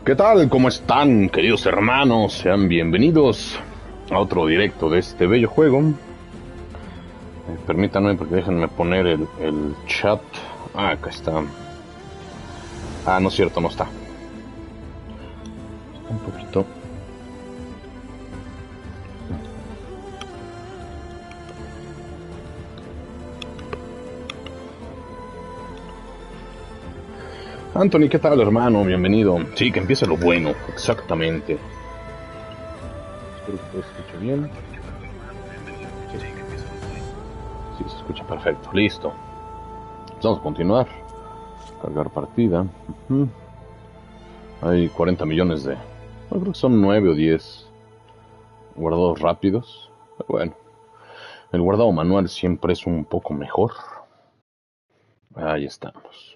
¿Qué tal? ¿Cómo están, queridos hermanos? Sean bienvenidos a otro directo de este bello juego. Permítanme, porque déjenme poner el chat. Ah, acá está. Ah, no es cierto, no está. Está un poquito. Anthony, ¿qué tal, hermano? Bienvenido. Sí, que empiece lo bueno, exactamente. Espero que todo se escuche bien. Sí, se escucha perfecto. Listo. Vamos a continuar. Cargar partida. Hay 40 millones de... Yo creo que son 9 o 10 guardados rápidos. Pero bueno, el guardado manual siempre es un poco mejor. Ahí estamos.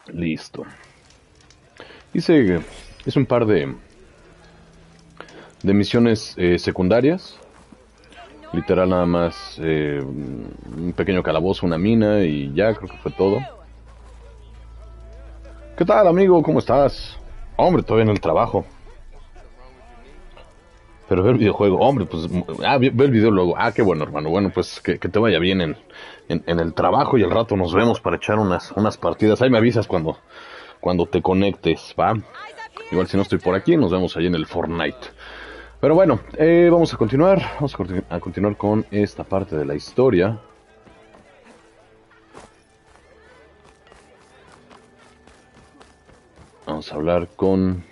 Listo. Hice un par de misiones secundarias. Literal nada más un pequeño calabozo, una mina y ya creo que fue todo. ¿Qué tal, amigo? ¿Cómo estás? Hombre, todavía en el trabajo. Pero ver el videojuego, hombre, pues... Ah, ve el video luego. Ah, qué bueno, hermano. Bueno, pues que te vaya bien en el trabajo y al rato nos vemos para echar unas partidas. Ahí me avisas cuando te conectes, ¿va? Igual si no estoy por aquí, nos vemos ahí en el Fortnite. Pero bueno, vamos a continuar. Vamos a continuar con esta parte de la historia. Vamos a hablar con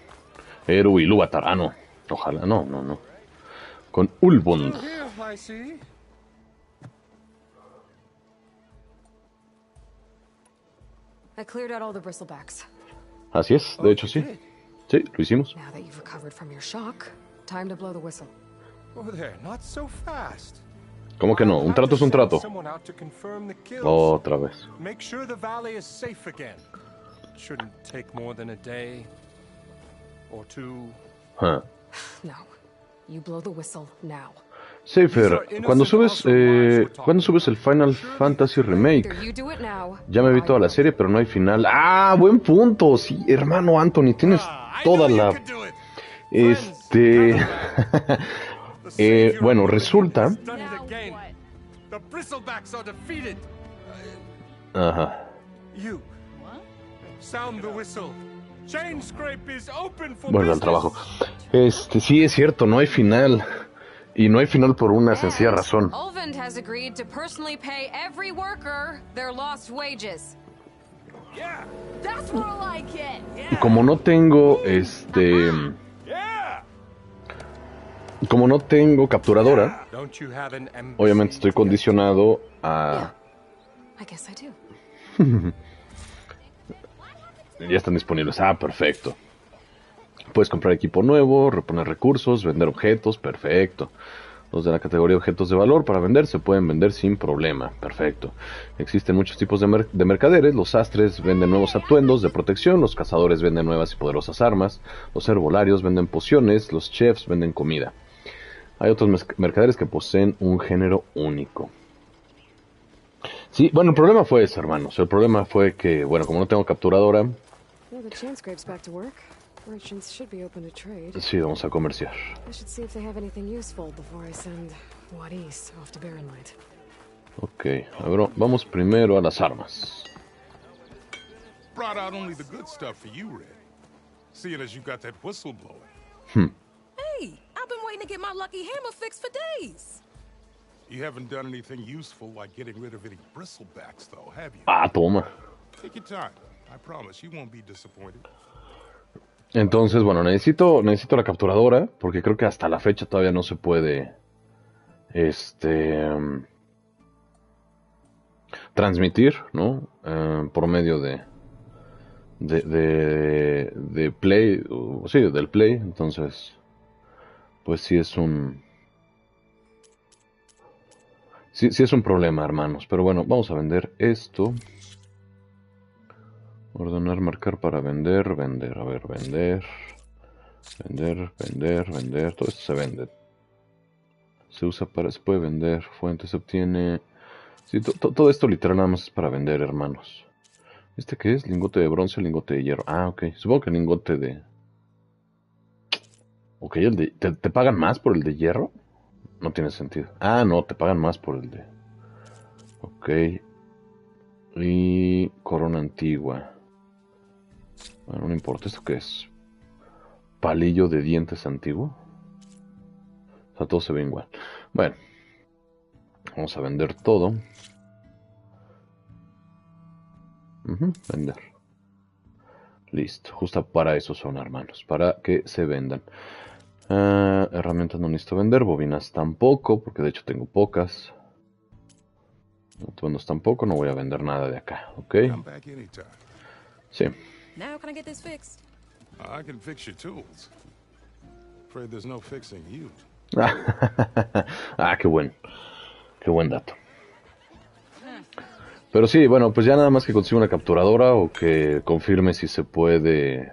Eru y Ilúvatar. Ah, no. Ojalá, no. Con Ulbund. I cleared out all the bristlebacks. Así es, de hecho sí. Sí, lo hicimos. Now that you've recovered from your shock, time to blow the whistle. Oh, there, not so fast. ¿Cómo que no? Un trato es un trato. Otra vez. Make sure the valley is safe again. Shouldn't take more than a day or two. Huh. No, you blow the whistle now. Safer, cuando subes el Final Fantasy Remake, ya me vi toda la serie, pero no hay final. ¡Ah, buen punto! Sí, hermano Anthony, tienes toda la... bueno, resulta... Ajá. Bueno, al trabajo. Sí, es cierto, no hay final. Y no hay final por una sencilla razón. Ulvund has agreed to personally pay every worker their lost wages. Yeah. That's more like it. Y como no tengo como no tengo capturadora, obviamente estoy condicionado a... I guess I do. Ya están disponibles. Ah, perfecto. Puedes comprar equipo nuevo, reponer recursos, vender objetos, perfecto. Los de la categoría objetos de valor para vender se pueden vender sin problema, perfecto. Existen muchos tipos de mercaderes. Los sastres venden nuevos atuendos de protección, los cazadores venden nuevas y poderosas armas, los herbolarios venden pociones, los chefs venden comida. Hay otros mercaderes que poseen un género único. Sí, bueno, el problema fue ese, hermanos. El problema fue que, bueno, como no tengo capturadora... Sí, vamos a comerciar. Ok, a ver, vamos primero a las armas. brought out only the good stuff for you, Red. Seeing as you got that whistle blowing. Hey, I've been waiting to get my lucky hammer fixed for days. You haven't done anything useful like getting rid of any bristlebacks, though, have you? Ah, toma. Take your time. I promise you won't be disappointed. Entonces, bueno, necesito la capturadora, porque creo que hasta la fecha todavía no se puede, transmitir, ¿no? Por medio de Play, sí, del Play. Entonces, pues sí es un problema, hermanos. Pero bueno, vamos a vender esto. Ordenar, marcar para vender. A ver, vender. Todo esto se vende. Se puede vender. Fuente se obtiene. Sí, todo esto literal nada más es para vender, hermanos. ¿Este qué es? Lingote de bronce, lingote de hierro. Ah, ok. Supongo que lingote de... Ok, ¿te pagan más por el de hierro? No tiene sentido. Ah, no, te pagan más por el de... Ok. Y corona antigua. Bueno, no importa. ¿Esto qué es? Palillo de dientes antiguo. O sea, todo se ve igual. Bueno. Vamos a vender todo. Vender. Listo. Justo para eso son, hermanos. Para que se vendan. Herramientas no necesito vender. Bobinas tampoco. Porque de hecho tengo pocas. Atuendos tampoco. No voy a vender nada de acá. Ok. Sí. Now can I get this fixed? I can fix your tools. Afraid there's no fixing you. Ah, qué bueno. Qué buen dato. Pero sí, bueno, pues ya nada más que consiga una capturadora o que confirme si se puede.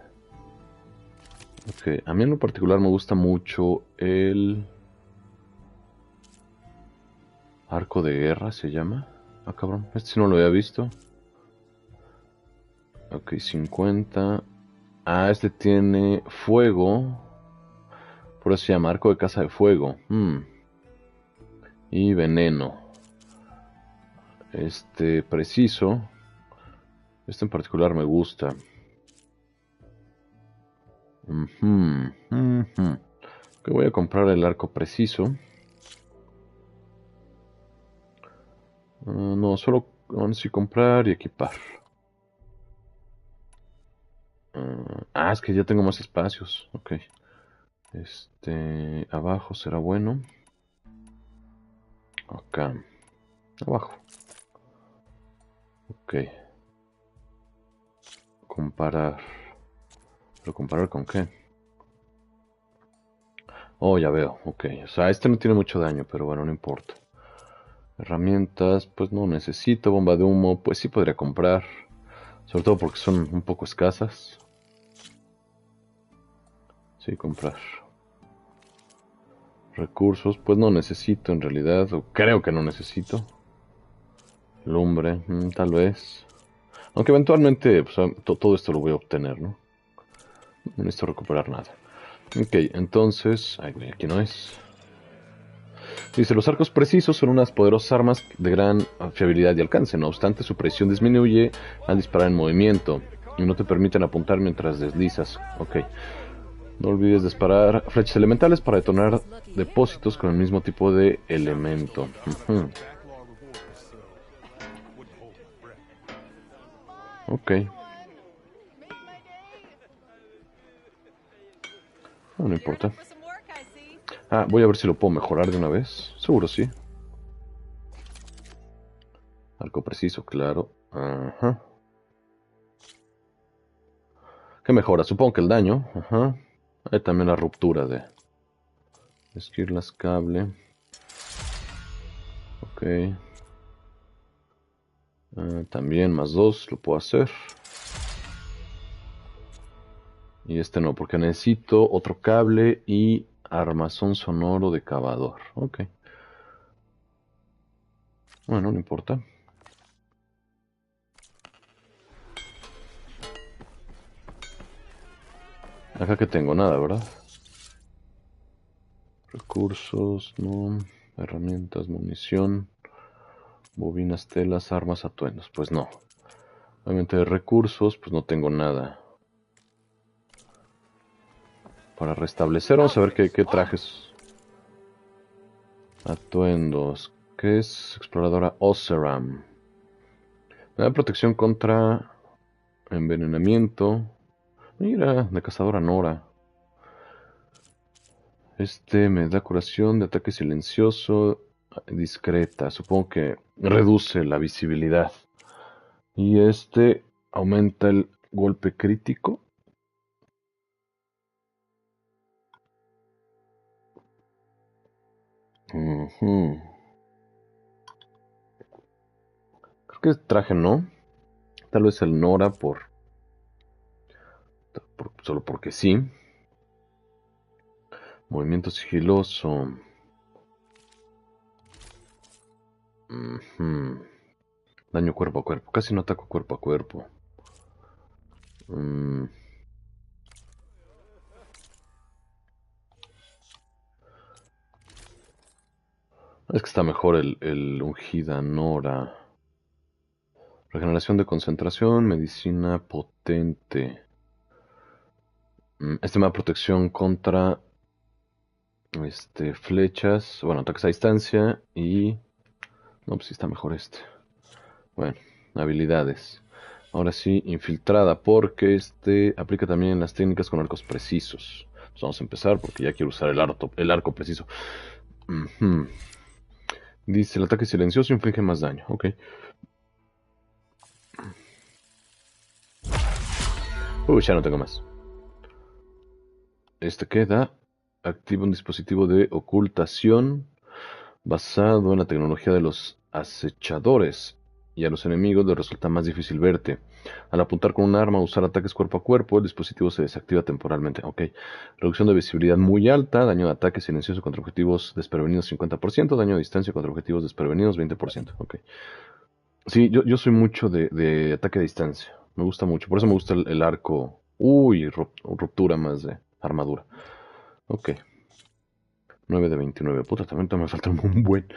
Ok, a mí en lo particular me gusta mucho el arco de guerra, se llama. Ah, cabrón, este sí no lo había visto. Ok, 50. Ah, este tiene fuego. Por eso se llama arco de caza de fuego. Y veneno. Preciso. Este en particular me gusta. Que voy a comprar el arco preciso. No, solo vamos a comprar y equipar. Es que ya tengo más espacios. Ok. Abajo será bueno. Acá. Abajo. Ok. Comparar. ¿Pero comparar con qué? Oh, ya veo. Ok. O sea, este no tiene mucho daño, pero bueno, no importa. Herramientas, pues no necesito. Bomba de humo, pues sí podría comprar. Sobre todo porque son un poco escasas. Sí, comprar. Recursos, pues no necesito en realidad. O creo que no necesito. Lumbre, tal vez. Aunque eventualmente pues, todo esto lo voy a obtener, ¿no? No necesito recuperar nada. Ok, entonces... aquí no es. Dice, los arcos precisos son unas poderosas armas de gran fiabilidad y alcance. No obstante, su precisión disminuye al disparar en movimiento. Y no te permiten apuntar mientras deslizas. Ok. No olvides disparar flechas elementales para detonar depósitos con el mismo tipo de elemento. Ok. No importa. Voy a ver si lo puedo mejorar de una vez. Seguro sí. Arco preciso, claro. Ajá. ¿Qué mejora? Supongo que el daño. Ajá. Hay también la ruptura de esquirlas, cable. Ok. También más 2 lo puedo hacer. Y no, porque necesito otro cable y armazón sonoro de cavador. Ok. Bueno, no importa. Acá que tengo nada, ¿verdad? Recursos, no. Herramientas, munición. Bobinas, telas, armas, atuendos. Pues no. Obviamente de recursos, pues no tengo nada para restablecer. Vamos a ver qué trajes. Atuendos. ¿Qué es? Exploradora Oseram. Me da protección contra envenenamiento. Mira, de cazadora Nora. Este me da curación de ataque silencioso, discreta. Supongo que reduce la visibilidad. Y este aumenta el golpe crítico. Creo que traje no. Tal vez el Nora solo porque sí. Movimiento sigiloso. Daño cuerpo a cuerpo. Casi no ataco cuerpo a cuerpo. Es que está mejor el ungida Nora. Regeneración de concentración. Medicina potente. Este me da protección contra flechas. Bueno, ataques a distancia. Y... no, pues sí está mejor este. Bueno, habilidades. Ahora sí, infiltrada, porque aplica también las técnicas con arcos precisos. Entonces vamos a empezar porque ya quiero usar el arco preciso. Dice, el ataque silencioso inflige más daño. Ok. Ya no tengo más. Queda. Activa un dispositivo de ocultación basado en la tecnología de los acechadores. Y a los enemigos les resulta más difícil verte. Al apuntar con un arma o usar ataques cuerpo a cuerpo, el dispositivo se desactiva temporalmente. Ok. Reducción de visibilidad muy alta, daño de ataque silencioso contra objetivos desprevenidos 50%, daño de distancia contra objetivos desprevenidos 20%. Ok. Sí, yo soy mucho de ataque a distancia. Me gusta mucho. Por eso me gusta el arco. Uy, ruptura más de armadura. Ok. 9 de 29. Puta, también me falta un buen.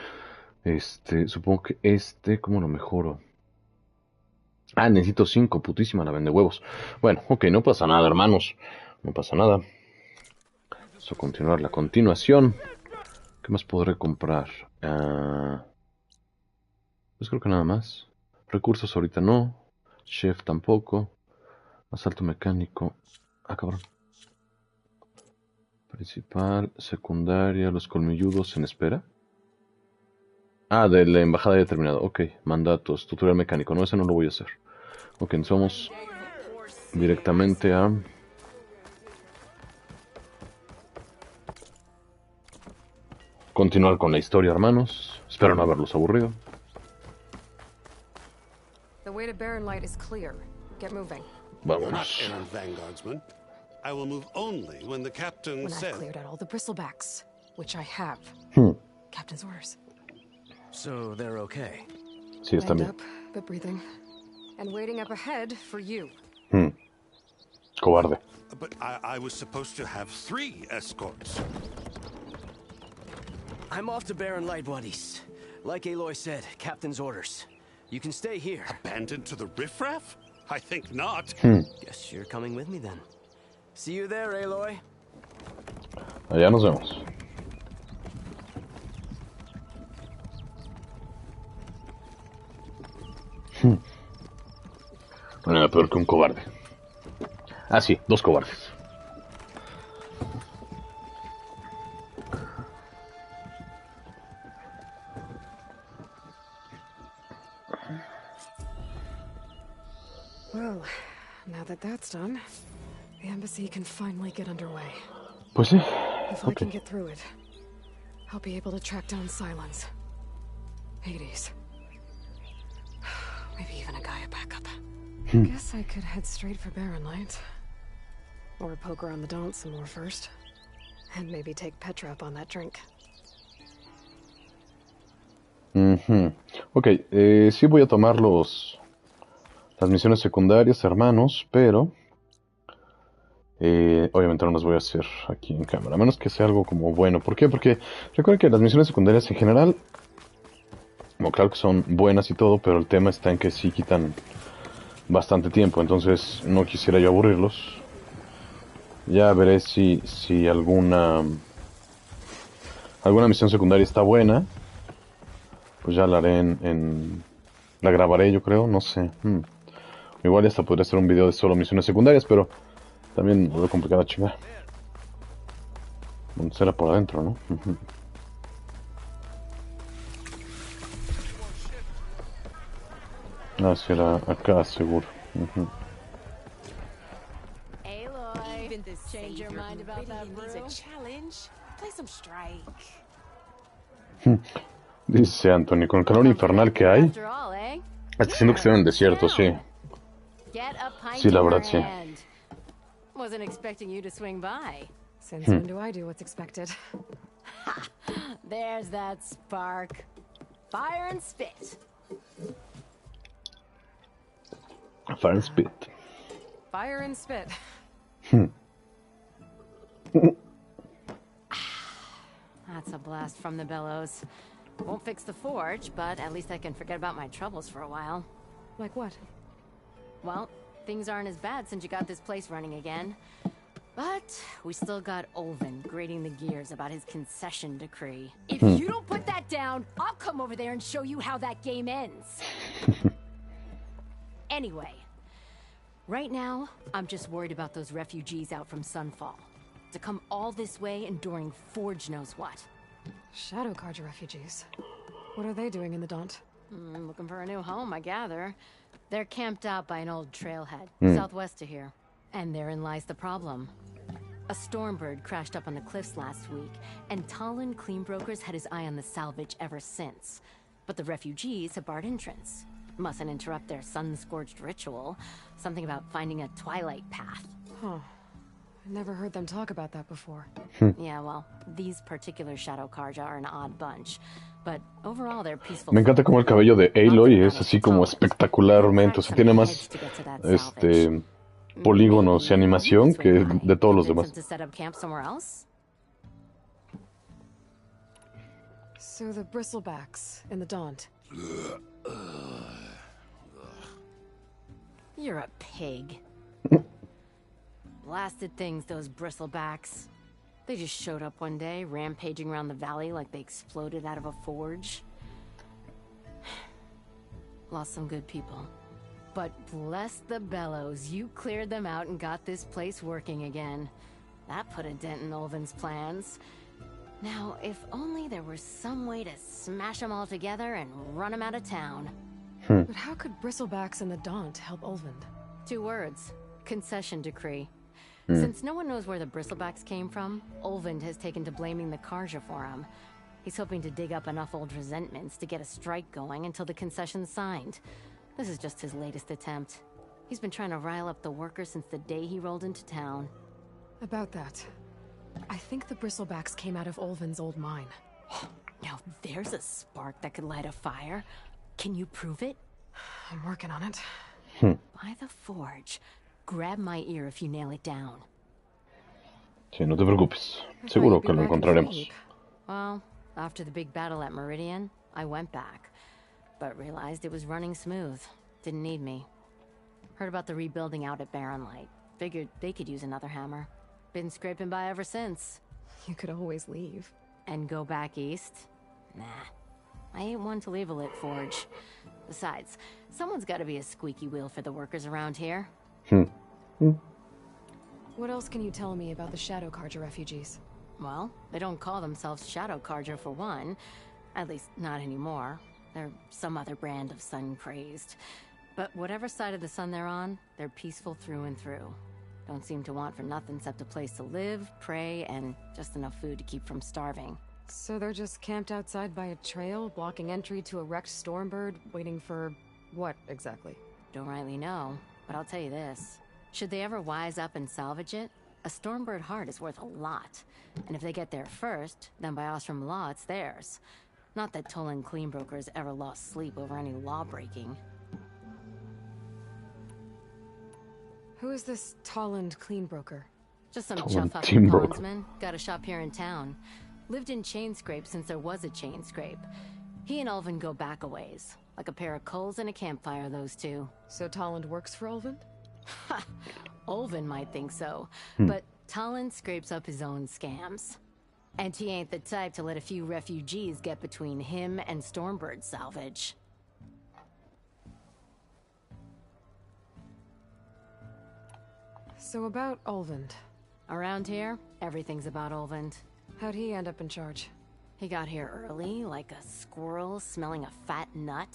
Supongo que ¿cómo lo mejoro? Ah, necesito 5, putísima la vende huevos. Bueno, ok, no pasa nada, hermanos. No pasa nada. Vamos a continuar la continuación. ¿Qué más podré comprar? Pues creo que nada más. Recursos ahorita no. Chef tampoco. Asalto mecánico. Ah, cabrón. Principal, secundaria, los colmilludos en espera. Ah, de la embajada ya terminado. Ok, mandatos, tutorial mecánico. No, ese no lo voy a hacer. Ok, vamos directamente a... continuar con la historia, hermanos. Espero no haberlos aburrido. The way to Barren Light is clear. Get moving. Vámonos. Errant vanguardsman. I will move only when the captain When says... I've cleared out all the bristlebacks, which I have. Captain's orders. So they're okay. Sí, está bien. Up, but breathing. And waiting up ahead for you. Cobarde. But I was supposed to have 3 escorts. I'm off to Barren Light, buddies. Like Aloy said, captain's orders. You can stay here. Abandoned to the riffraff? I think not. Guess you're coming with me then. See you there, Aloy. Allá nos vemos. Nada peor que un cobarde. Ah, sí, 2 cobardes. Well, now that that's done, the embassy can finally get underway. Pues sí. If I can get through it, I'll be able to track down Silence. Hades. Maybe even a Gaia backup. Guess I could head straight for Barren Light. Or poke around the Daunt some more first. And maybe take Petra up on that drink. Ok, sí voy a tomar las misiones secundarias, hermanos, pero obviamente no las voy a hacer aquí en cámara, a menos que sea algo como bueno. ¿Por qué? Porque recuerden que las misiones secundarias en general, bueno, claro que son buenas y todo, pero el tema está en que sí quitan bastante tiempo, entonces no quisiera yo aburrirlos. Ya veré si alguna misión secundaria está buena. Pues ya la haré la grabaré, yo creo, no sé. Igual hasta podría ser un video de solo misiones secundarias, pero también lo veo complicado chingar. Será por adentro, ¿no? Ah, será acá, seguro. Aloy, change your mind about that brew? Challenge. Play some Strike. Dice Anthony, con el calor infernal que hay, está haciendo que esté en el desierto, sí. Sí, la verdad, sí. Wasn't expecting you to swing by. Since when do I do what's expected? There's that spark. Fire and spit. Fire and spit. Fire and spit. That's a blast from the bellows. Won't fix the forge, but at least I can forget about my troubles for a while. Like what? Well, things aren't as bad since you got this place running again. But we still got Olvin grating the gears about his concession decree. If you don't put that down, I'll come over there and show you how that game ends. Anyway, right now, I'm just worried about those refugees out from Sunfall. To come all this way enduring Forge knows what. Shadow Carja refugees. What are they doing in the Daunt? Looking for a new home, I gather. They're camped out by an old trailhead, southwest of here. And therein lies the problem. A Stormbird crashed up on the cliffs last week, and Talon Cleanbrokers had his eye on the salvage ever since. But the refugees have barred entrance. Mustn't interrupt their sun-scorched ritual. Something about finding a twilight path. Huh. I never heard them talk about that before. Yeah, well, these particular Shadow Carja are an odd bunch. But overall, they're peaceful. Me encanta como el cabello de Aloy es así como espectacularmente, o sea, tiene más polígonos y animación que de todos los demás. So the Bristlebacks in the Daunt. You're a pig. Blasted things, those Bristlebacks. They just showed up one day, rampaging around the valley like they exploded out of a forge. Lost some good people. But bless the bellows, you cleared them out and got this place working again. That put a dent in Olvin's plans. Now, if only there were some way to smash them all together and run them out of town. But how could Bristlebacks and the Daunt help Olvind? 2 words. Concession decree. Since no one knows where the Bristlebacks came from, Olvind has taken to blaming the Carja for him. He's hoping to dig up enough old resentments to get a strike going until the concession's signed. This is just his latest attempt. He's been trying to rile up the workers since the day he rolled into town. About that, I think the Bristlebacks came out of Olvin's old mine. Now there's a spark that could light a fire. Can you prove it? I'm working on it. By the forge. Grab my ear if you nail it down. Sí, no te preocupes. Seguro que lo encontraremos. Well, after the big battle at Meridian, I went back, but realized it was running smooth. Didn't need me. Heard about the rebuilding out at Barren Light. Figured they could use another hammer. Been scraping by ever since. You could always leave. And go back east? Nah. I ain't one to leave a lit forge. Besides, someone's gotta be a squeaky wheel for the workers around here. What else can you tell me about the Shadow Carja refugees? Well, they don't call themselves Shadow Carja for one. At least, not anymore. They're some other brand of sun-crazed. But whatever side of the sun they're on, they're peaceful through and through. Don't seem to want for nothing except a place to live, pray, and just enough food to keep from starving. So they're just camped outside by a trail, blocking entry to a wrecked Stormbird, waiting for what, exactly? Don't rightly know, but I'll tell you this. Should they ever wise up and salvage it, a Stormbird heart is worth a lot. And if they get there first, then by Ostrom law, it's theirs. Not that Tolan Cleanbrokers ever lost sleep over any law-breaking. Who is this Talland Cleanbroker? Just some chuff-huffing bondsman. Got a shop here in town. Lived in Chainscrape since there was a Chainscrape. He and Ulvin go back a ways. Like a pair of coals in a campfire, those two. So Tolland works for Ulvin? Ulvin might think so, but Tolland scrapes up his own scams. And he ain't the type to let a few refugees get between him and Stormbird salvage. So about Ulvin. Around here, everything's about Ulvin. How'd he end up in charge? He got here early, like a squirrel smelling a fat nut.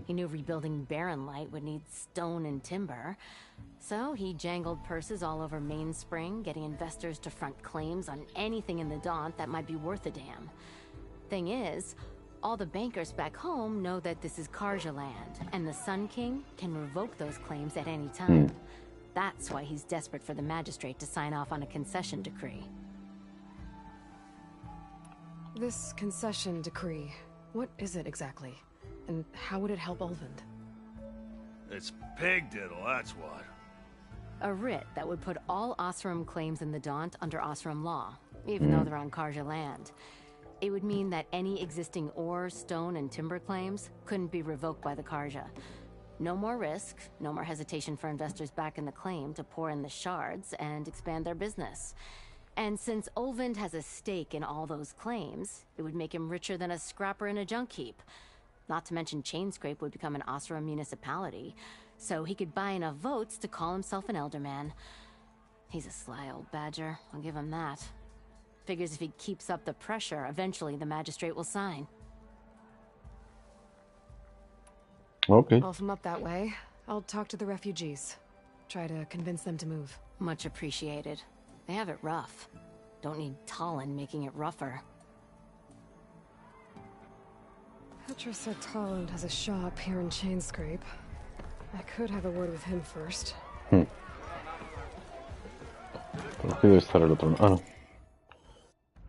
He knew rebuilding Barren Light would need stone and timber. So he jangled purses all over Mainspring, getting investors to front claims on anything in the Daunt that might be worth a damn. Thing is, all the bankers back home know that this is Karja land, and the Sun King can revoke those claims at any time. That's why he's desperate for the magistrate to sign off on a concession decree. This concession decree, what is it exactly? And how would it help Ulvin? It's pig diddle, that's what. A writ that would put all Osram claims in the Daunt under Osram law, even though they're on Karja land. It would mean that any existing ore, stone, and timber claims couldn't be revoked by the Karja. No more risk, no more hesitation for investors back in the claim to pour in the shards and expand their business. And since Ulvin has a stake in all those claims, it would make him richer than a scrapper in a junk heap. Not to mention Chainscrape would become an Osram municipality, so he could buy enough votes to call himself an Elderman. He's a sly old badger, I'll give him that. Figures if he keeps up the pressure, eventually the magistrate will sign. Ok. Well, if I'm up that way, I'll talk to the refugees. Try to convince them to move. Much appreciated. They have it rough. Don't need Tolland making it rougher. Petra said Tolland has a shop here in Chainscrape. I could have a word with him first. ¿Por qué debe estar el otro? Ah,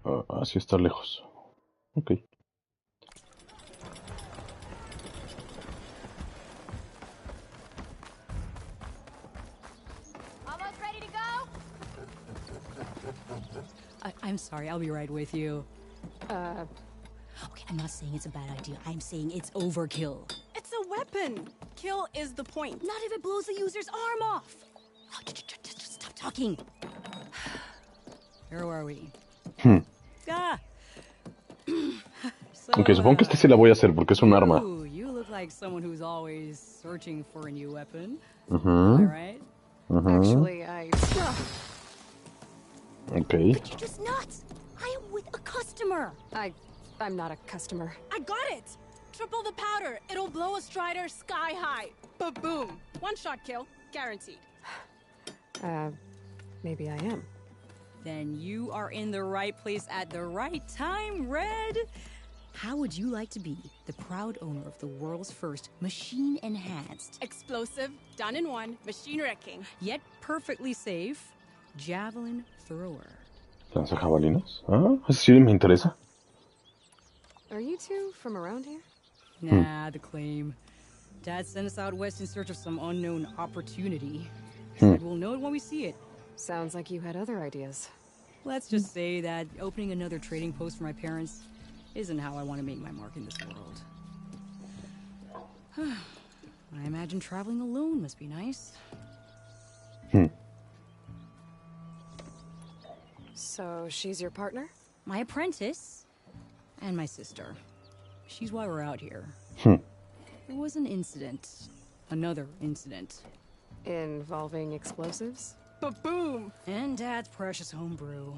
no. Así está lejos. Ok. Almost ready to go? I'm sorry, I'll be right with you. Okay, I'm not saying it's a bad idea. I'm saying it's overkill. It's a weapon! Kill is the point. Not if it blows the user's arm off! Oh, just stop talking. Where are we? Ah! So, Ok, supongo que este sí la voy a hacer porque es un arma. You look like someone who's always searching for a new weapon. Ujú. Am I right? Actually, Ok. But you're just nuts! I am with a customer! I'm not a customer. I got it! Triple the powder. It'll blow a Strider sky high. Ba-boom. One shot kill. Guaranteed. Maybe I am. Then you are in the right place at the right time, Red! How would you like to be the proud owner of the world's first machine-enhanced, Explosive, done in one, machine wrecking. yet perfectly safe, javelin thrower? ¿Lanza jabalinas? Ah, sí me interesa. Are you two from around here? Nah, the claim. Dad sent us out west in search of some unknown opportunity. Hmm. Said we'll know it when we see it. Sounds like you had other ideas. Let's just say that opening another trading post for my parents isn't how I want to make my mark in this world. I imagine traveling alone must be nice. So she's your partner? My apprentice and my sister. She's why we're out here. There was an incident. Another incident. Involving explosives? Ba-boom! And Dad's precious homebrew.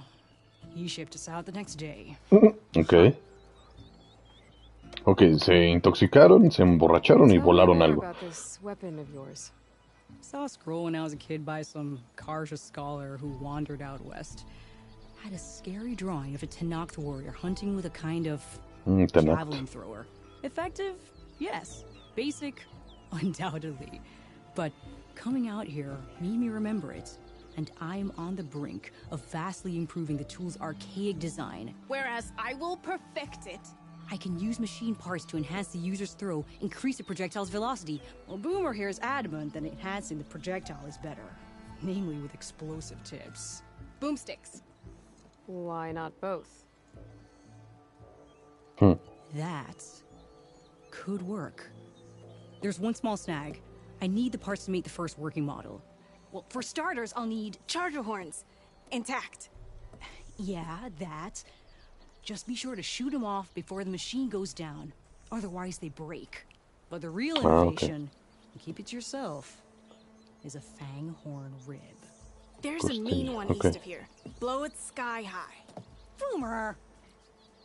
He shipped us out the next day. Ok. Ok, se intoxicaron, se emborracharon y Tell me volaron more algo. about this weapon of yours. Saw a scroll when I was a kid by some Karja scholar who wandered out west. Had a scary drawing of a Tenakth warrior hunting with a kind of Tenakth. javelin thrower. Effective? Yes. Basic? Undoubtedly. But coming out here made me remember it. And I'm on the brink of vastly improving the tool's archaic design. Whereas I will perfect it. I can use machine parts to enhance the user's throw, increase the projectile's velocity. Well, Boomer here is adamant that enhancing the projectile is better. Namely with explosive tips. Boomsticks. Why not both? That could work. There's one small snag. I need the parts to make the first working model. Well, for starters, I'll need charger horns. Intact. Yeah, that. Just be sure to shoot them off before the machine goes down. Otherwise, they break. But the real innovation, and keep it to yourself, is a fang horn rib. There's a mean one east of here. Blow it sky high. Boomer!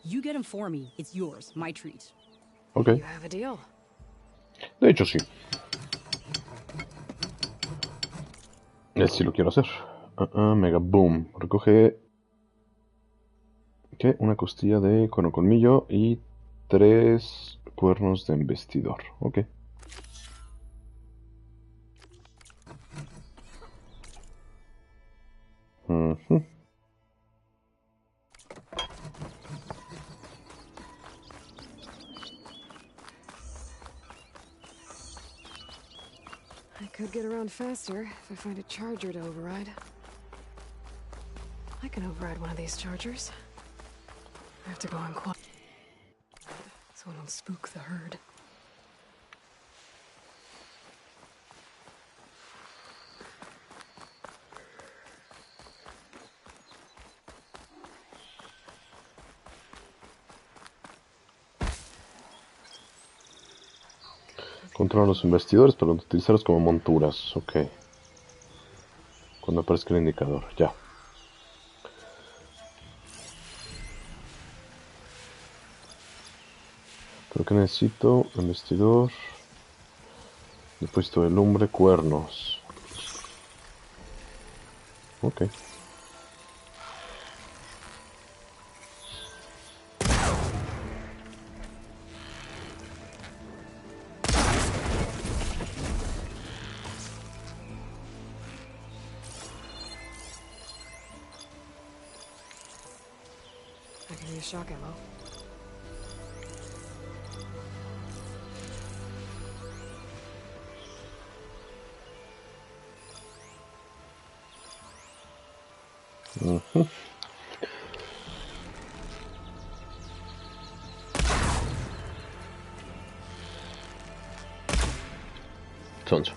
You get him for me. It's yours. My treat. Ok. You have a deal. De hecho, sí. Sí lo quiero hacer. Mega Boom. Recoge... ¿Qué? Una costilla de cuerno colmillo y 3 cuernos de embestidor. Ok. I could get around faster if I find a charger to override. I can override one of these chargers. I have to go on quiet, so I don't spook the herd. Controla los investidores para utilizarlos como monturas. Ok. Cuando aparezca el indicador. Ya. Creo que necesito investidor. Depósito de lumbre, cuernos. Ok. I can use shock ammo. Sonso.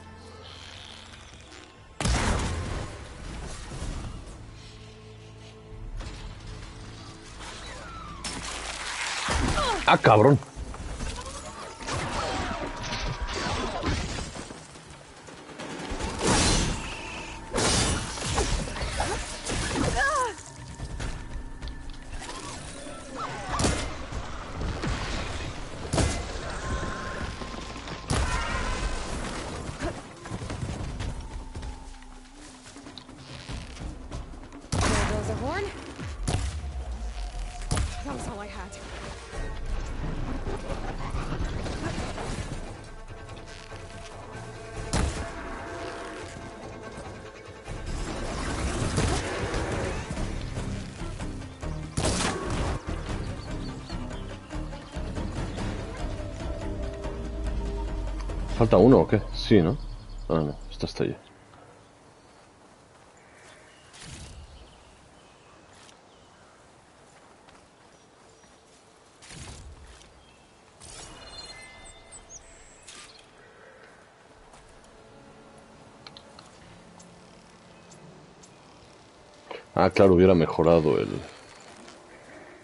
Ah, cabrón. There goes a horn. That was all I had. ¿Falta uno o qué? Sí, ¿no? Ah, no. Está hasta allá. Ah, claro, hubiera mejorado el...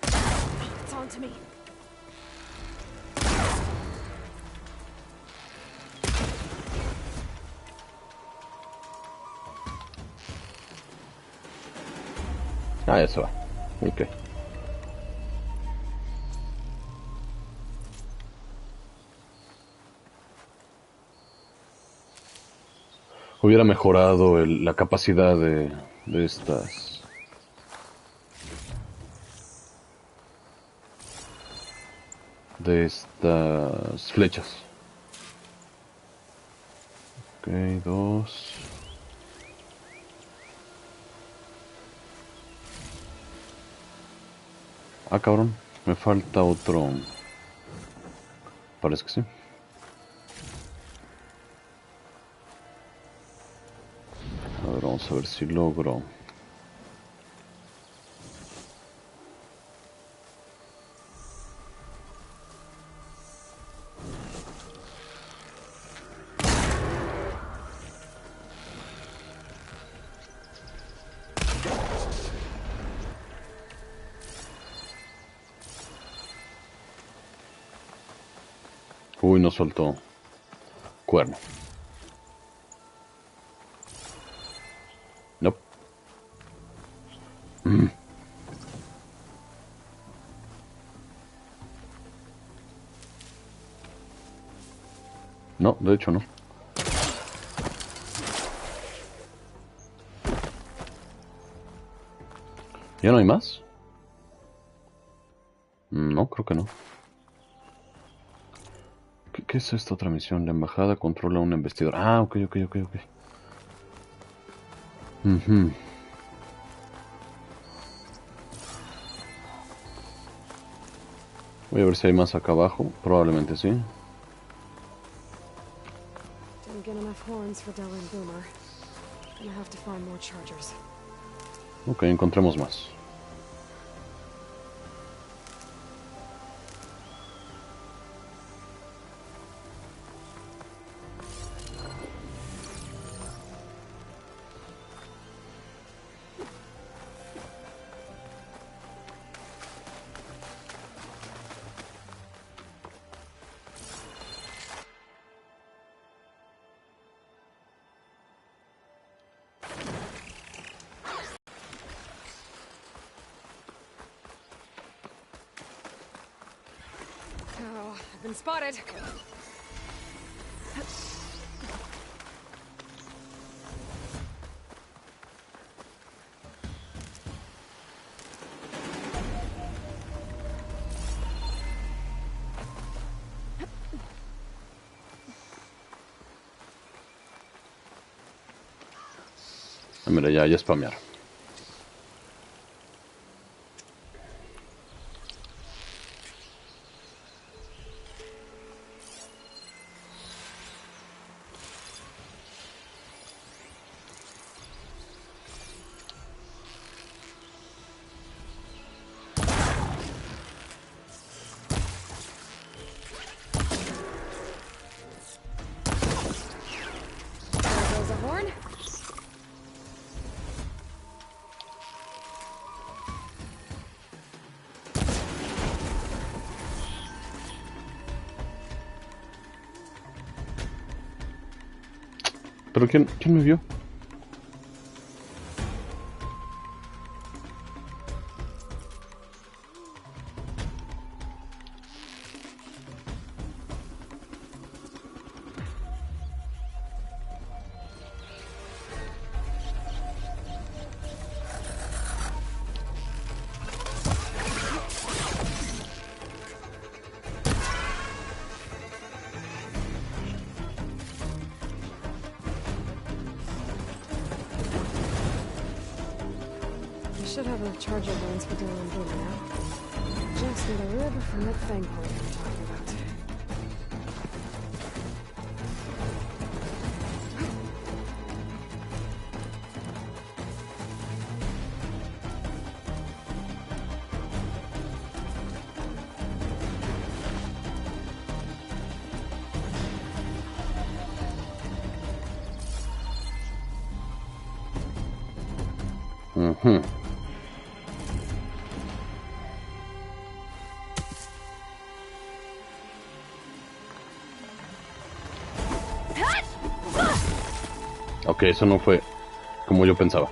It's on to me. Ah, ya se va. Ok. Hubiera mejorado la capacidad de estas... de estas flechas. Ok, 2. Ah, cabrón, me falta otro. Parece que sí. A ver, vamos a ver si logro. Uy, no soltó cuerno. No. No, de hecho no. ¿Ya no hay más? No, creo que no. ¿Qué es esta otra misión? La embajada controla a un investigador. Ah, ok. Voy a ver si hay más acá abajo. Probablemente sí. Didn't get enough horns for Dell and Boomer. Gonna have to find more chargers. Ok, encontremos más. Oh, I've been spotted. Ah, mira, ya spamearon. There goes a horn. ¿Pero quién me vio? I should have enough charger horns for Dell and Boomer now. Just need a rib from that fang hole we were talking about. Ok, eso no fue como yo pensaba.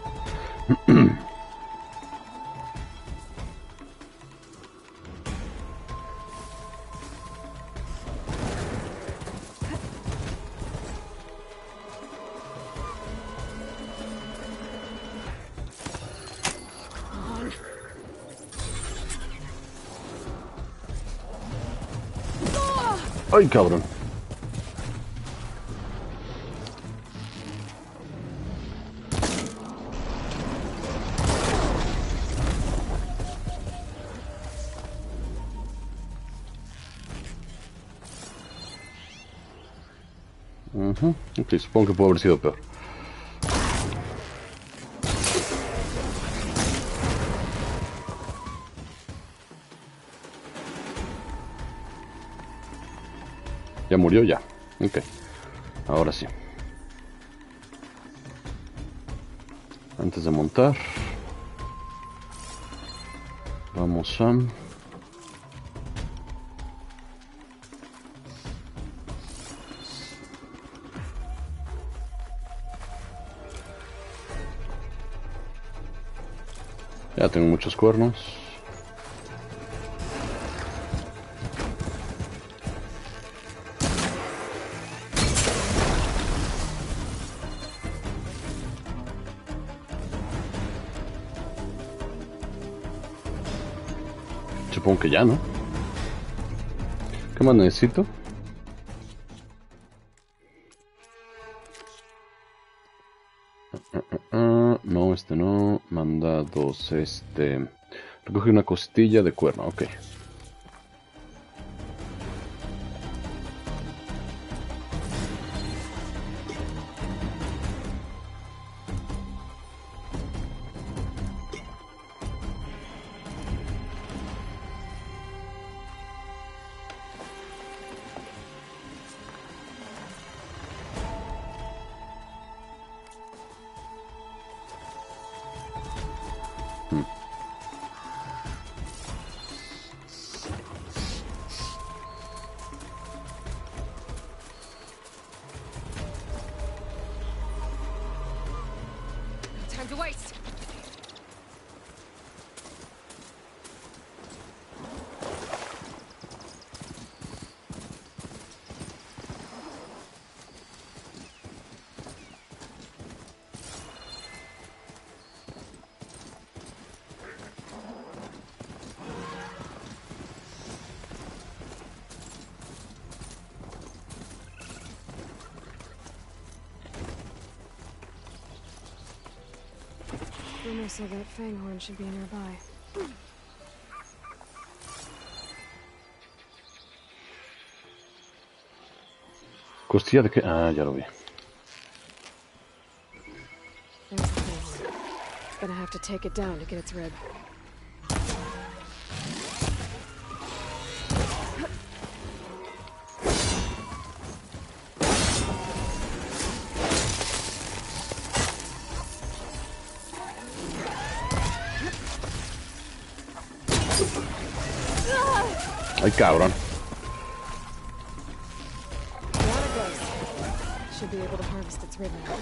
Ay, cabrón. Ok, supongo que puede haber sido peor. ¿Ya murió? Ya. Ok. Ahora sí. Antes de montar, vamos a... Ya tengo muchos cuernos. Supongo que ya, ¿no? ¿Qué más necesito? No, este no. Mandados, recoge una costilla de cuerno, ok. Time to waste. Rumor said that Fanghorn should be nearby. ¿Costilla de qué? Ah, ya lo vi. There's the Fanghorn. Gonna have to take it down to get its rib. Ay, cabrón. Water ghost. Should be able to harvest its rib now.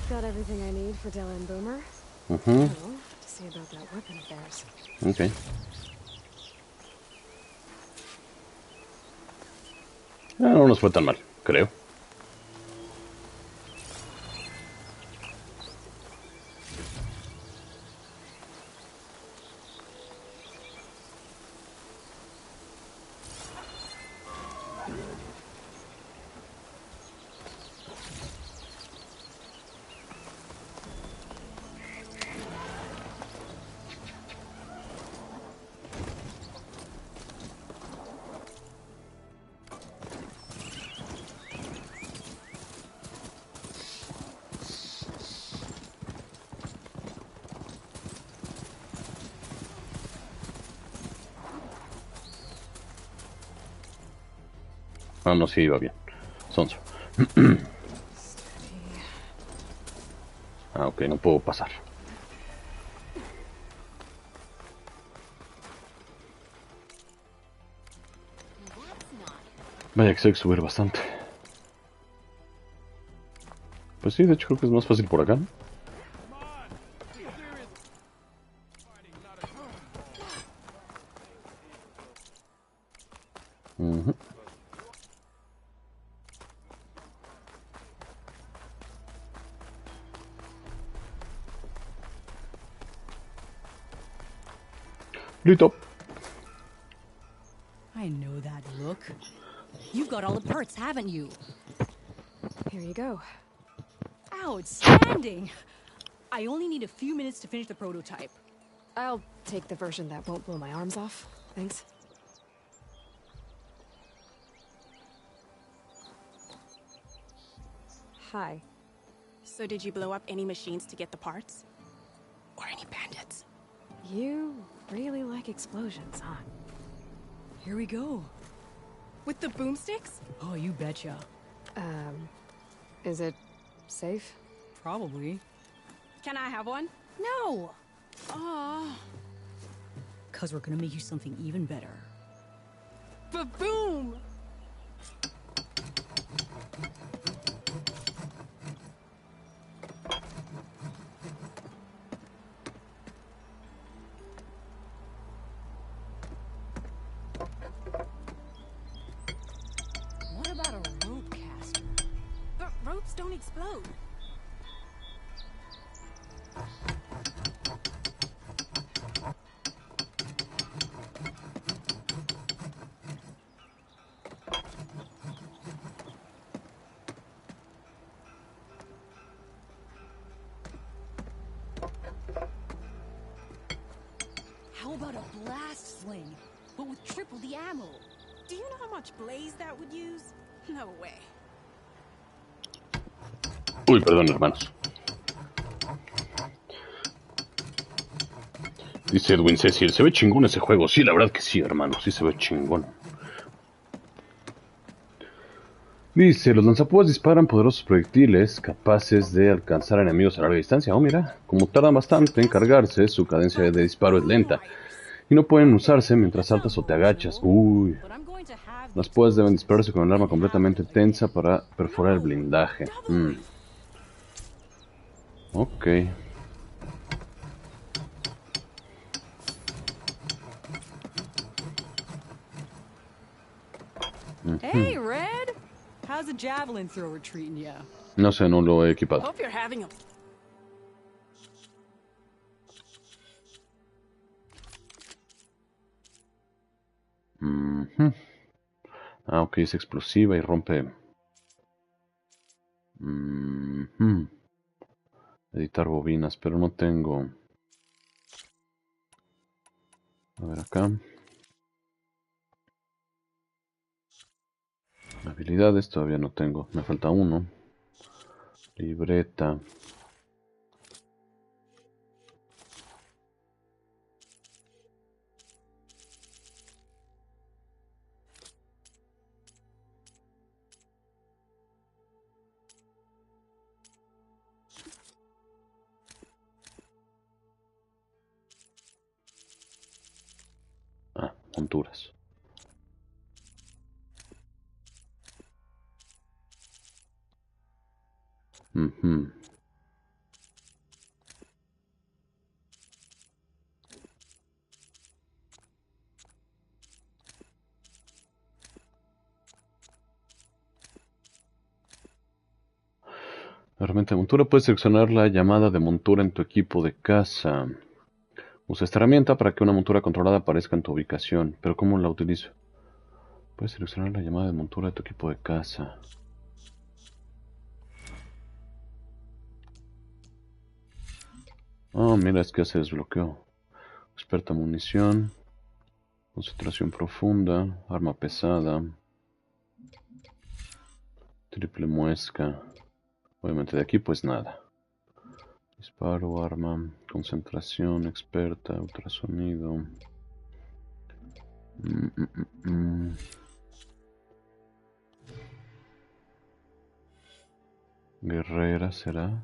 Got everything I need for Della and Boomer. Mhm. To see about that weapon of theirs. Ok. No nos fue tan mal, creo. Ah, no, sí, iba bien. Sonso. Ah, ok, no puedo pasar. Vaya que se hay que subir bastante. Pues sí, de hecho creo que es más fácil por acá, ¿no? Ujú. Listo. I know that look. You've got all the parts, haven't you? Here you go. Outstanding! I only need a few minutes to finish the prototype. I'll take the version that won't blow my arms off. Thanks. Hi. So did you blow up any machines to get the parts? Or any bandits? You really like explosions, huh? Here we go. With the boomsticks? Oh, you betcha. Is it safe? Probably. Can I have one? No! Aw. Cause we're gonna make you something even better. Ba-boom! What about a rope caster? But ropes don't explode. How about a blast sling, but with triple the ammo? Do you know how much blaze that would use? No way. Uy, perdón, hermanos. Dice Edwin Cecil, se ve chingón ese juego. Sí, la verdad que sí, hermano, sí se ve chingón. Dice, los lanzapúas disparan poderosos proyectiles capaces de alcanzar enemigos a larga distancia. Oh, mira, como tardan bastante en cargarse, su cadencia de disparo es lenta. Y no pueden usarse mientras saltas o te agachas. Uy. Las púas deben dispararse con el arma completamente tensa para perforar el blindaje. Ok. Hey, Red! How's the javelin thrower treating ya? No sé, no lo he equipado. Hope you're having a... Ah, ok, es explosiva y rompe. Editar bobinas, pero no tengo. A ver acá. Habilidades todavía no tengo. Me falta uno. Libreta. Ah, monturas. Herramienta de montura. Puedes seleccionar la llamada de montura en tu equipo de caza. Usa esta herramienta para que una montura controlada aparezca en tu ubicación. Pero ¿cómo la utilizo? Puedes seleccionar la llamada de montura de tu equipo de caza. Ah, mira, es que se desbloqueó. Experta munición. Concentración profunda. Arma pesada. Triple muesca. Obviamente de aquí pues nada. Disparo, arma, concentración, experta, ultrasonido. Guerrera será.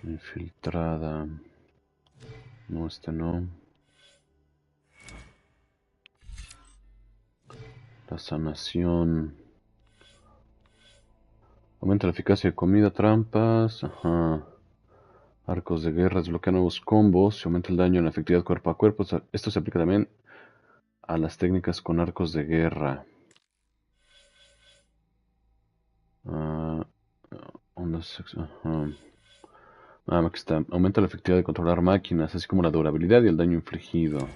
Infiltrada. No, este no. La sanación. Aumenta la eficacia de comida, trampas. Ajá. Arcos de guerra, desbloquea nuevos combos. Se aumenta el daño en la efectividad cuerpo a cuerpo. Esto se aplica también a las técnicas con arcos de guerra. Aquí está. Aumenta la efectividad de controlar máquinas, así como la durabilidad y el daño infligido.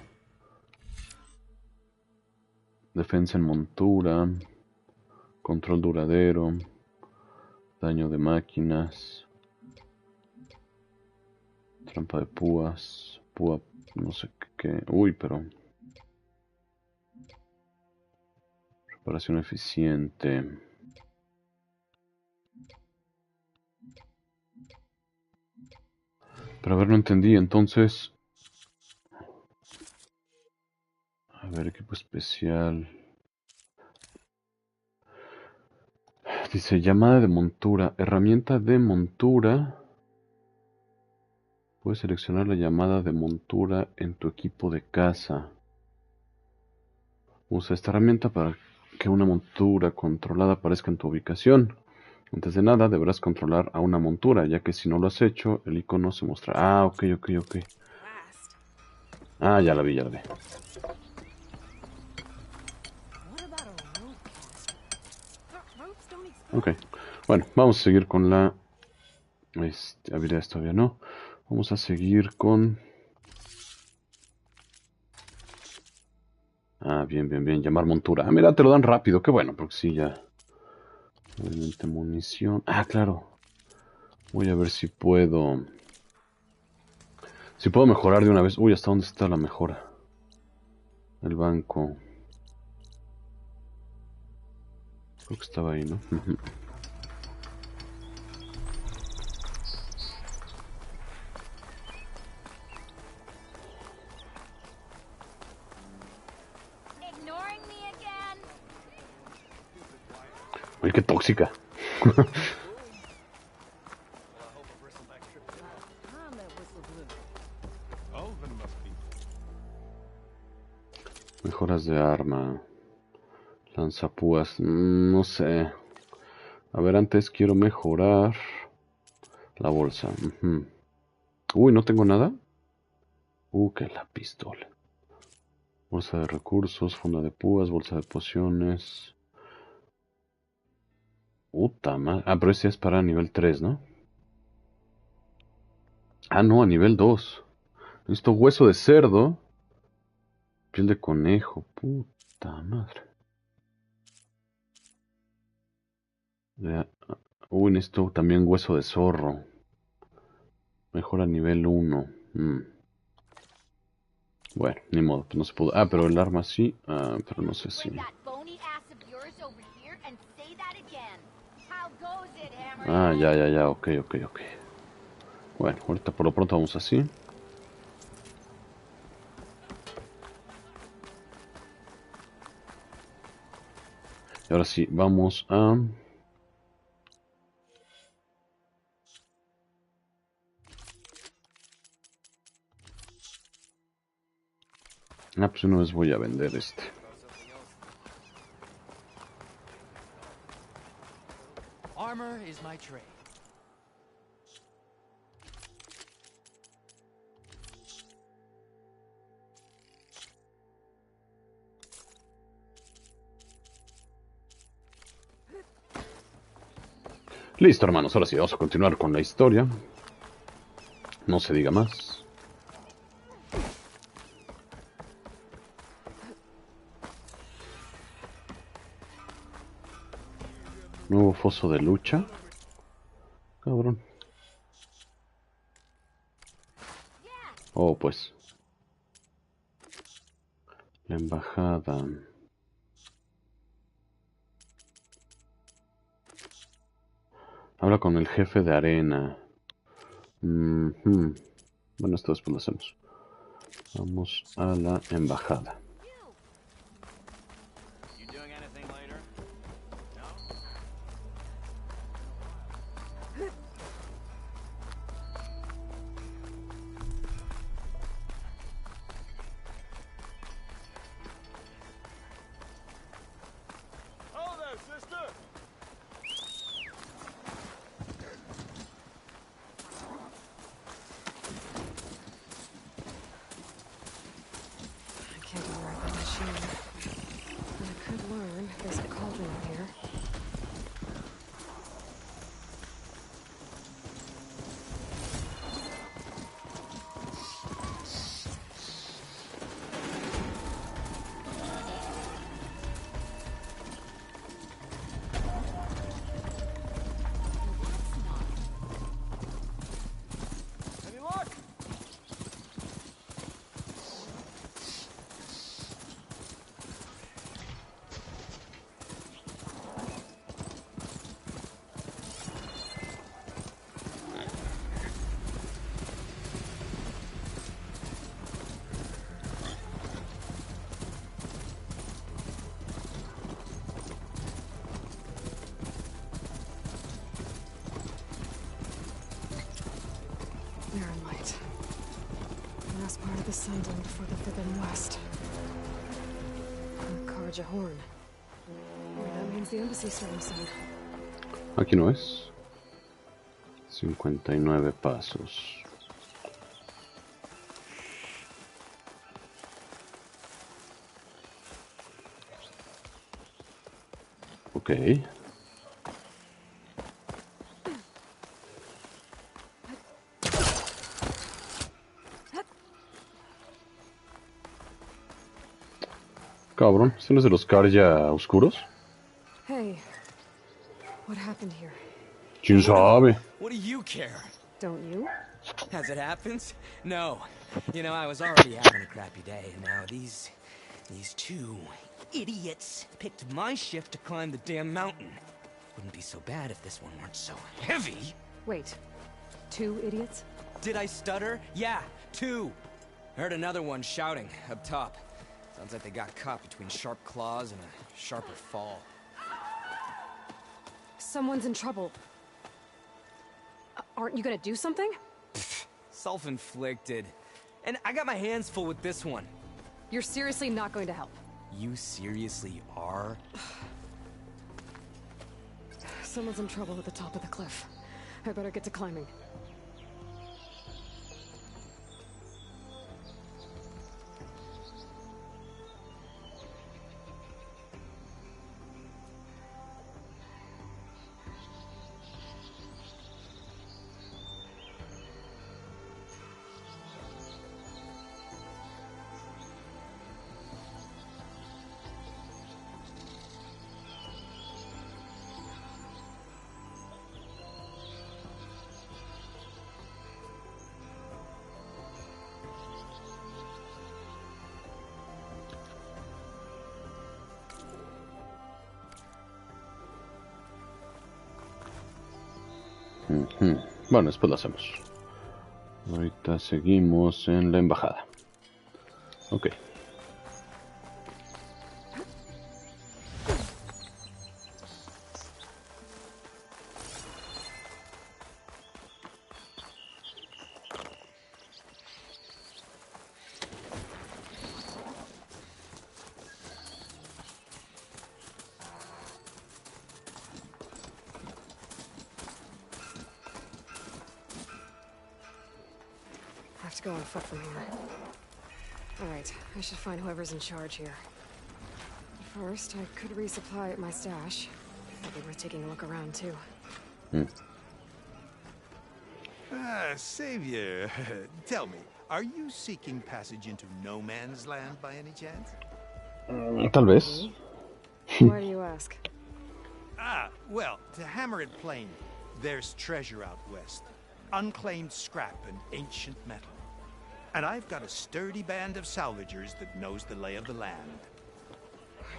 Defensa en montura. Control duradero. Daño de máquinas. Trampa de púas. Púa, no sé qué. Uy, pero... Reparación eficiente. Pero a ver, no entendí. Entonces, A ver, equipo especial. Dice llamada de montura. Herramienta de montura. Puedes seleccionar la llamada de montura en tu equipo de caza. Usa esta herramienta para que una montura controlada aparezca en tu ubicación. Antes de nada, deberás controlar a una montura, ya que si no lo has hecho, el icono se mostrará. Ah, ok. Ah, ya la vi. Ok. Bueno, vamos a seguir con la... habilidades todavía no. Vamos a seguir con... Ah, bien. Llamar montura. Ah, mira, te lo dan rápido. Qué bueno, porque sí, ya... Obviamente munición. Ah, claro. Voy a ver si puedo... Si puedo mejorar de una vez. Uy, ¿hasta dónde está la mejora? El banco. Creo que estaba ahí, ¿no? Oye, qué tóxica. Mejoras de arma. Lanzapúas. No sé. A ver, antes quiero mejorar la bolsa. Uy, ¿no tengo nada? Que la pistola. Bolsa de recursos, funda de púas, bolsa de pociones. Puta madre. Ah, pero ese es para nivel 3, ¿no? Ah, no, a nivel 2. Necesito hueso de cerdo. Piel de conejo. Puta madre. Uy, necesito también hueso de zorro. Mejor a nivel 1. Bueno, ni modo, pues no se pudo. Ah, pero el arma sí. Ah, pero no sé si... Ah, ya. Ok. Bueno, ahorita por lo pronto vamos así. Y ahora sí, vamos a... Ah, pues una vez voy a vender este. Armor is my trade. Listo, hermanos, ahora sí, vamos a continuar con la historia. No se diga más. Nuevo foso de lucha. Cabrón. Oh, pues. La embajada. Habla con el jefe de arena. Bueno, esto después lo hacemos. Vamos a la embajada. last part of the sun dome before the Forbidden West. Karja Horn. That means the embassy's starting soon. Aquí no es. 59 pasos. Ok. Cabrón, ¿este no es de los Karja oscuros? Hey, what happened here? ¿Quién sabe? What do you care? Don't you? As it happens, no. You know, I was already having a crappy day, and now these two idiots picked my shift to climb the damn mountain. Wouldn't be so bad if this one weren't so heavy. Wait, 2 idiots? Did I stutter? Yeah, 2. Heard another one shouting up top. Sounds like they got caught between sharp claws and a sharper fall. Someone's in trouble. Aren't you gonna do something? Self-inflicted. And I got my hands full with this one. You're seriously not going to help? You seriously are? Someone's in trouble at the top of the cliff. I better get to climbing. Bueno, después lo hacemos. Ahorita seguimos en la embajada. Ok. I have to go on foot from here. Alright, I should find whoever's in charge here. First, I could resupply at my stash. Probably worth taking a look around, too. Savior, tell me, are you seeking passage into no man's land by any chance? Tal vez. Why do you ask? Well, to hammer it plain, there's treasure out west. Unclaimed scrap and ancient metal. And I've got a sturdy band of salvagers that knows the lay of the land.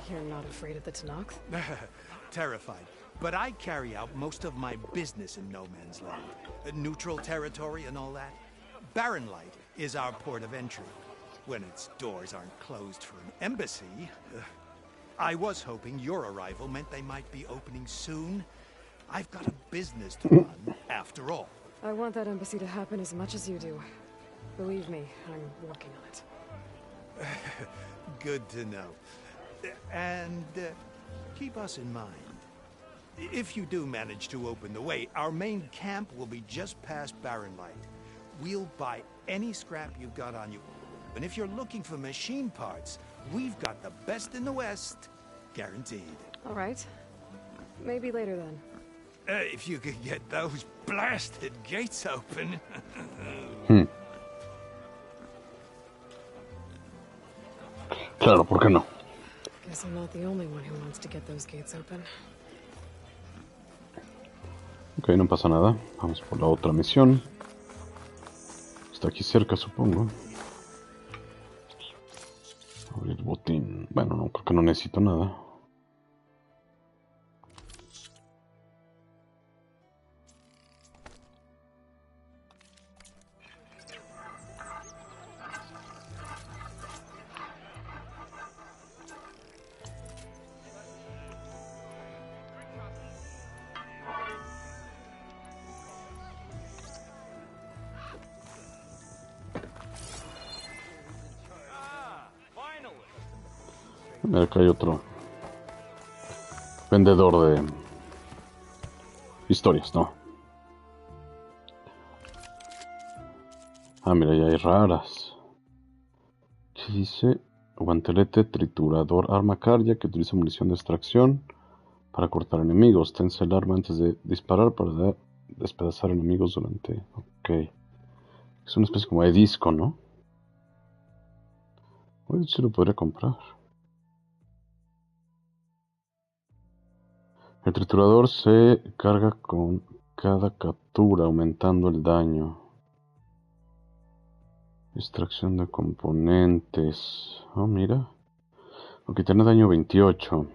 You're not afraid of the Tenakth? Terrified. But I carry out most of my business in no man's land. Neutral territory and all that. Barren Light is our port of entry. When its doors aren't closed for an embassy. I was hoping your arrival meant they might be opening soon. I've got a business to run, after all. I want that embassy to happen as much as you do. Believe me, I'm working on it. Good to know. And keep us in mind. If you do manage to open the way, our main camp will be just past Barren Light. We'll buy any scrap you've got on you. And if you're looking for machine parts, we've got the best in the West. Guaranteed. All right. Maybe later then. If you could get those blasted gates open. Claro, ¿por qué no? Guess I'm not the only one who wants to get those gates open. Ok, no pasa nada. Vamos por la otra misión. Está aquí cerca, supongo. Abrir botín. Bueno, no, creo que no necesito nada. Mira, acá hay otro vendedor de historias, ¿no? Ah, mira, ya hay raras. ¿Qué dice? Guantelete, triturador, arma cardia que utiliza munición de extracción para cortar enemigos. Tensa el arma antes de disparar para despedazar enemigos durante... Ok. Es una especie como de disco, ¿no? Oye, sí lo podría comprar. El triturador se carga con cada captura, aumentando el daño. Extracción de componentes. Oh, mira. Ok, tiene daño 28.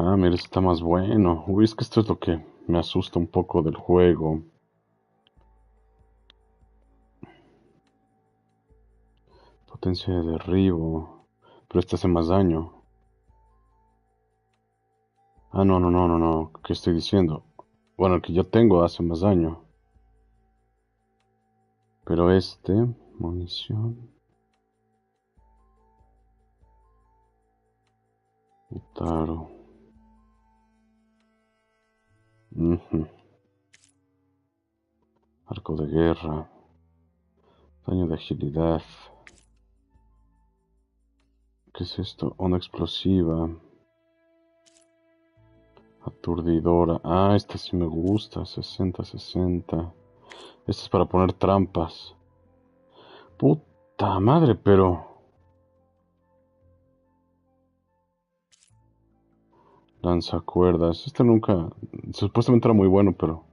Ah, mira, este está más bueno. Uy, es que esto es lo que me asusta un poco del juego. Potencia de derribo. Pero este hace más daño. Ah, no. ¿Qué estoy diciendo? Bueno, el que yo tengo hace más daño. Pero este... Munición. Taro. Arco de guerra. Daño de agilidad. ¿Qué es esto? Onda explosiva. Aturdidora. Ah, esta sí me gusta. 60. Esta es para poner trampas. Puta madre, pero... Lanzacuerdas. Este nunca... Supuestamente era muy bueno, pero...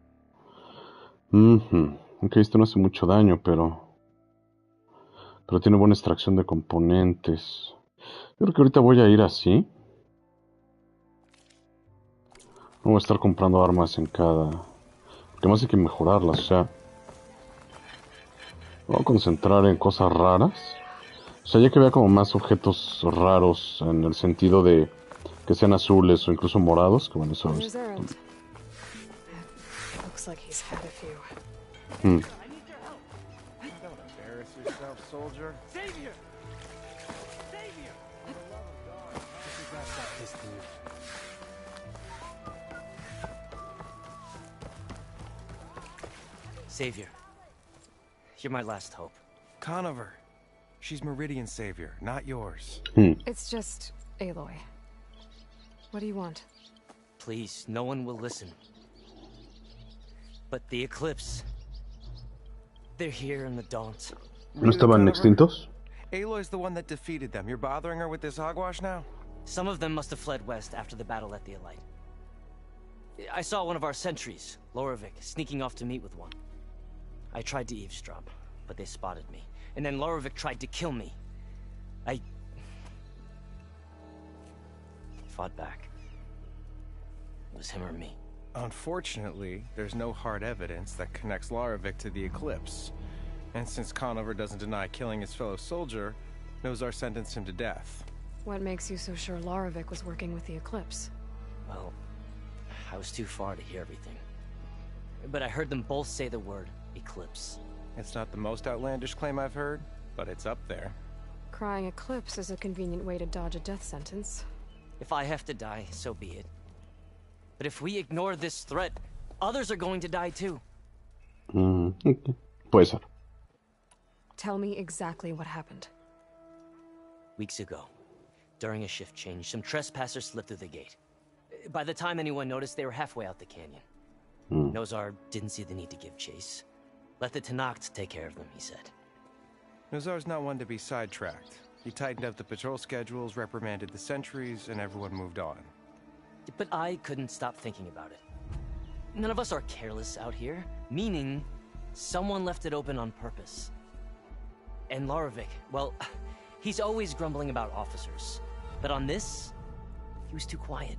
Ok, esto no hace mucho daño, pero tiene buena extracción de componentes. Yo creo que ahorita voy a ir así. No voy a estar comprando armas en cada... Porque más hay que mejorarlas, o sea... Voy a concentrar en cosas raras. O sea, ya que vea como más objetos raros en el sentido de que sean azules o incluso morados, que bueno, eso es... Looks like he's had a few. Don't embarrass yourself, soldier. Savior! Savior! This is not that distant. Savior, you're my last hope. Conover. She's Meridian's savior, not yours. It's just Aloy. What do you want? Please, no one will listen. But the Eclipse... They're here in the Daunt. ¿No estaban extintos? Aloy's the one that defeated them. You're bothering her with this hogwash now? Some of them must have fled west after the battle at the Elite. I saw one of our sentries, Loravik, sneaking off to meet with one. I tried to eavesdrop, but they spotted me. And then Loravik tried to kill me. I fought back. It was him or me. Unfortunately, there's no hard evidence that connects Loravik to the Eclipse. And since Conover doesn't deny killing his fellow soldier, Nozar sentenced him to death. What makes you so sure Loravik was working with the Eclipse? Well, I was too far to hear everything. But I heard them both say the word Eclipse. It's not the most outlandish claim I've heard, but it's up there. Crying Eclipse is a convenient way to dodge a death sentence. If I have to die, so be it. But if we ignore this threat, others are going to die too. Puede ser. Tell me exactly what happened. Weeks ago, during a shift change, some trespassers slipped through the gate. By the time anyone noticed, they were halfway out the canyon. Nozar didn't see the need to give chase. Let the Tenakth take care of them, he said. Nozar's not one to be sidetracked. He tightened up the patrol schedules, reprimanded the sentries, and everyone moved on. But I couldn't stop thinking about it. None of us are careless out here, meaning someone left it open on purpose. And Loravik, well, he's always grumbling about officers. But on this, he was too quiet.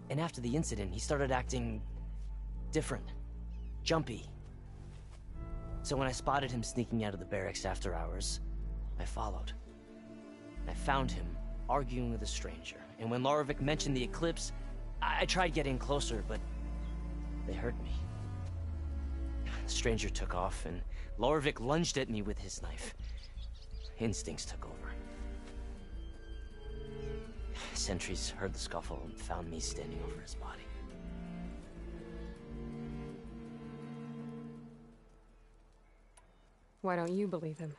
And after the incident, he started acting different, jumpy. So when I spotted him sneaking out of the barracks after hours, I followed. I found him arguing with a stranger. And when Larovic mentioned the eclipse, I tried getting closer, but they heard me. The stranger took off, and Larovic lunged at me with his knife. Instincts took over. Sentries heard the scuffle and found me standing over his body. Why don't you believe him?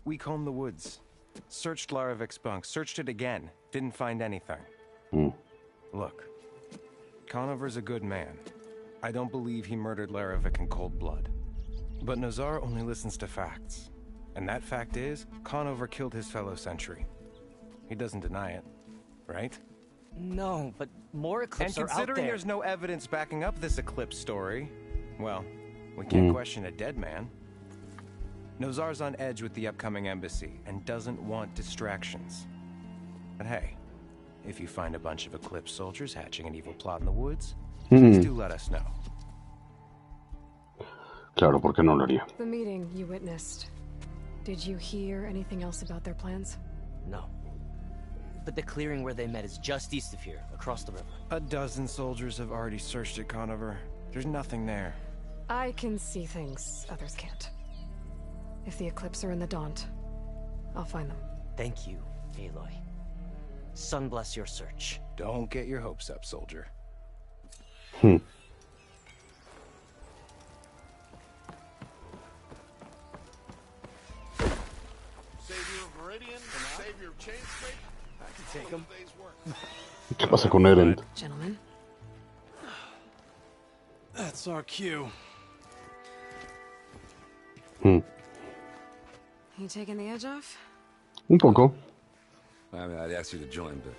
We combed the woods. Searched Larovic's bunk. Searched it again. Didn't find anything. Look. Conover's a good man. I don't believe he murdered Larovic in cold blood. But Nazar only listens to facts. And that fact is, Conover killed his fellow sentry. He doesn't deny it, right? No, but more eclipses are out there. And considering there's no evidence backing up this eclipse story, well, we can't question a dead man. Nazar's on edge with the upcoming embassy and doesn't want distractions. But hey, if you find a bunch of Eclipse soldiers hatching an evil plot in the woods, please do let us know. Claro, ¿por qué no lo haría? The meeting you witnessed. Did you hear anything else about their plans? No. But the clearing where they met is just east of here, across the river. A dozen soldiers have already searched it, Conover. There's nothing there. I can see things others can't. If the Eclipse are in the Daunt, I'll find them. Thank you, Aloy. Sun bless your search. Don't get your hopes up, soldier. Save your Meridian, save your chain scrape. I can take them. ¿Qué pasa con Eren? Gentlemen. That's our cue. You taking the edge off? Un poco. I mean, I'd ask you to join, but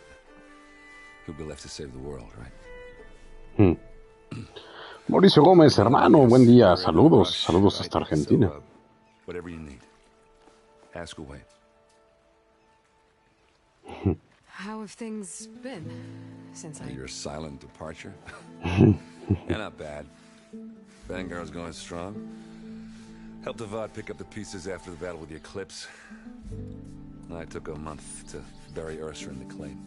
who'd be left to save the world, right? Mauricio Gómez, hermano, buen día. Saludos, saludos hasta Argentina. Whatever you need. Ask away. How have things been since Your silent departure? Yeah, not bad. Vanguard's going strong. Helped Avad pick up the pieces after the battle with the Eclipse. I took a month to bury Ursa in the claim.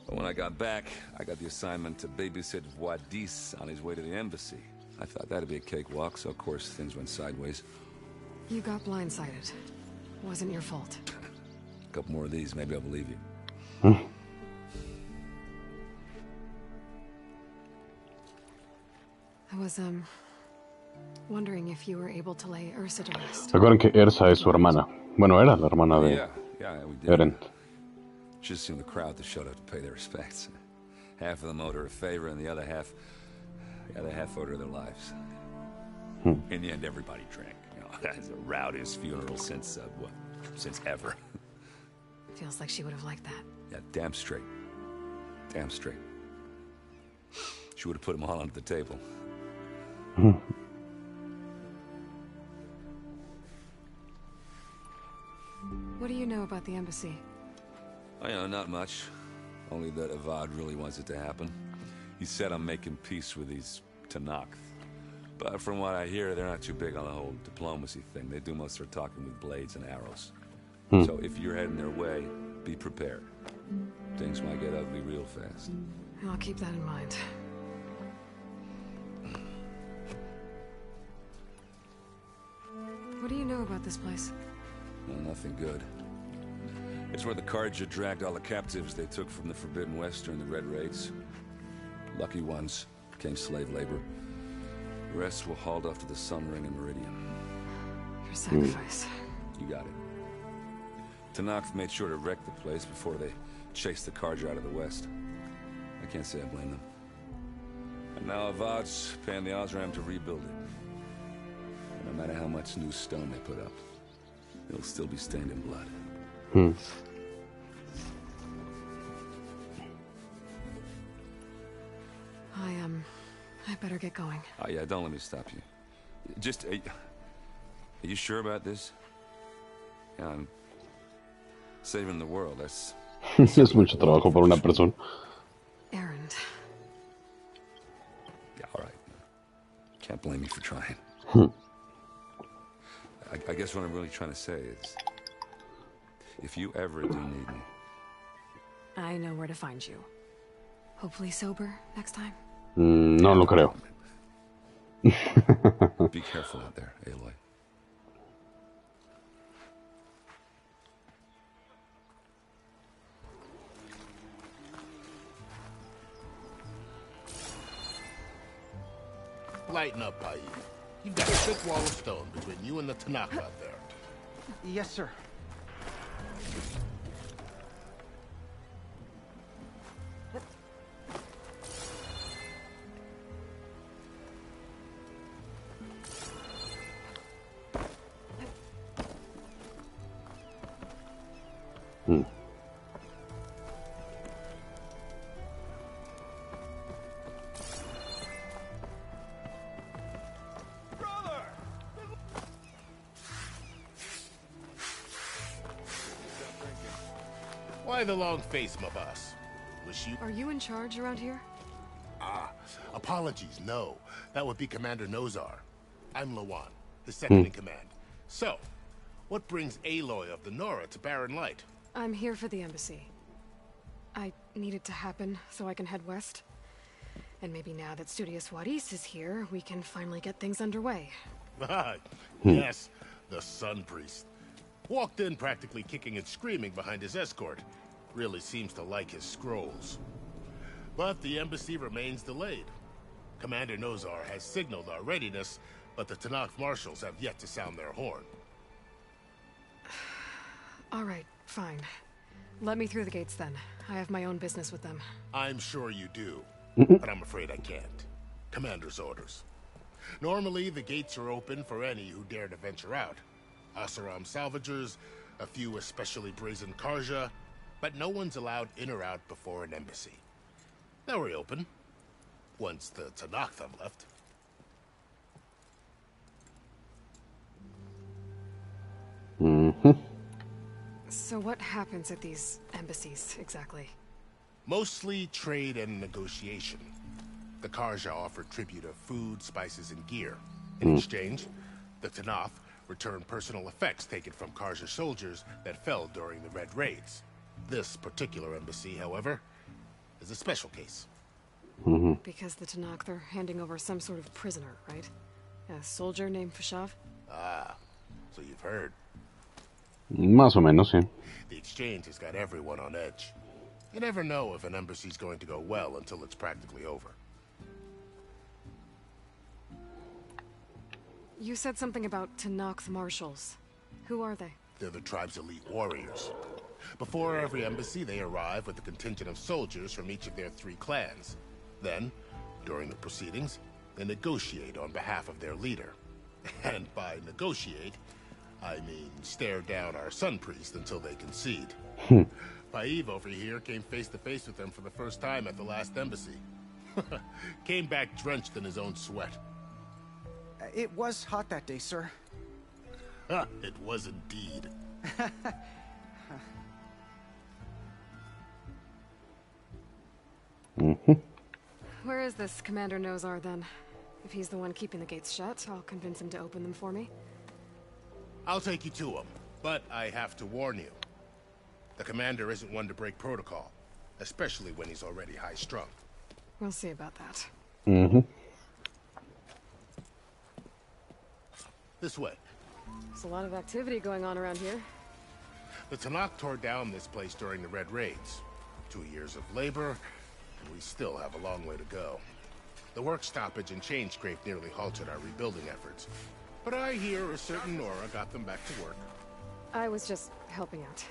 But when I got back, I got the assignment to babysit Wadis on his way to the embassy. I thought that'd be a cakewalk, so of course things went sideways. You got blindsided. Wasn't your fault. A couple more of these, maybe I'll believe you. I was, wondering if you were able to lay Ursa to rest. Recuerden que Ersa es su hermana. Bueno, era la hermana de Yeah, we did. Eren. Just seemed the crowd that showed up to pay their respects. Half of them owed her a favor, and the other half owed her their lives. In the end, everybody drank. You know, that's the rowdiest funeral since ever. Feels like she would have liked that. Yeah, damn straight. Damn straight. She would have put them all under the table. What do you know about the embassy? I know, not much. Only that Avad really wants it to happen. He said I'm making peace with these Tenakth. But from what I hear, they're not too big on the whole diplomacy thing. They do most of their talking with blades and arrows. So if you're heading their way, be prepared. Things might get ugly real fast. I'll keep that in mind. What do you know about this place? Well, nothing good. It's where the Carja dragged all the captives they took from the Forbidden West during the Red Raids. Lucky ones became slave labor. The rest were hauled off to the Sun Ring and Meridian. Your sacrifice. You got it. Tenakth made sure to wreck the place before they chased the Carja out of the West. I can't say I blame them. And now Avad's paying the Osram to rebuild it. And no matter how much new stone they put up, it'll still be stained in blood. I better get going. Oh yeah, don't let me stop you. Just, are you sure about this? Yeah, I'm saving the world, that's... Es mucho trabajo para una persona. Errand. Yeah, alright. Can't blame me for trying. I guess what I'm really trying to say is... if you ever do need me. I know where to find you. Hopefully sober next time. No lo creo. Be careful out there, Aloy. Lighten up, Payi. You've got a thick wall of stone between you and the Tanakh out there. Yes, sir. Why the long face, my boss? Wish you... Are you in charge around here? Apologies, no. That would be Commander Nozar. I'm Lawan, his second in command. So, what brings Aloy of the Nora to Barren Light? I'm here for the embassy. I need it to happen so I can head west. And maybe now that Studious Wadis is here, we can finally get things underway. Yes, the Sun Priest. Walked in practically kicking and screaming behind his escort. Really seems to like his scrolls. But the embassy remains delayed. Commander Nozar has signaled our readiness, but the Tanakh marshals have yet to sound their horn. All right, fine. Let me through the gates then. I have my own business with them. I'm sure you do, but I'm afraid I can't. Commander's orders. Normally, the gates are open for any who dare to venture out. Asaram salvagers, a few especially brazen Karja, but no one's allowed in or out before an embassy. Now we're open, once the Tanakh have left. So what happens at these embassies, exactly? Mostly trade and negotiation. The Karja offer tribute of food, spices, and gear. In exchange, the Tanakh return personal effects taken from Karja soldiers that fell during the Red Raids. This particular embassy, however, is a special case. Because the Tanakh are handing over some sort of prisoner, right? A soldier named Fashav? Ah, so you've heard. Más o menos, sí. The exchange has got everyone on edge. You never know if an embassy's going to go well until it's practically over. You said something about Tanakh marshals. Who are they? They're the tribe's elite warriors. Before every embassy, they arrive with a contingent of soldiers from each of their 3 clans. Then, during the proceedings, they negotiate on behalf of their leader. And by negotiate, I mean stare down our Sun Priest until they concede. Paiv over here came face to face with them for the first time at the last embassy. Came back drenched in his own sweat. It was hot that day, sir. It was indeed. Where is this Commander Nozar, then? If he's the one keeping the gates shut, I'll convince him to open them for me. I'll take you to him, but I have to warn you. The commander isn't one to break protocol, especially when he's already high-strung. We'll see about that. This way. There's a lot of activity going on around here. The Tanakh tore down this place during the Red Raids. 2 years of labor, and we still have a long way to go. The work stoppage and chain scrape nearly halted our rebuilding efforts. But I hear a certain Nora got them back to work. I was just helping out.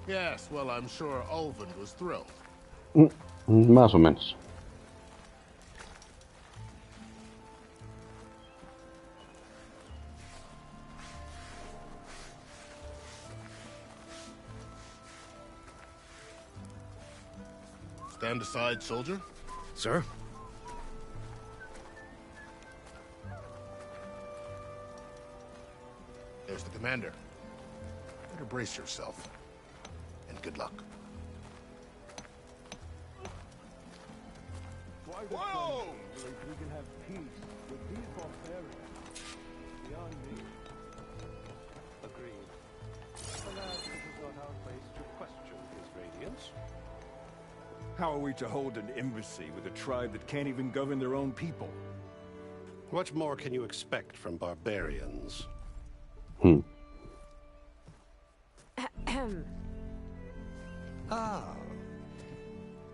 Yes, well, I'm sure Ulvin was thrilled. Más o menos. Stand aside, soldier. Sir? There's the commander. Better brace yourself. And good luck. Whoa! We can have peace with these barbarians. Beyond me. Agreed. Alas, this is not how How are we to hold an embassy with a tribe that can't even govern their own people? What more can you expect from barbarians? Ah.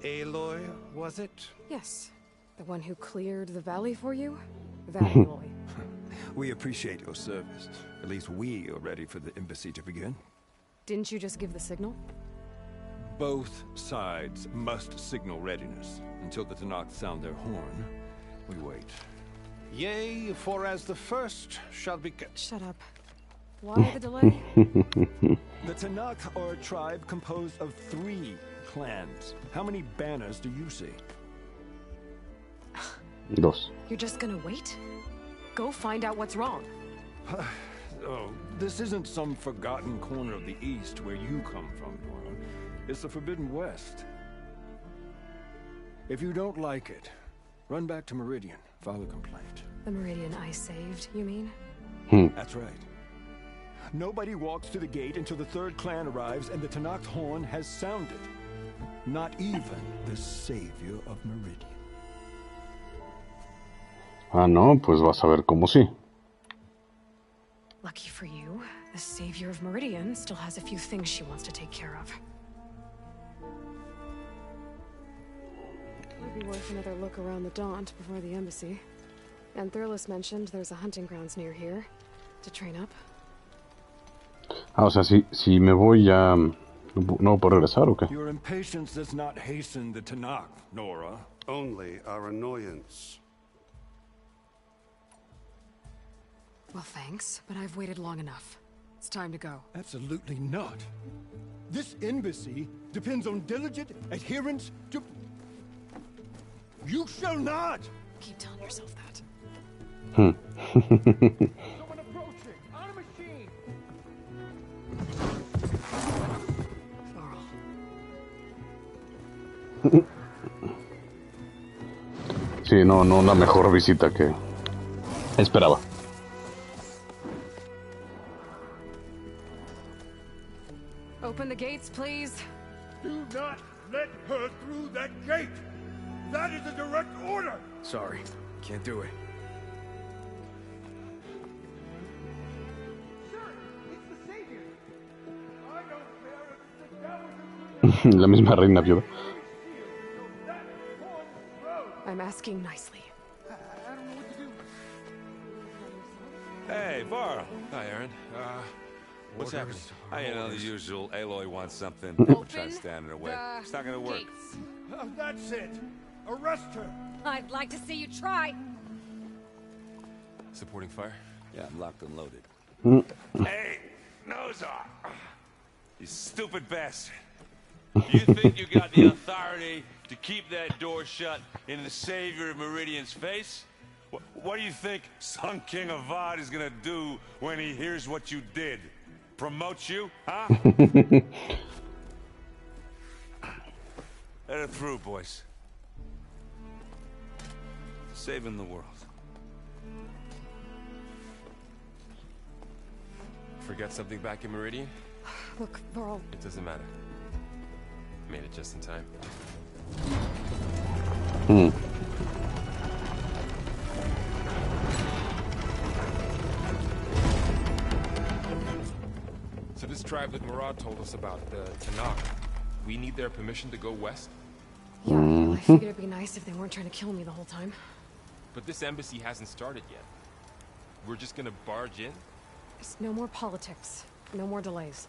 Aloy, was it? Yes. The one who cleared the valley for you? That Aloy. We appreciate your service. At least we are ready for the embassy to begin. Didn't you just give the signal? Both sides must signal readiness. Until the Tenakth sound their horn, we wait. Yea, for as the first shall be kept. Shut up. Why the delay? The Tenakth are a tribe composed of 3 clans. How many banners do you see? Dos. You're just gonna wait? Go find out what's wrong. Oh, this isn't some forgotten corner of the East where you come from, Nora. It's the Forbidden West. If you don't like it, run back to Meridian, file a complaint. The Meridian I saved, you mean? That's right. Nobody walks to the gate until the 3rd clan arrives and the Tenakth horn has sounded. Not even the savior of Meridian. Ah, no, pues vas a ver cómo sí. Lucky for you, the savior of Meridian still has a few things she wants to take care of. Might be worth another look around the Daunt before the embassy. And Thurles mentioned there's a hunting grounds near here to train up. Ah, o sea, si me voy ya... ¿No puedo regresar o qué? Your impatience does not hasten the Tenakth, Nora. Only our annoyance. Well, thanks, but I've waited long enough. It's time to go. Absolutely not. This embassy depends on diligent adherence to... You shall not! Keep telling yourself that. Someone approaching! On a machine! Sí, no la mejor visita que esperaba. Open the gates, please. Do not let her through that gate! That is a direct order! Sorry, can't do it. La misma reina viuda. I'm asking nicely. Hey, Varl. Hi, Aaron. What's happening? You know, the usual. Aloy wants something. Try to stand in her way. It's not gonna work. That's it! Arrest her! I'd like to see you try. Supporting fire? Yeah, I'm locked and loaded. Hey, Nozar! You stupid bastard. You think you got the authority to keep that door shut in the savior of Meridian's face? What do you think Sun King Avad is gonna do when he hears what you did? Promote you, huh? Let her through, boys. Saving the world. Forget something back in Meridian? Look, Varl. It doesn't matter. Made it just in time. So this tribe that Murad told us about, the Tenakth, we need their permission to go west? Yeah, I figured it'd be nice if they weren't trying to kill me the whole time. But this embassy hasn't started yet. We're just gonna barge in? There's no more politics. No more delays.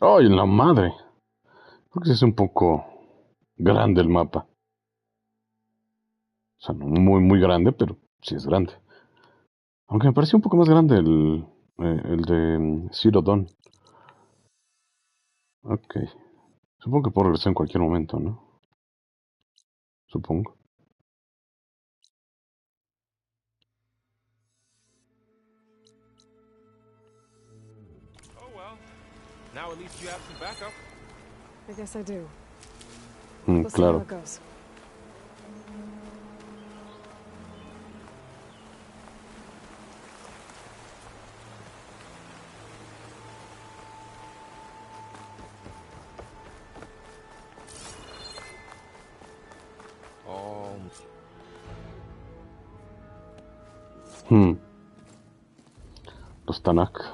¡Ay, la madre! Creo que es un poco grande el mapa. O sea, no muy grande, pero sí es grande. Aunque me pareció un poco más grande el de Zero Dawn. Ok. Supongo que puedo regresar en cualquier momento, ¿no? Supongo. Oh well. Now at least you have some backup. I guess I do. Let's see how Claro. it goes. Los Tanak.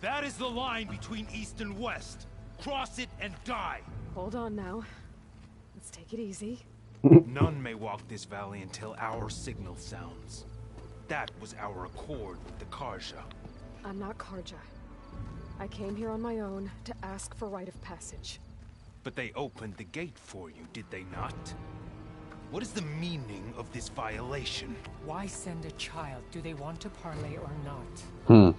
That is the line between East and West. Cross it and die. Hold on now. Let's take it easy. None may walk this valley until our signal sounds. That was our accord with the Carja. I'm not Carja. I came here on my own to ask for rite of passage. But they opened the gate for you, did they not? What is the meaning of this violation? Why send a child? Do they want to parley or not?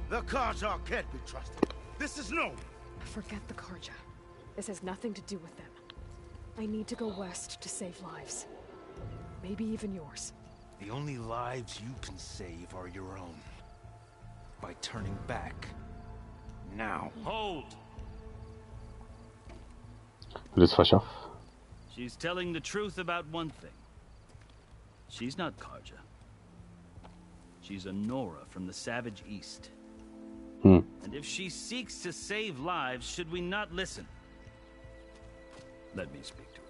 The Carja can't be trusted. This is known. Forget the Carja. This has nothing to do with them. I need to go west to save lives. Maybe even yours. The only lives you can save are your own. By turning back. Now. Hold! She's telling the truth about one thing. She's not Carja. She's a Nora from the Savage East. And if she seeks to save lives, should we not listen? Let me speak to her.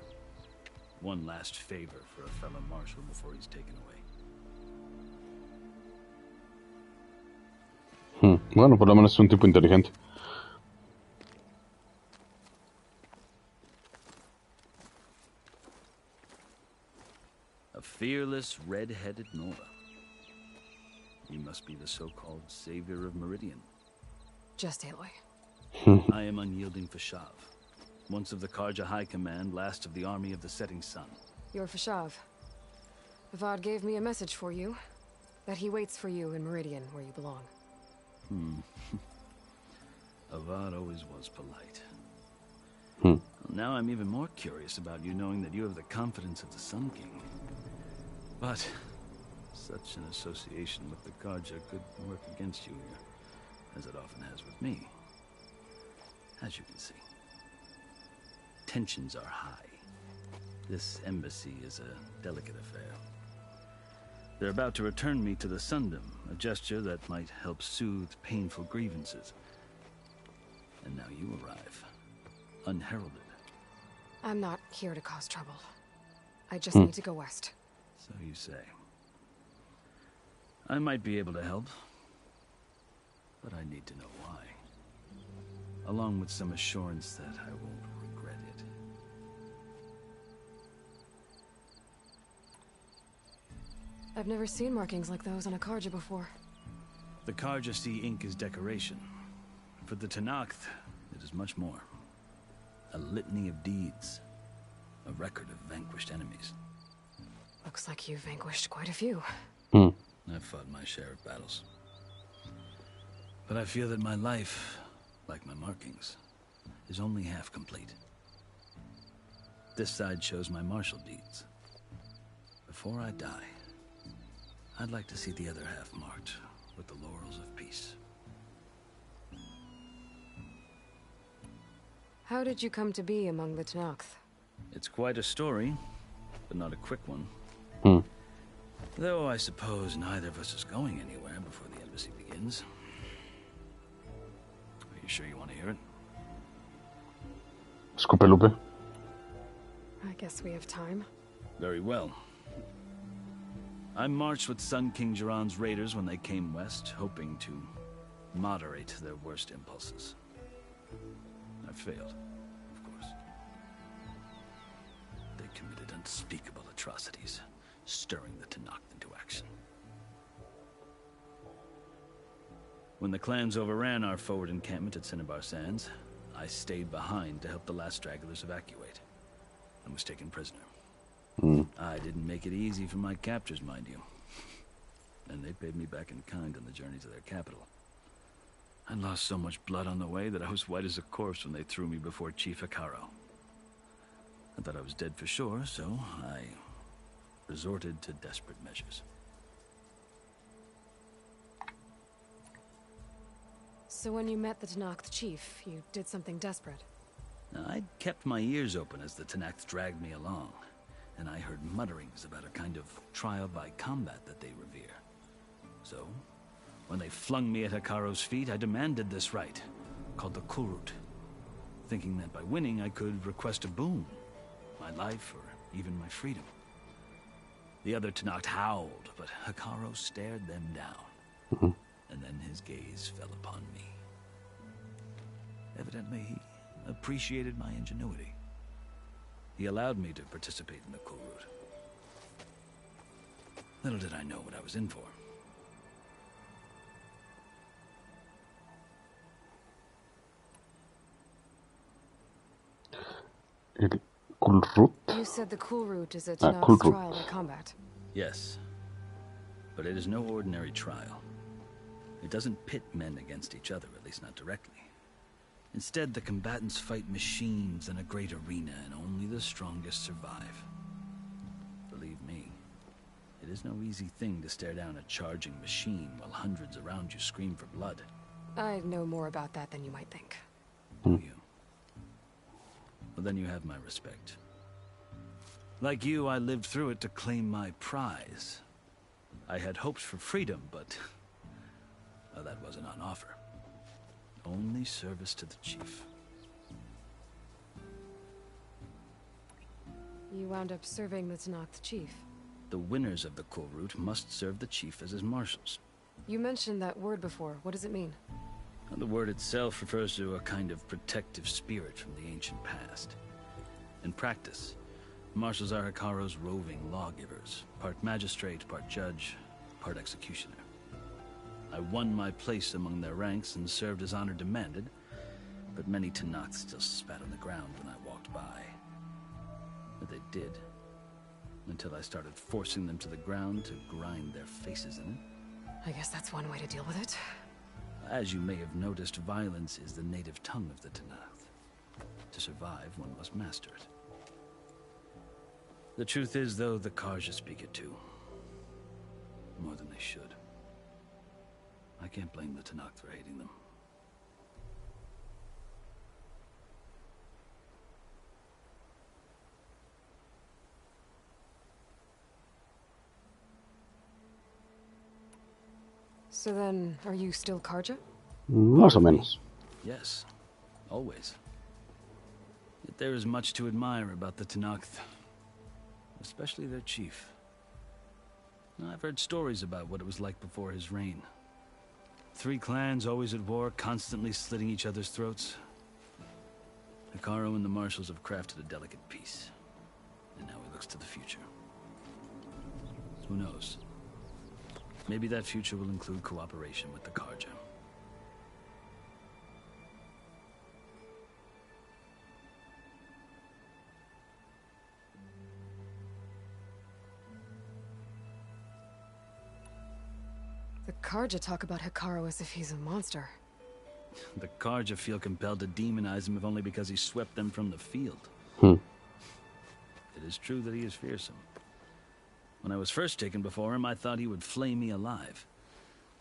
One last favor for a fellow marshal before he's taken away. Bueno, por lo menos es un tipo inteligente. A fearless, red-headed Nora. You must be the so-called savior of Meridian. Just Aloy. I am unyielding Fashav. Once of the Carja High Command, last of the army of the Setting Sun. You're Fashav. Avad gave me a message for you. That he waits for you in Meridian, where you belong. Avad always was polite. Now I'm even more curious about you knowing that you have the confidence of the Sun King. But such an association with the Carja could work against you here, as it often has with me. As you can see, tensions are high. This embassy is a delicate affair. They're about to return me to the Sundom, a gesture that might help soothe painful grievances. And now you arrive, unheralded. I'm not here to cause trouble. I just need to go west. So you say. I might be able to help, but I need to know why. Along with some assurance that I won't regret it. I've never seen markings like those on a Carja before. The Carja see ink as decoration. For the Tenakth, it is much more. A litany of deeds. A record of vanquished enemies. Looks like you've vanquished quite a few. I've fought my share of battles. But I feel that my life, like my markings, is only half complete. This side shows my martial deeds. Before I die, I'd like to see the other half marked with the laurels of peace. How did you come to be among the Tenakth? It's quite a story, but not a quick one. Though I suppose neither of us is going anywhere before the embassy begins. Are you sure you want to hear it? Escupe Lupe. I guess we have time. Very well. I marched with Sun King Jiran's raiders when they came west, hoping to moderate their worst impulses. I failed, of course. They committed unspeakable atrocities, stirring the Tenakth into action. When the clans overran our forward encampment at Cinnabar Sands, I stayed behind to help the last stragglers evacuate, and was taken prisoner. I didn't make it easy for my captors, mind you. And they paid me back in kind on the journey to their capital. I lost so much blood on the way that I was white as a corpse when they threw me before Chief Hekarro. I thought I was dead for sure, so I resorted to desperate measures. So when you met the Tenakth chief, you did something desperate? I'd kept my ears open as the Tenakth dragged me along, and I heard mutterings about a kind of trial by combat that they revere. So, when they flung me at Hekarro's feet, I demanded this right, called the Kulrut, thinking that by winning I could request a boon, my life or even my freedom. The other Tenakth howled, but Hekarro stared them down, and then his gaze fell upon me. Evidently, he appreciated my ingenuity. He allowed me to participate in the Kulrut. Little did I know what I was in for. Kulrut? You said the Kulrut is a Kulrut. Tenakth's trial by combat. Yes, but it is no ordinary trial. It doesn't pit men against each other, at least not directly. Instead, the combatants fight machines in a great arena, and only the strongest survive. Believe me, it is no easy thing to stare down a charging machine while hundreds around you scream for blood. I know more about that than you might think. Do you? Well, then you have my respect. Like you, I lived through it to claim my prize. I had hoped for freedom, but well, that wasn't on offer. Only service to the chief. You wound up serving the Tenakth chief. The winners of the Kulrut must serve the chief as his marshals. You mentioned that word before. What does it mean? The word itself refers to a kind of protective spirit from the ancient past. In practice, marshals are Hekarro's roving lawgivers, part magistrate, part judge, part executioner. I won my place among their ranks and served as honor demanded, but many Tenakth still spat on the ground when I walked by. But they did, until I started forcing them to the ground to grind their faces in it. I guess that's one way to deal with it. As you may have noticed, violence is the native tongue of the Tenakth. To survive, one must master it. The truth is, though, the Carja speak it too. More than they should. I can't blame the Tenakth for hating them. So then, are you still Carja? Más o menos. Yes, always. Yet there is much to admire about the Tenakth, especially their chief. I've heard stories about what it was like before his reign. 3 clans always at war, constantly slitting each other's throats. Hekarro and the marshals have crafted a delicate peace, and now he looks to the future. Who knows? Maybe that future will include cooperation with the Carja. The Carja talk about Hekarro as if he's a monster. The Carja feel compelled to demonize him if only because he swept them from the field. It is true that he is fearsome. When I was first taken before him, I thought he would flay me alive.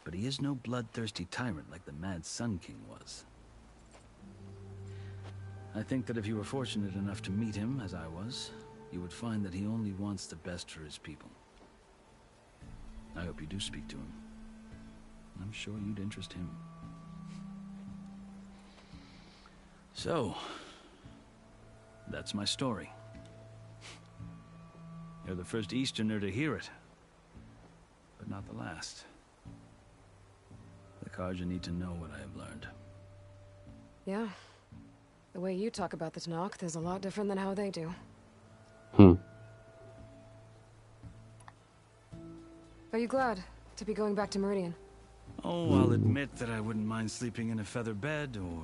But he is no bloodthirsty tyrant like the Mad Sun King was. I think that if you were fortunate enough to meet him, as I was, you would find that he only wants the best for his people. I hope you do speak to him. I'm sure you'd interest him. So, that's my story. You're the first Easterner to hear it, but not the last. The Carja need to know what I have learned. Yeah. The way you talk about the Tenakth is a lot different than how they do. Are you glad to be going back to Meridian? Oh, I'll admit that I wouldn't mind sleeping in a feather bed or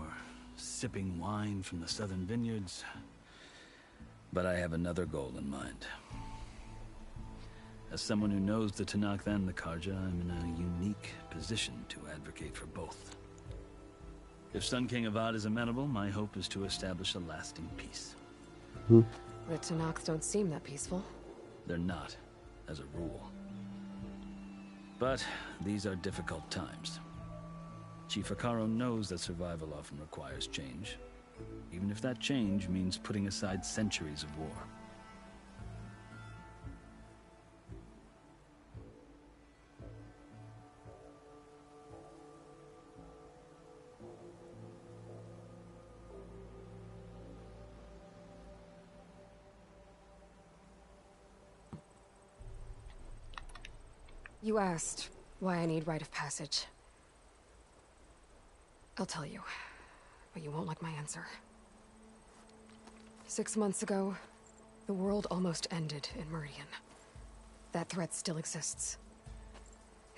sipping wine from the southern vineyards. But I have another goal in mind. As someone who knows the Tenakth and the Carja, I'm in a unique position to advocate for both. If Sun King Avad is amenable, my hope is to establish a lasting peace. The Tenakth don't seem that peaceful. They're not, as a rule. But these are difficult times. Chief Hekarro knows that survival often requires change, even if that change means putting aside centuries of war. You asked why I need rite of passage. I'll tell you, but you won't like my answer. 6 months ago, the world almost ended in Meridian. That threat still exists.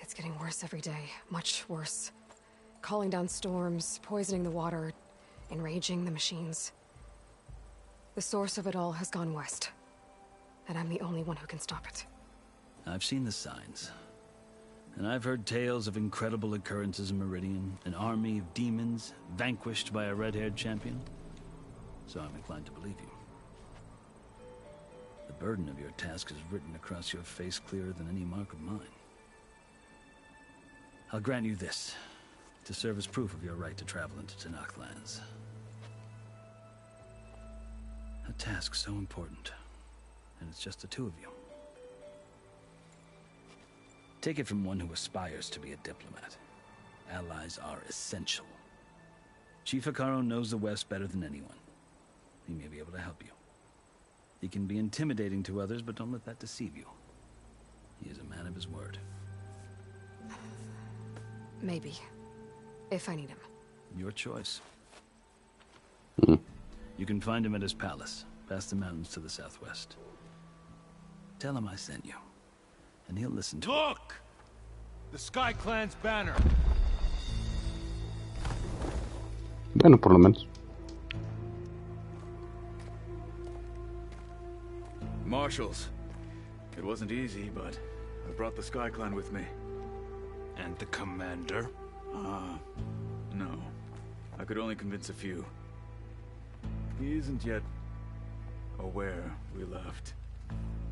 It's getting worse every day, much worse. Calling down storms, poisoning the water, enraging the machines. The source of it all has gone west, and I'm the only one who can stop it. I've seen the signs. And I've heard tales of incredible occurrences in Meridian, an army of demons vanquished by a red-haired champion. So I'm inclined to believe you. The burden of your task is written across your face clearer than any mark of mine. I'll grant you this, to serve as proof of your right to travel into Tenakth lands. A task so important, and it's just the two of you. Take it from one who aspires to be a diplomat. Allies are essential. Chief Hekarro knows the West better than anyone. He may be able to help you. He can be intimidating to others, but don't let that deceive you. He is a man of his word. Maybe. If I need him. Your choice. You can find him at his palace, past the mountains to the southwest. Tell him I sent you, and he'll listen to it. Look! The Sky Clan's banner. Bueno, por lo menos. Marshals. It wasn't easy, but I brought the Sky Clan with me. And the commander? No. I could only convince a few. He isn't yet aware we left.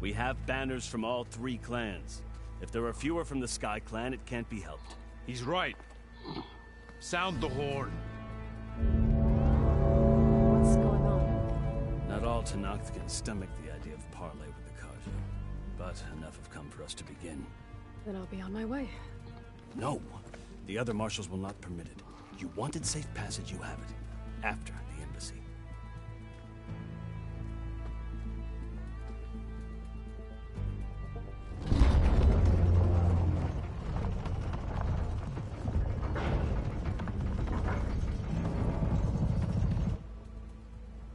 We have banners from all 3 clans. If there are fewer from the Sky Clan, it can't be helped. He's right. Sound the horn. What's going on? Not all Tenakth can stomach the idea of parley with the Carja, but enough have come for us to begin. Then I'll be on my way. No. The other marshals will not permit it. You wanted safe passage, you have it. After the embassy.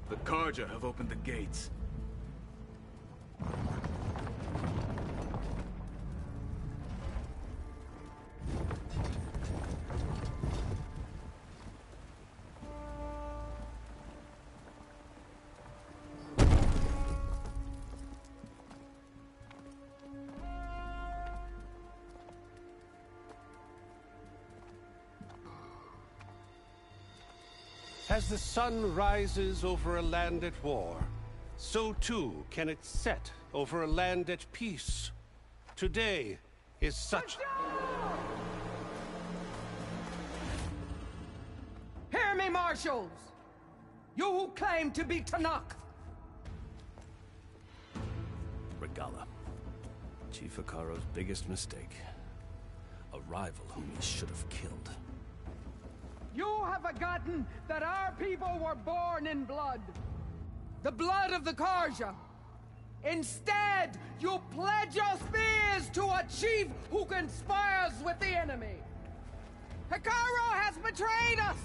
The Carja have opened the gates. As the sun rises over a land at war, so too can it set over a land at peace. Today is such... Hear me, marshals! You who claim to be Tenakth! Regalla. Chief Hekarro's biggest mistake. A rival whom he should have killed. You have forgotten that our people were born in blood. The blood of the Carja. Instead, you pledge your spears to a chief who conspires with the enemy. Hekarro has betrayed us.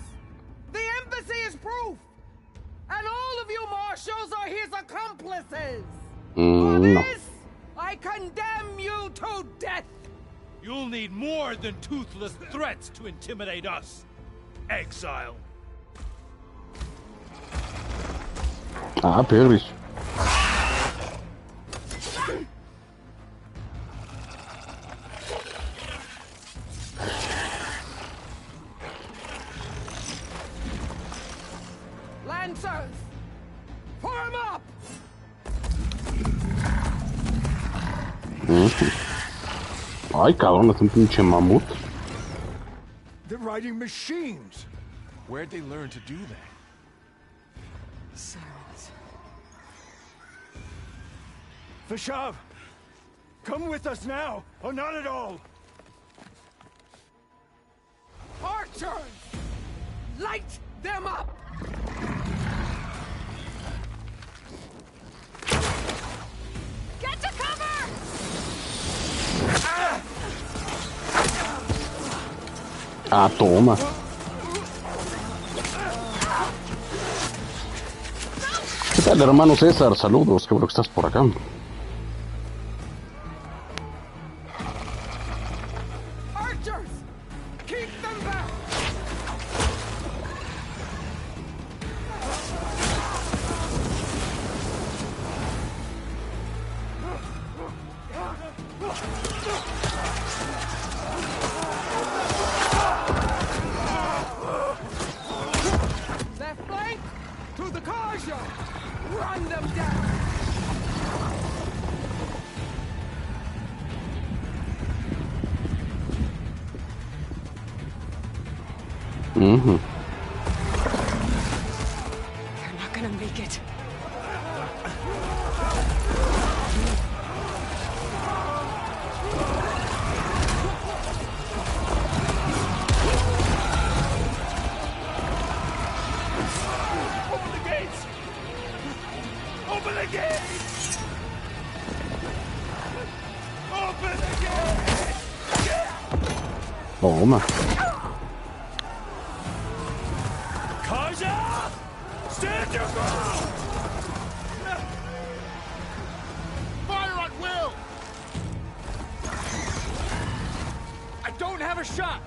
The embassy is proof. And all of you marshals are his accomplices. For this, I condemn you to death. You'll need more than toothless threats to intimidate us. Exile. Perris. Lancers, form up! Ay, cabrón, es un pinche mamut. They're riding machines. Where'd they learn to do that? Silence. Vashav, come with us now, or not at all. Archers, light them up! Get to cover! Ah, toma. ¿Qué tal, hermano César? Saludos, qué bueno que estás por acá. Archers! Keep them back! Left flank! To the Carja! Run them down! Mm-hmm. They're not gonna make it. Open the gates! Open the gates! Open the gates! Toma. Carja! Stand your ground! Fire at will! I don't have a shot!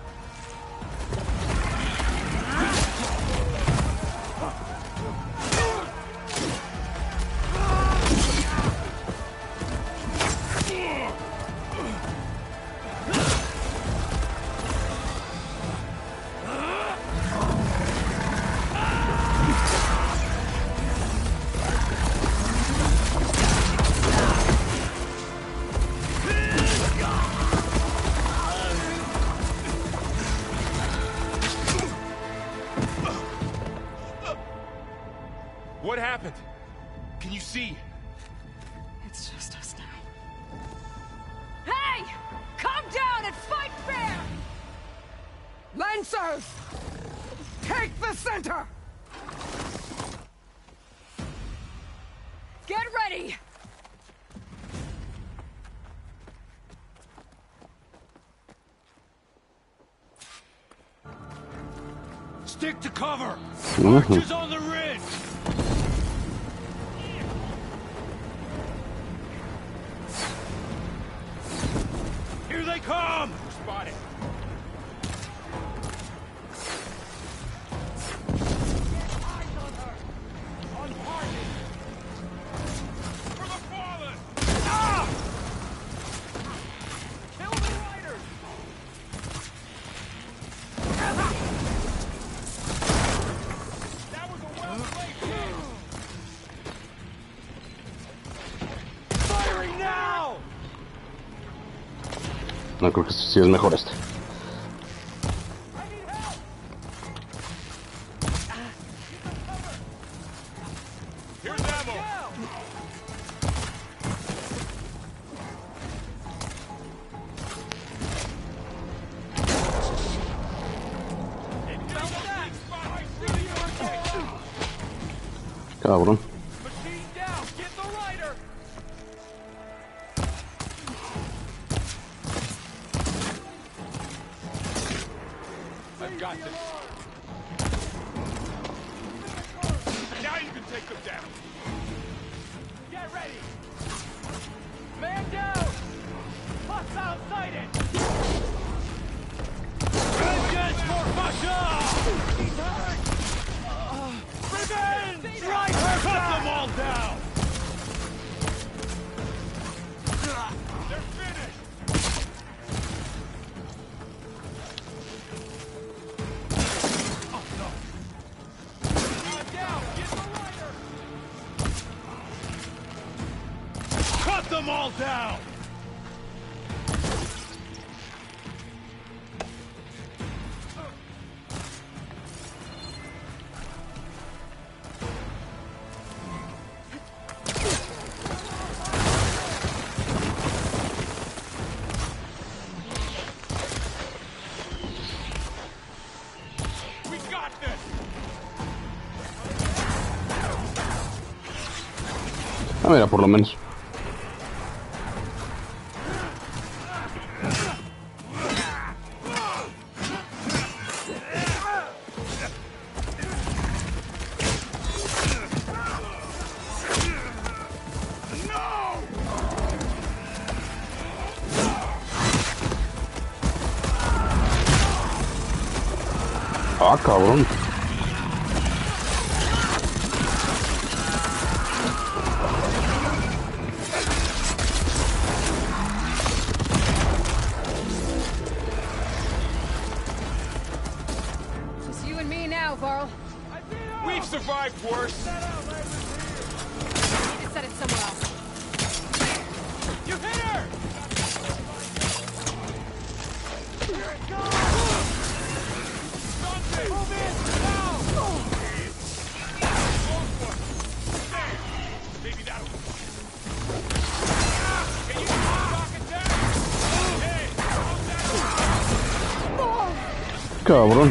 What happened? Can you see? It's just us now. Hey! Come down and fight fair! Lancers! Take the center! Get ready! Stick to cover! Mm-hmm. Archers on the ridge! Here they come! Spotted. No, creo que sí es mejor este. Cabrón. I've got this. Now you can take them down. Get ready. Man down. Hostile sighted. Vengeance for Pasha! He's hurt. Revenge! Right! Cut them all down. They're finished. Cut them all down! We got this! Ah, mira, por lo menos. Ah, cabrón. Just you and me now, Varl. We've survived worse. Need to set it somewhere else. You hit her! Here it goes! Move in! Now! Maybe that'll... Can you knock it down? Hey! Cabrón.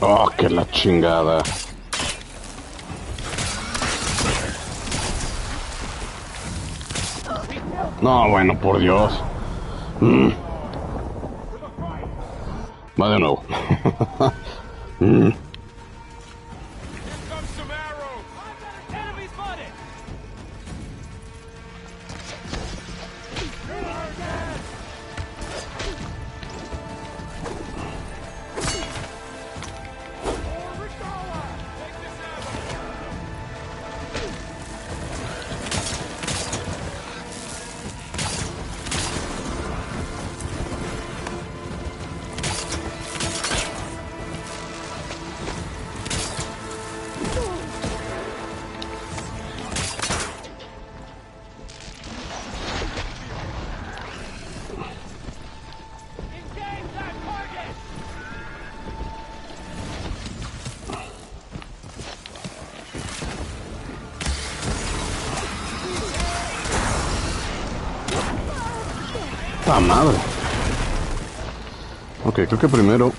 Oh, que la chingada. No, bueno, por Dios. Va de nuevo. ¡Ah, madre! Ok, creo que primero...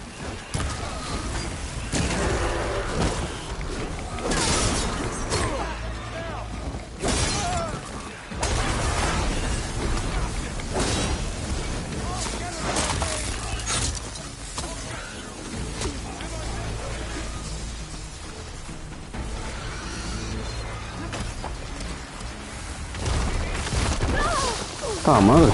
¡Ah, madre!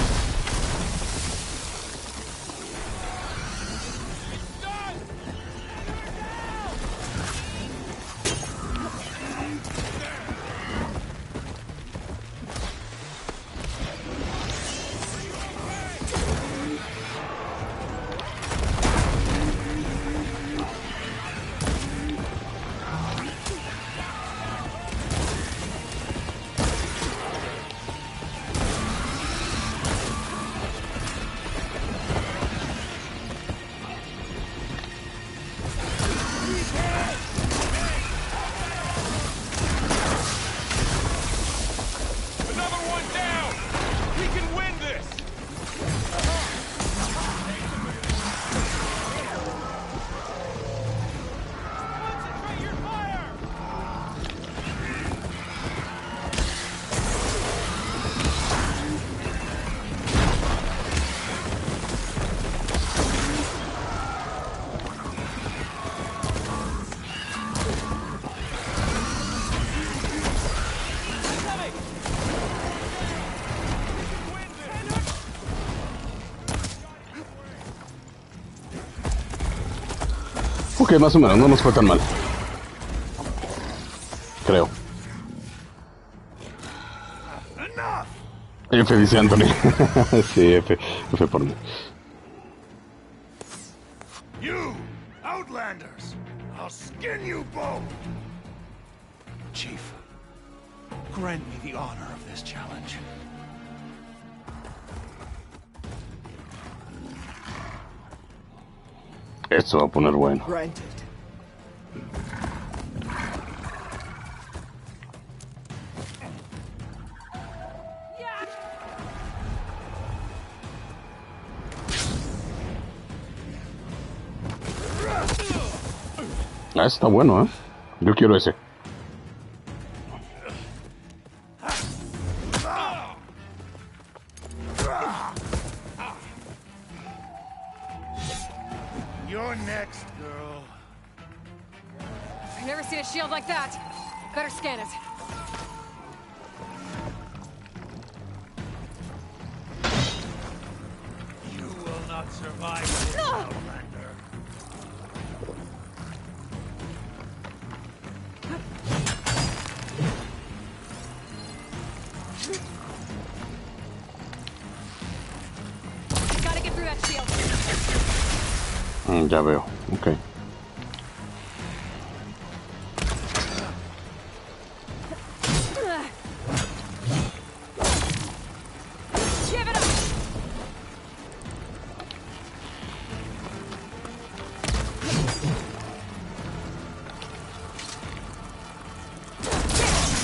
Ok, más o menos, no nos fue tan mal. Creo. F dice Anthony. Sí, F por mí. You, Outlanders! I'll skin you both! Chief, grant me the honor of this challenge. Esto va a poner bueno. Granted. Ah, está bueno, ¿eh? Yo quiero ese. You're next, girl. I've never seen a shield like that. Better scan it. You will not survive this, Outlander. Gotta get through that shield. Ya veo, ok. Give it up.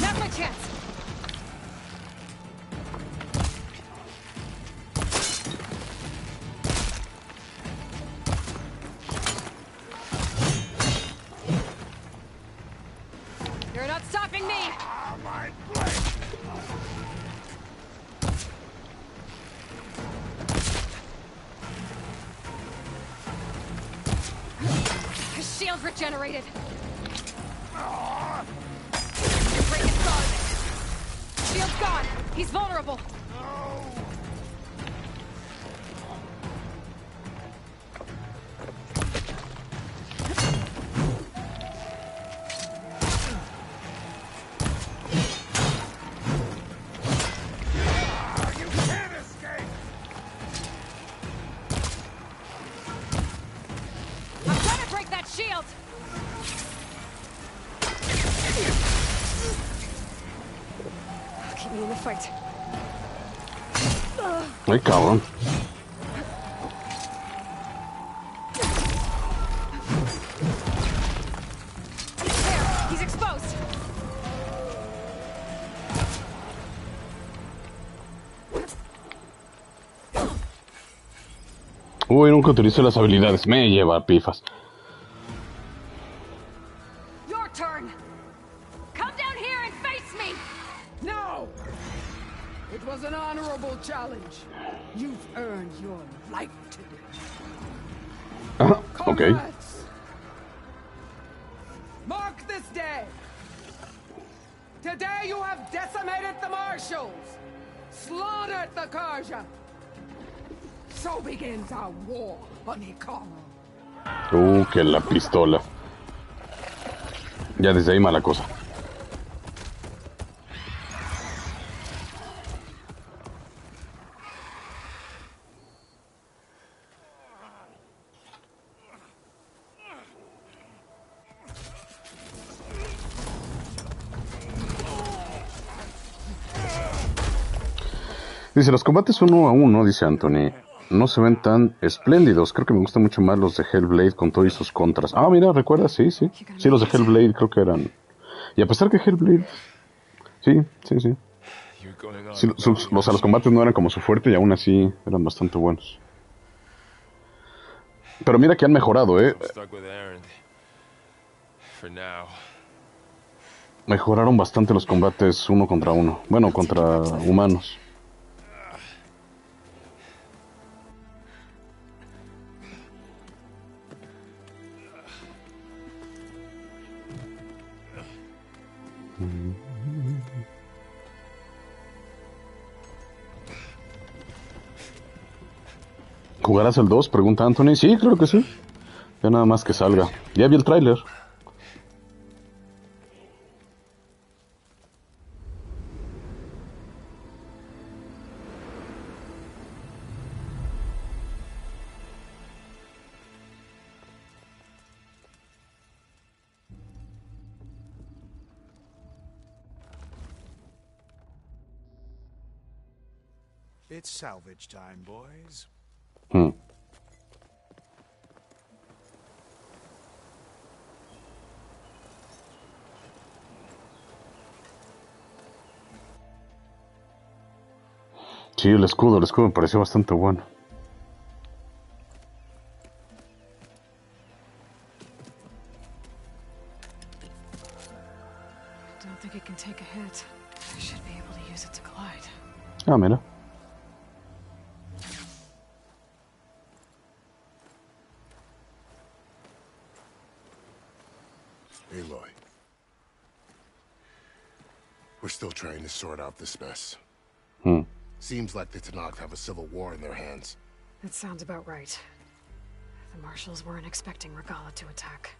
Now's my chance. You're not stopping me. My blade. His shield regenerated. Your break is gone. Shield's gone. He's vulnerable. You can't escape. I'm trying to break that shield. Keep me in the fight. Ay, cabrón. There, he's exposed. Uy, nunca utilicé las habilidades. Me lleva a pifas. Your turn. Come down here and face me. No! It was an honorable challenge. You've earned your life today. Ok. Comrades, mark this day. Today you have decimated the marshals, slaughtered the Karja. So begins our war on Hikaru. Que la pistola. Ya desde ahí mala cosa. Dice, los combates 1 a 1, dice Anthony, no se ven tan espléndidos. Creo que me gustan mucho más los de Hellblade con todos sus contras. Ah, mira, recuerda, sí. Sí, los de Hellblade creo que eran... Y a pesar que Hellblade... Sí. Los combates no eran como su fuerte y aún así eran bastante buenos. Pero mira que han mejorado, Mejoraron bastante los combates 1 contra 1. Bueno, contra humanos. ¿Jugarás el 2? Pregunta Anthony. Sí, creo que sí. Ya nada más que salga. Ya vi el tráiler. It's salvage time, boys. Sí, el escudo me pareció bastante bueno. Don't think it can take a hit. I should be able to use it to glide. Ah, mira. Aloy. We're still trying to sort out this mess. Seems like the Tenakth have a civil war in their hands. That sounds about right. The marshals weren't expecting Regalla to attack.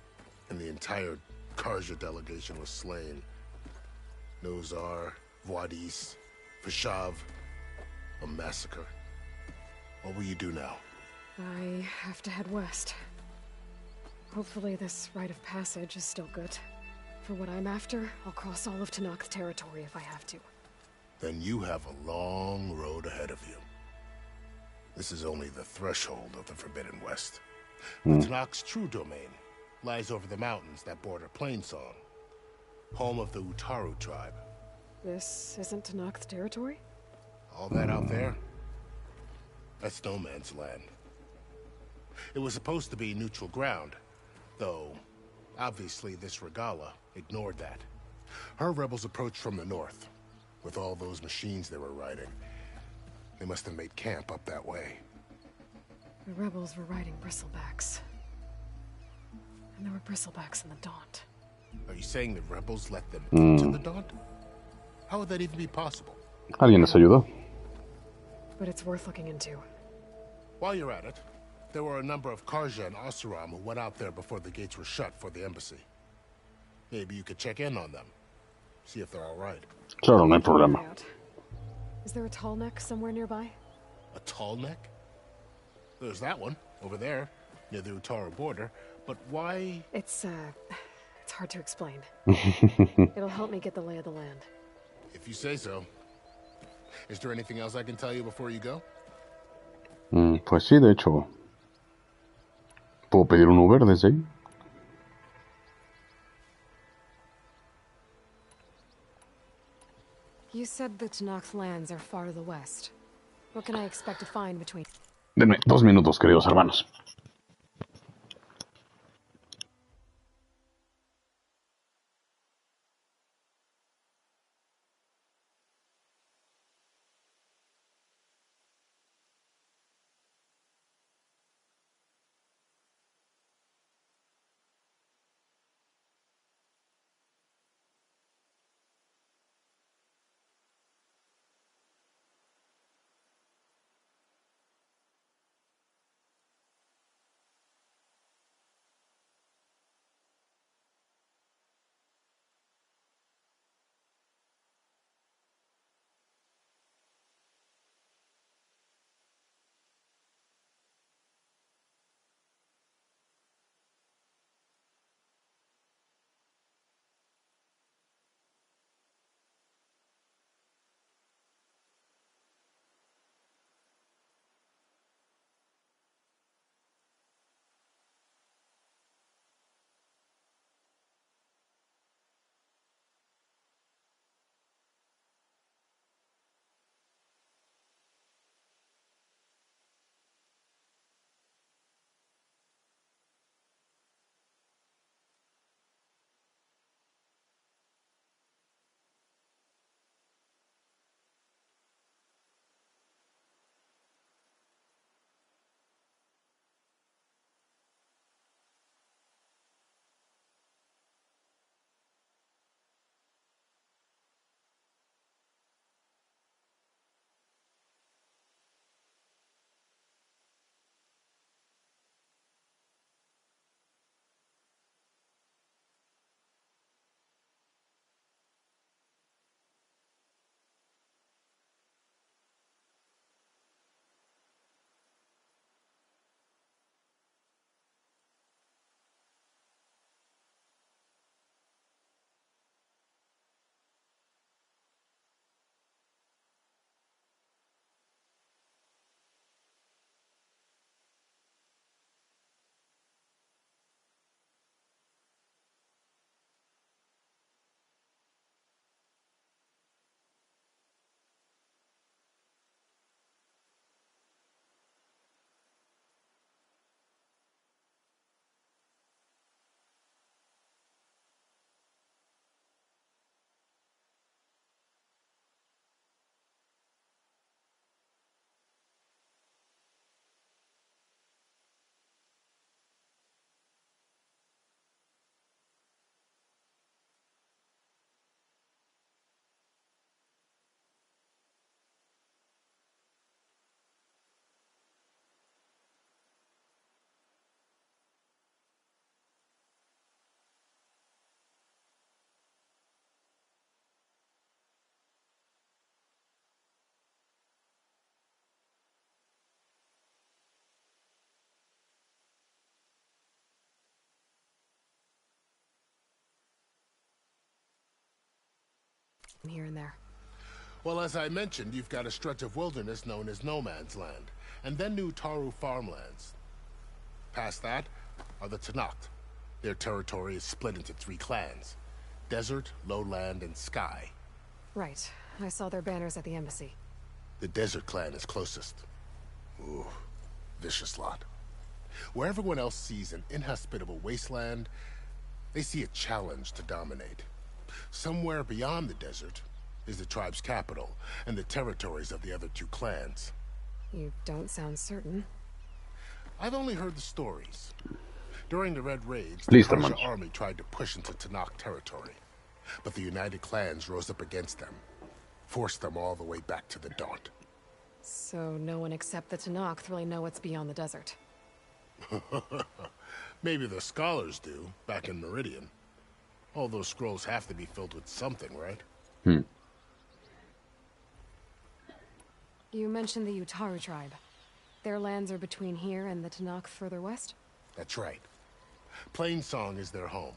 And the entire Karja delegation was slain. Nozar, Vuadis, Fashav. A massacre. What will you do now? I have to head west. Hopefully this rite of passage is still good. For what I'm after, I'll cross all of Tenakth territory if I have to. Then you have a long road ahead of you. This is only the threshold of the Forbidden West. The Tenakth's true domain lies over the mountains that border Plainsong, home of the Utaru tribe. This isn't Tenakth territory? All that out there? That's no man's land. It was supposed to be neutral ground, though obviously this Regalla ignored that. Her rebels approached from the north, with all those machines they were riding. They must have made camp up that way. The rebels were riding bristlebacks. And there were bristlebacks in the Daunt. Are you saying the rebels let them into the Daunt? How would that even be possible? ¿Alguien les ayudó? But it's worth looking into. While you're at it, there were a number of Karja and Oseram who went out there before the gates were shut for the embassy. Maybe you could check in on them. See if they're all right. Claro, no hay problema. Is there a tall neck somewhere nearby? A tall neck? There's that one, over there, near the Utaru border. But why? It's hard to explain. It'll help me get the lay of the land. If you say so. Is there anything else I can tell you before you go? Pues sí, de hecho. ¿Puedo pedir un Uber desde ahí? You said the Tenakth lands are far to the west. What can I expect to find between... Denme 2 minutos, queridos hermanos. here and there. Well, as I mentioned, you've got a stretch of wilderness known as No Man's Land, and then New Taru farmlands. Past that are the Tenakth. Their territory is split into 3 clans: Desert, Lowland, and Sky. Right. I saw their banners at the embassy. The Desert clan is closest. Ooh, vicious lot. Where everyone else sees an inhospitable wasteland, they see a challenge to dominate. Somewhere beyond the desert is the tribe's capital and the territories of the other 2 clans. You don't sound certain. I've only heard the stories. During the Red Raids, the Listo, Persia hermano. army tried to push into Tenakth territory, but the United Clans rose up against them, forced them all the way back to the Daunt. So no one except the Tenakth really know what's beyond the desert. Maybe the scholars do, back in Meridian. All those scrolls have to be filled with something, right? You mentioned the Utaru tribe. Their lands are between here and the Tenakth further west? That's right. Plainsong is their home.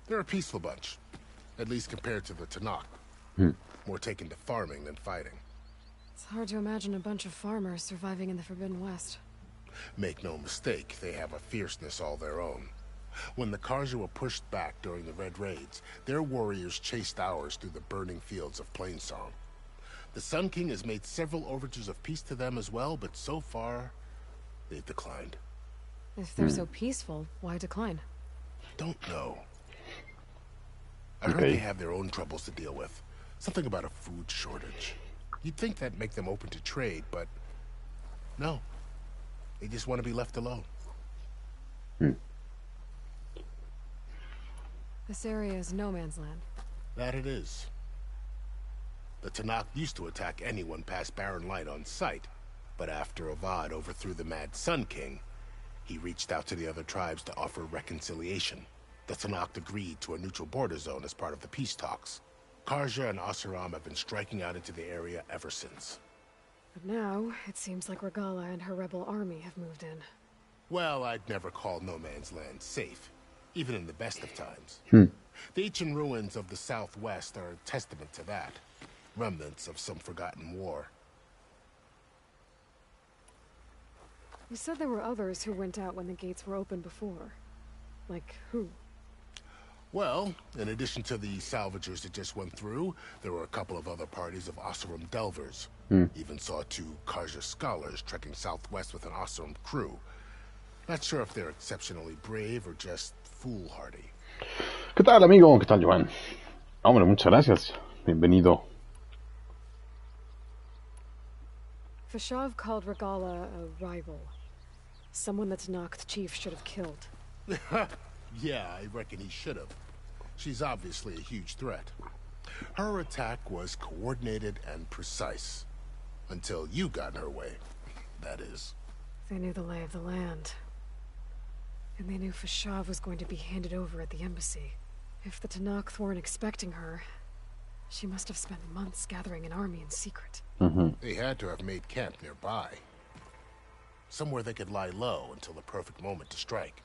They're a peaceful bunch, at least compared to the Tenakth. More taken to farming than fighting. It's hard to imagine a bunch of farmers surviving in the Forbidden West. Make no mistake, they have a fierceness all their own. When the Karja were pushed back during the Red Raids, their warriors chased ours through the burning fields of Plainsong. The Sun King has made several overtures of peace to them as well, but so far, they've declined. If they're so peaceful, why decline? Don't know. I heard they have their own troubles to deal with. Something about a food shortage. You'd think that'd make them open to trade, but no. They just want to be left alone. This area is no man's land. That it is. The Tenakth used to attack anyone past Barren Light on sight, but after Avad overthrew the Mad Sun King, he reached out to the other tribes to offer reconciliation. The Tenakth agreed to a neutral border zone as part of the peace talks. Karja and Oseram have been striking out into the area ever since. But now, it seems like Regalla and her rebel army have moved in. Well, I'd never call No Man's Land safe, even in the best of times. The ancient ruins of the Southwest are a testament to that. Remnants of some forgotten war. You said there were others who went out when the gates were open before. Like who? Well, in addition to the salvagers that just went through, there were a couple of other parties of Oseram delvers. Even saw 2 Karja scholars trekking southwest with an Oseram crew. Not sure if they're exceptionally brave or just foolhardy. ¿Qué tal, amigo? ¿Qué tal, Joan? Hombre, muchas gracias. Bienvenido. Fashav called Regalla a rival. Someone the Tenakth chief should have killed. Yeah, I reckon he should have. She's obviously a huge threat. Her attack was coordinated and precise. Until you got in her way, that is. They knew the lay of the land. And they knew Fashav was going to be handed over at the embassy. If the Tenakth weren't expecting her, she must have spent months gathering an army in secret. They had to have made camp nearby. Somewhere they could lie low until the perfect moment to strike.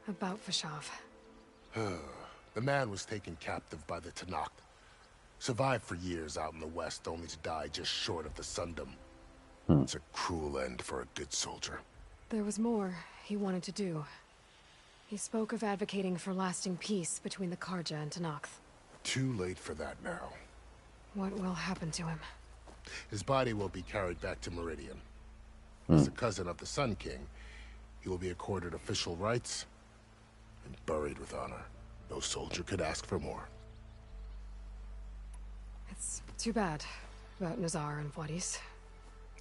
About Fashav. The man was taken captive by the Tenakth. Survived for years out in the west, only to die just short of the Sundom. It's a cruel end for a good soldier. There was more he wanted to do. He spoke of advocating for lasting peace between the Karja and Tenakth. Too late for that now. What will happen to him? His body will be carried back to Meridian. As a cousin of the Sun King, he will be accorded official rights and buried with honor. No soldier could ask for more. It's too bad about Nazar and Wadis.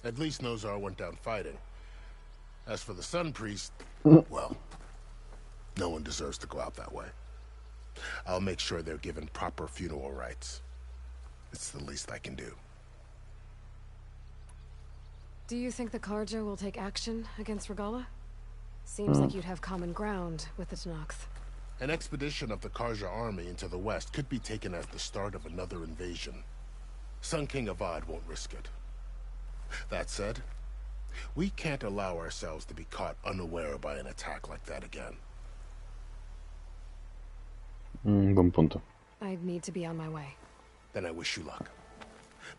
At least Nozar went down fighting. As for the Sun Priest, well, no one deserves to go out that way. I'll make sure they're given proper funeral rites. It's the least I can do. Do you think the Karja will take action against Regalla? Seems like you'd have common ground with the Tenakth. An expedition of the Karja army into the west could be taken as the start of another invasion. Sun King Avad won't risk it. That said, we can't allow ourselves to be caught unaware by an attack like that again. Buen punto. I need to be on my way. Then I wish you luck.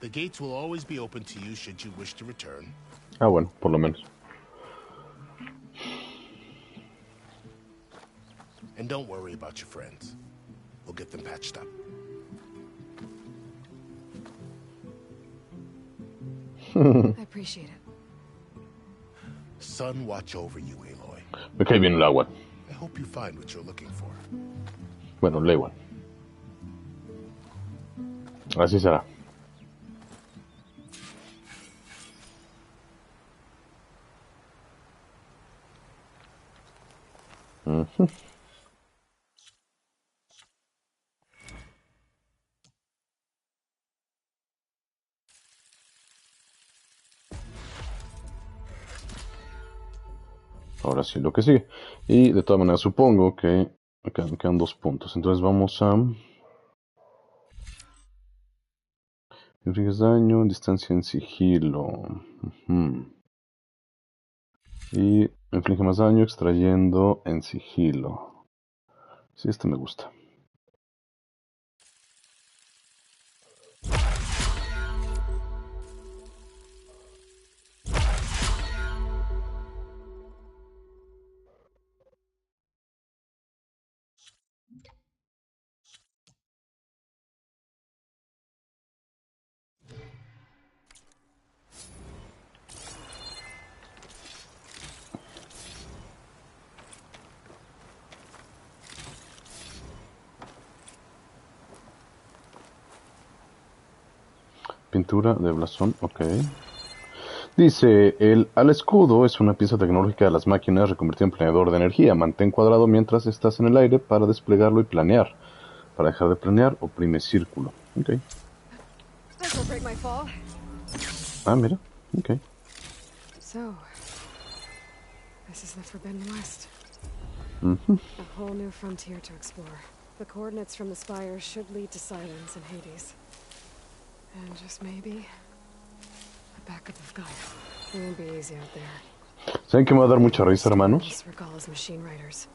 The gates will always be open to you should you wish to return. Ah, bueno, por lo menos. And don't worry about your friends. We'll get them patched up. I appreciate it. Sun watch over you, Aloy. Me cae bien el agua. I hope you find what you're looking for. Bueno, Leywan. Así será. Ahora sí, lo que sigue. Y de todas maneras, supongo que acá me quedan 2 puntos. Entonces vamos a... Infliges daño, distancia en sigilo. Y inflige más daño extrayendo en sigilo. Sí, este me gusta. Pintura de blasón, ok. Dice, el al escudo es una pieza tecnológica de las máquinas reconvertida en planeador de energía. Mantén cuadrado mientras estás en el aire para desplegarlo y planear. Para dejar de planear, oprime círculo. Ok. Ah, mira. Ok. So, this is the Forbidden West. A whole new frontier to explore. The coordinates from the spire should lead to Silence and Hades. And just maybe, a backup of Gaia. It won't be easy out there. ¿Saben que me va a dar mucha risa, hermanos? Regalla's machine riders.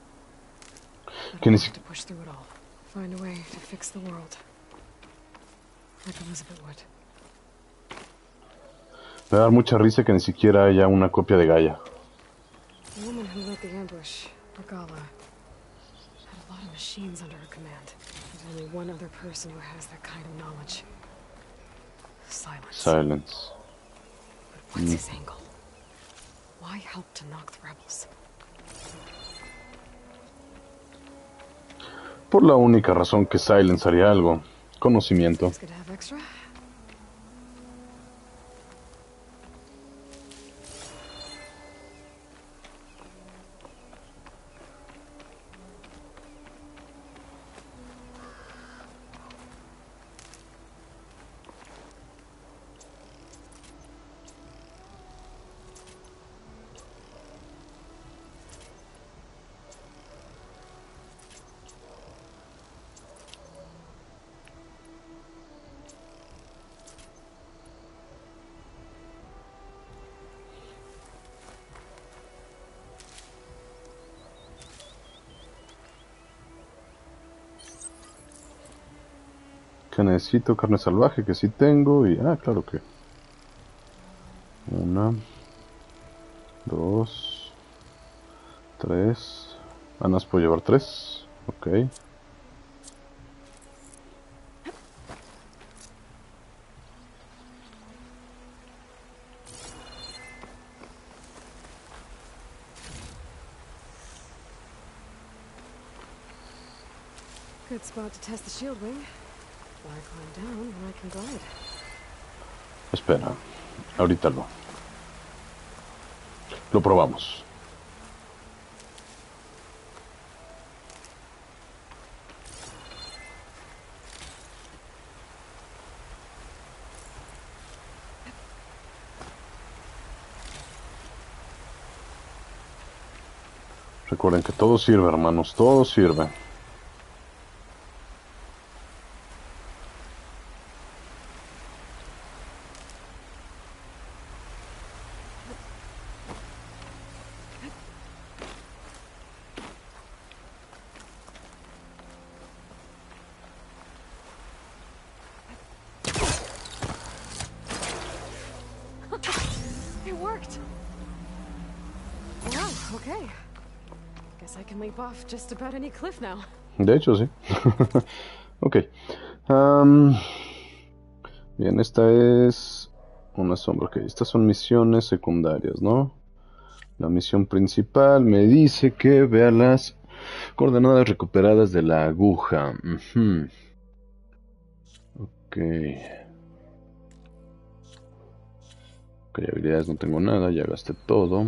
Que ni to push through it all. Find a way to fix the world. Like Elizabeth would. Me va a dar mucha risa que ni siquiera haya una copia de Gaia. The woman who led the ambush, Regalla, had a lot of machines under her command. There's only one other person who has that kind of knowledge. Silence. But what's his angle? Why help to knock the rebels? Por la única razón que Silence haría algo. Conocimiento. It's good to have extra. Que necesito carne salvaje, que sí tengo, y... Ah, claro que... 1, 2, 3... Ah, no, puedo llevar 3. Ok. Good spot to test the shield wing. Why climb down when I can glide? Espera, ahorita lo probamos. Recuerden que todo sirve, hermanos, todo sirve. worked. Wow, okay. Guess I can leap off just about any cliff now. De hecho, sí. Ok. Bien, esta es una sombra. Ok, estas son misiones secundarias, ¿no? La misión principal me dice que vea las coordenadas recuperadas de la aguja. Ok. Ok, habilidades no tengo nada, ya gasté todo.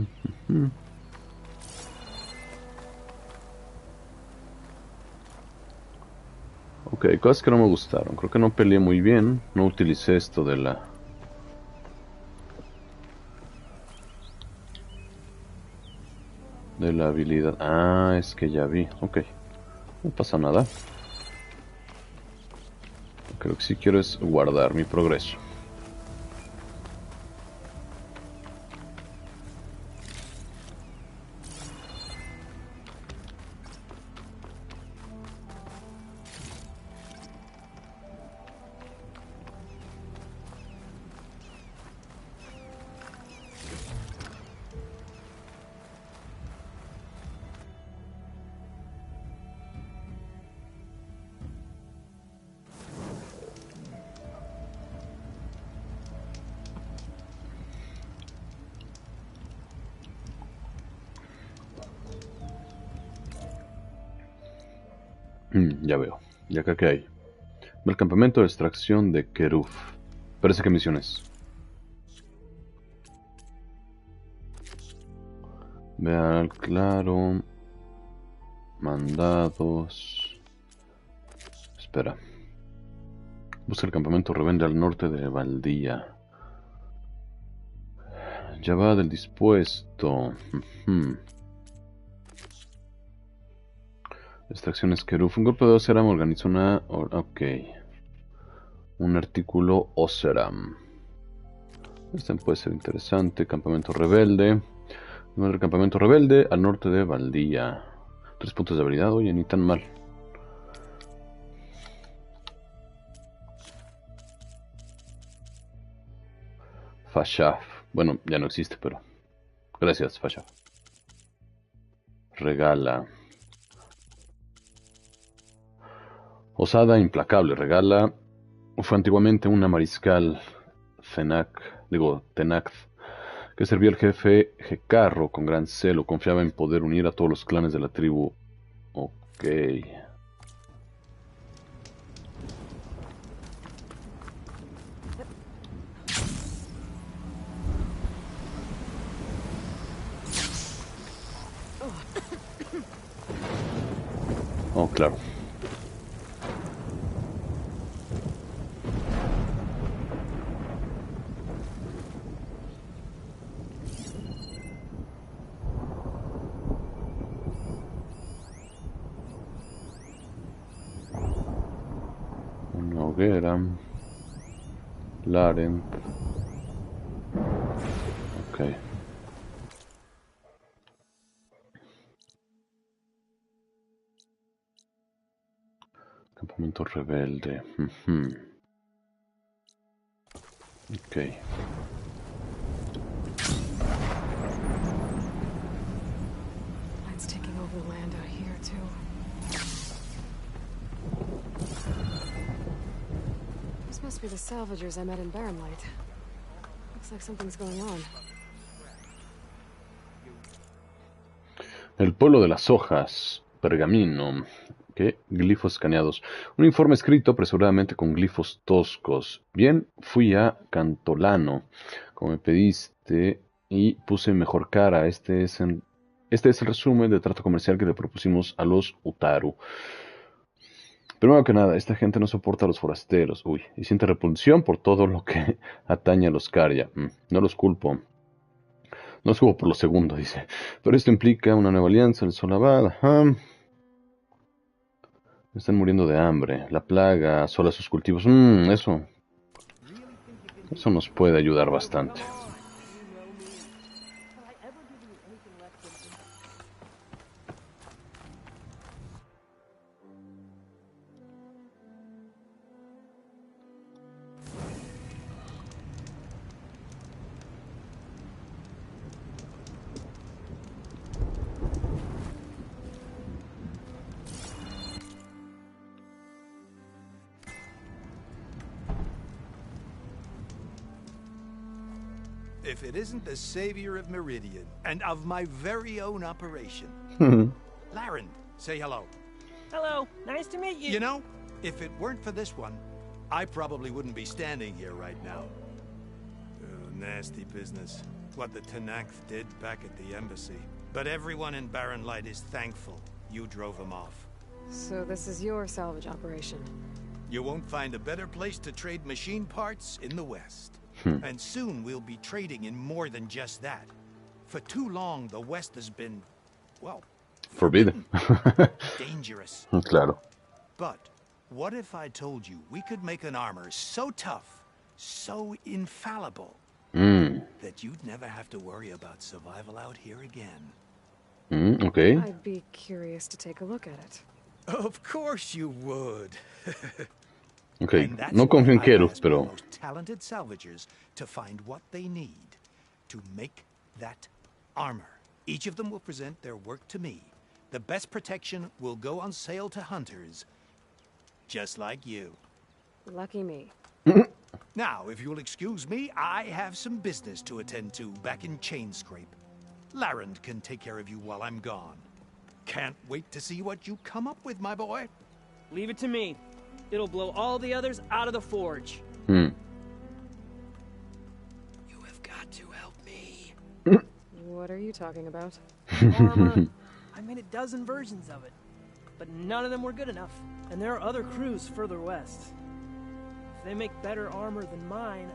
Ok, cosas que no me gustaron. Creo que no peleé muy bien. No utilicé esto de la... habilidad. Ah, es que ya vi. Ok. No pasa nada. Creo que sí quiero es guardar mi progreso. Ya veo. ¿Y acá qué hay? El campamento de extracción de Keruf. Parece que misiones. Vean, claro. Mandados. Espera. Busca el campamento rebelde al norte de Valdía. Ya va del dispuesto. Extracciones Keruf. Un grupo de Oseram organizó una... Ok. Un artículo Oseram. Este puede ser interesante. Campamento rebelde. El campamento rebelde al norte de Valdía. 3 puntos de habilidad. Oye, ni tan mal. Fashaf. Bueno, ya no existe, pero... Gracias, Fashaf. Regala. Osada implacable. Regala. Fue antiguamente una mariscal Tenakth, que servía al jefe Jecarro con gran celo. Confiaba en poder unir a todos los clanes de la tribu. Ok. Oh, claro. Una hoguera. Laren. Ok. Campamento rebelde. Ok. Line's taking over the land out here too. This must be the salvagers I met in Barrenlight. Looks like something's going on. El pueblo de las hojas. Pergamino. ¿Qué? Glifos escaneados. Un informe escrito apresuradamente con glifos toscos. Bien, fui a Cantolano, como me pediste, y puse mejor cara. Este es el resumen de trato comercial que le propusimos a los Utaru. Primero que nada, esta gente no soporta a los forasteros. Uy, y siente repulsión por todo lo que atañe a los Karya. No los culpo. No los culpo por lo segundo, dice. Pero esto implica una nueva alianza, el Solabad. Están muriendo de hambre. La plaga asola sus cultivos. Eso nos puede ayudar bastante. if it isn't the savior of Meridian and of my very own operation. Laren, say hello. Hello, nice to meet you. You know, if it weren't for this one, I probably wouldn't be standing here right now. Nasty business. What the Tenakth did back at the embassy. But everyone in Barren Light is thankful you drove him off. So this is your salvage operation. You won't find a better place to trade machine parts in the West. And soon we'll be trading in more than just that. For too long, the West has been, well, forbidden. Dangerous. Claro. But what if I told you we could make an armor so tough, so infallible, that you'd never have to worry about survival out here again? Okay. I'd be curious to take a look at it. Of course you would. Okay, no confío en Keros, pero... Most talented salvagers to find what they need to make that armor. Each of them will present their work to me. The best protection will go on sale to hunters, just like you. Lucky me. Now, if you'll excuse me, I have some business to attend to back in Chainscrape. Laren can take care of you while I'm gone. Can't wait to see what you come up with, my boy. Leave it to me. It'll blow all the others out of the forge. You have got to help me. What are you talking about? Armor. I made a dozen versions of it, but none of them were good enough. And there are other crews further west. If they make better armor than mine,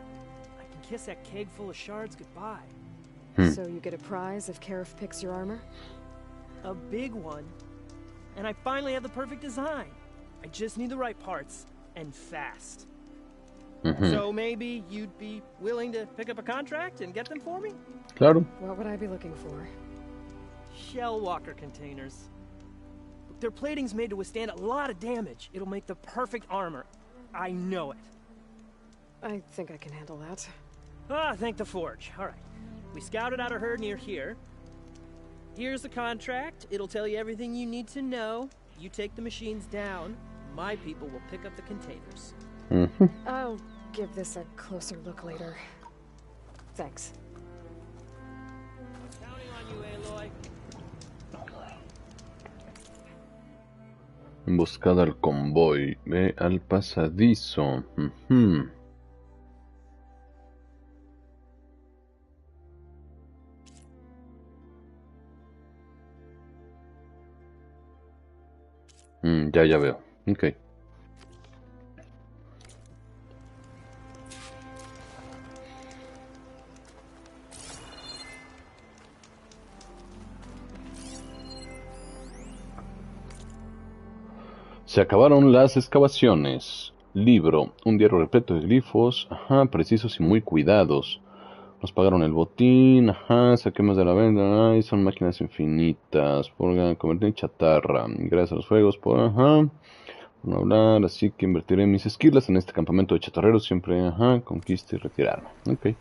I can kiss that keg full of shards goodbye. So you get a prize if Karif picks your armor? A big one. And I finally have the perfect design. I just need the right parts, and fast. So maybe you'd be willing to pick up a contract and get them for me? Claro. What would I be looking for? Shell walker containers. Their plating's made to withstand a lot of damage. It'll make the perfect armor. I know it. I think I can handle that. Ah, thank the forge. All right. We scouted out a herd near here. Here's the contract. It'll tell you everything you need to know. You take the machines down. My people will pick up the containers. I'll give this a closer look later. Thanks. Counting on you, Aloy. Emboscada al convoy. Ve al pasadizo. Ya veo. Ok. Se acabaron las excavaciones. Libro. Un diario repleto de glifos. Ajá, precisos y muy cuidados. Nos pagaron el botín. Ajá, saquemos de la venta. Ay, son máquinas infinitas. Por convertir en chatarra. Gracias a los fuegos. Ajá. Por no hablar. Así que invertiré mis esquirlas en este campamento de chatarreros. Siempre, ajá, conquista y retirarme. Ok.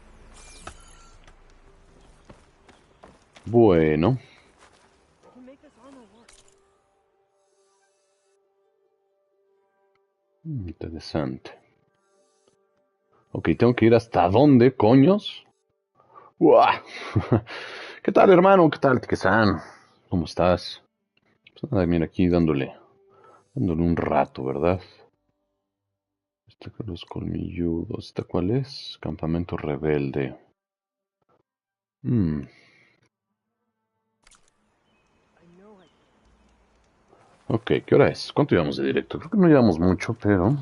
Bueno. Interesante. Ok, tengo que ir hasta dónde, coños. ¡Uah! ¿Qué tal, hermano? ¿Qué tal, Tike-san? ¿Cómo estás? Pues nada, mira, aquí dándole un rato, ¿verdad? Este con los colmilludos. ¿Esta cuál es? Campamento rebelde. Ok, ¿qué hora es? ¿Cuánto llevamos de directo? Creo que no llevamos mucho, pero...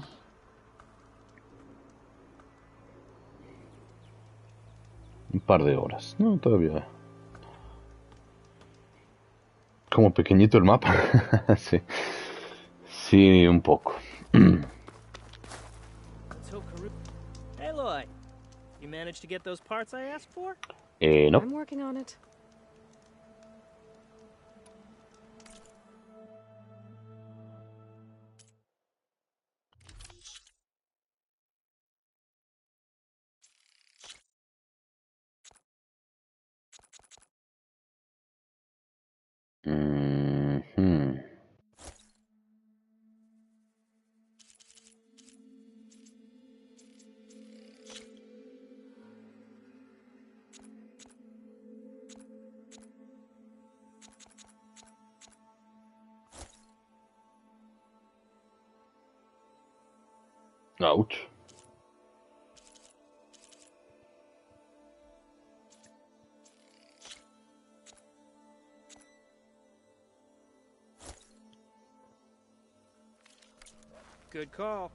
un par de horas. No, todavía... como pequeñito el mapa. Sí. Sí, un poco. Aloy, you managed to get those parts I asked for? No. I'm working on it. Ouch. Good call.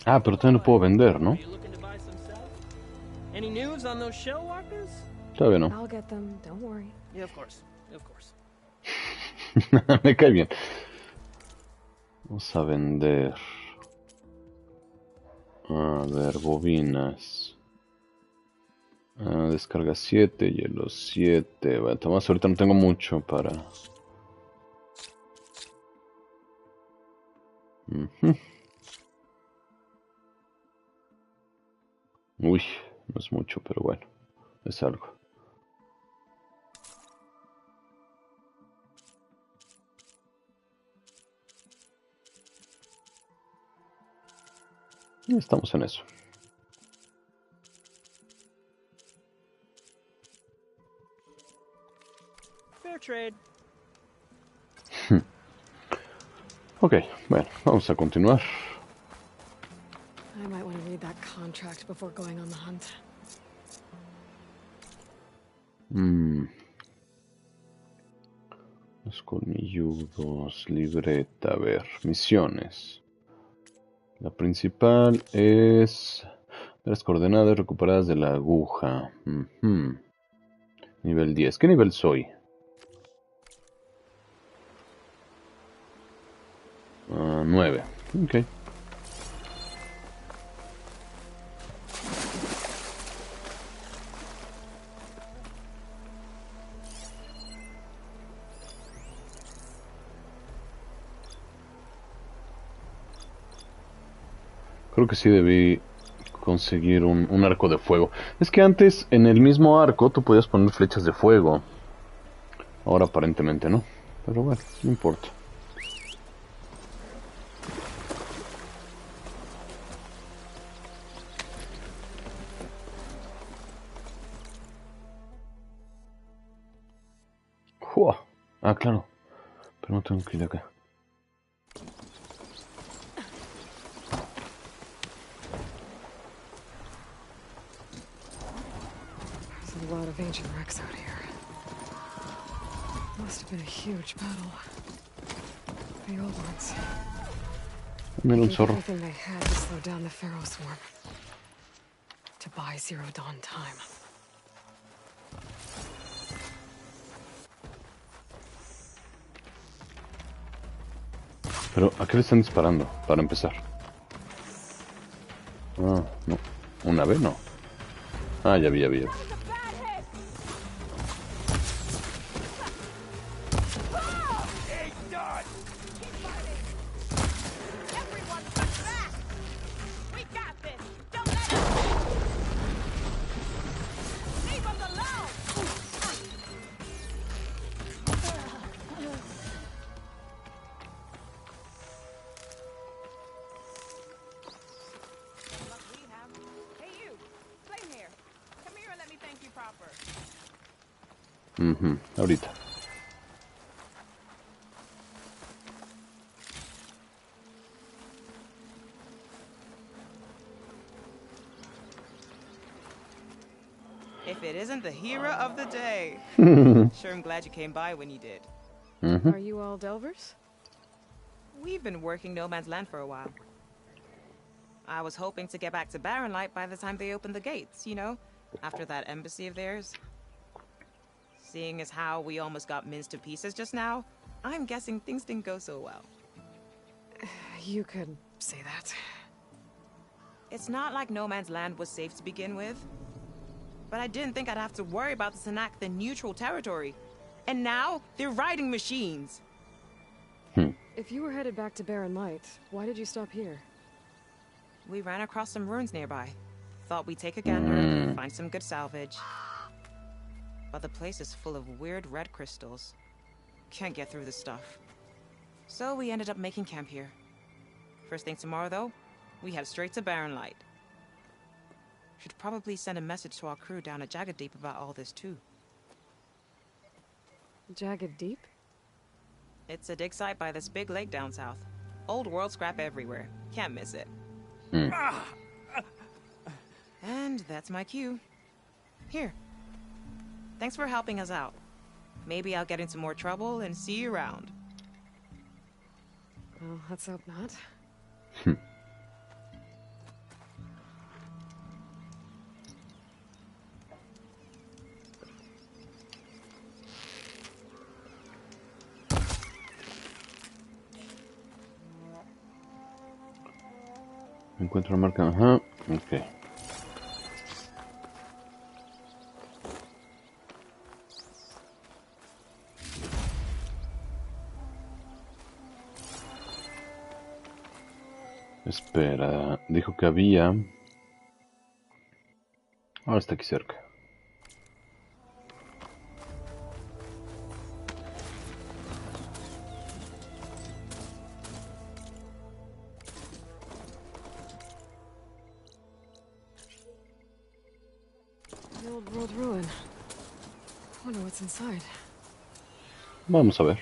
Ah, pero también lo puedo vender, ¿no? Any news on those shell walkers? Todavía no. I'll get them, don't worry. Yeah, of course. Of course. Me cae bien. Vamos a vender. A ver, bobinas. Descarga 7, hielo 7. Bueno, Tomás, ahorita no tengo mucho para... Uy, no es mucho, pero bueno, es algo. Y estamos en eso. Fair trade. Ok, bueno, vamos a continuar. I might want to read that contract before going on the hunt. Los colmilludos, libreta, a ver, misiones. La principal es las coordenadas recuperadas de la aguja. Nivel 10. ¿Qué nivel soy? 9. Ok. Creo que sí debí conseguir un arco de fuego. Es que antes en el mismo arco tú podías poner flechas de fuego. Ahora aparentemente no. Pero bueno, no importa. ¡Jua! Ah, claro. Pero no tengo que ir acá. There's a lot of ancient wrecks out here. Must have been a huge battle. The old ones. Mira un zorro. Everything they had to slow down the Pharaoh swarm. To buy Zero Dawn time. Pero, ¿a qué le están disparando? Para empezar. Ah, no. ¿Una vez? No. Ah, ya vi. Ahorita. If it isn't the hero of the day. Sure, I'm glad you came by when you did. Are you all Delvers? We've been working No Man's Land for a while. I was hoping to get back to Barrenlight by the time they opened the gates, you know? After that embassy of theirs. Seeing as how we almost got minced to pieces just now, I'm guessing things didn't go so well. You could say that. It's not like No Man's Land was safe to begin with. But I didn't think I'd have to worry about the Tenakth, the neutral territory. And now, they're riding machines. If you were headed back to Barren Light, why did you stop here? We ran across some ruins nearby. Thought we'd take a gander, find some good salvage. But the place is full of weird red crystals. Can't get through the stuff. So we ended up making camp here. First thing tomorrow, though, we head straight to Barren Light. Should probably send a message to our crew down at Jagged Deep about all this, too. Jagged Deep? It's a dig site by this big lake down south. Old world scrap everywhere. Can't miss it. And that's my cue. Here. Thanks for helping us out. Maybe I'll get into more trouble and see you around. Well, let's hope not. Encuentro la marca, ajá, ok. Espera, dijo que había... Ahora está aquí cerca. The old world ruin. Wonder what's inside. Vamos a ver.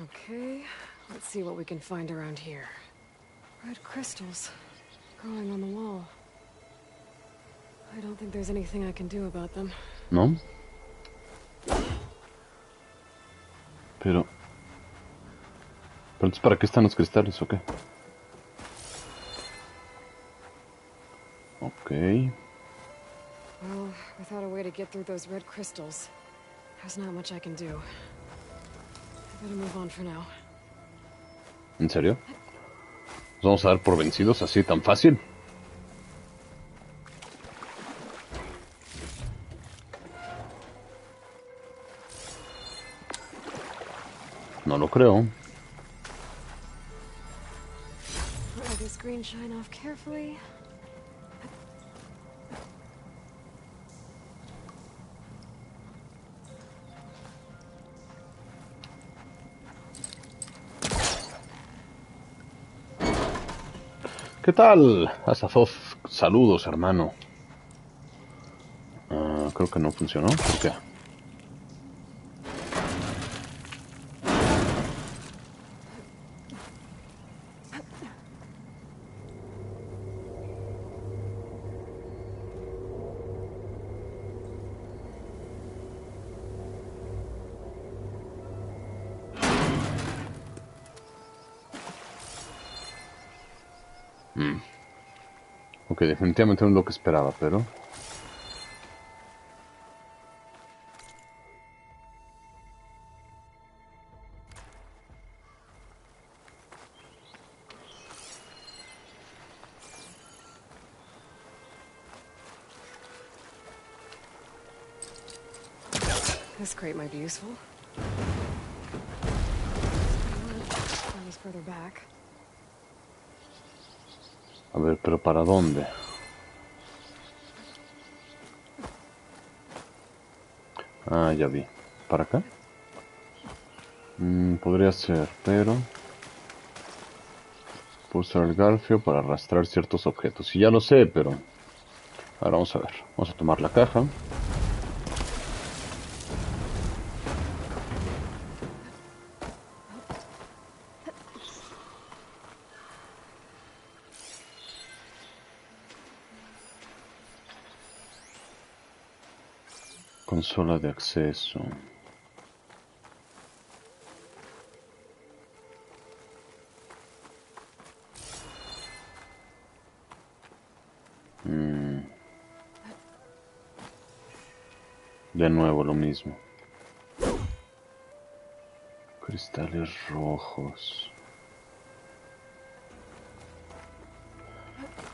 Okay, let's see what we can find around here. Red crystals growing on the wall. I don't think there's anything I can do about them. ¿No? Pero entonces, ¿para qué están los cristales o qué? Okay. Well, without a way to get through those red crystals, there's not much I can do. I better move on for now. ¿En serio? ¿Nos vamos a dar por vencidos así tan fácil? No lo creo. Let this green shine off carefully. ¿Qué tal? Azathoth, saludos, hermano. Creo que no funcionó. ¿Por qué? Ok, definitivamente no es lo que esperaba, pero... This crate might be useful. That further back. A ver, pero ¿para dónde? Ah, ya vi. ¿Para acá? Podría ser, pero... puedo usar el garfio para arrastrar ciertos objetos. Y ya lo sé, pero... ahora vamos a ver. Vamos a tomar la caja. Consola de acceso. De nuevo lo mismo. Cristales rojos.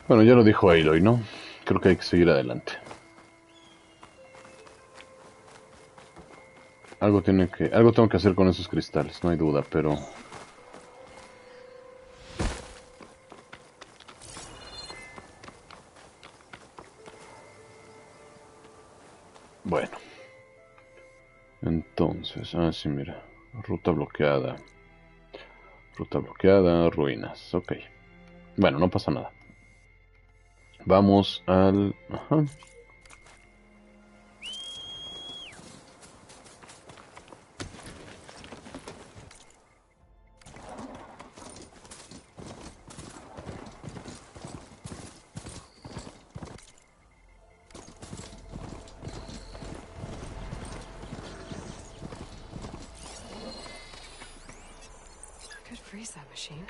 Bueno, ya lo dijo Aloy, ¿no? Creo que hay que seguir adelante. Algo tengo que hacer con esos cristales, no hay duda, pero... bueno. Entonces, sí, mira. Ruta bloqueada. Ruta bloqueada, ruinas, ok. Bueno, no pasa nada. Vamos al... ajá. that machine.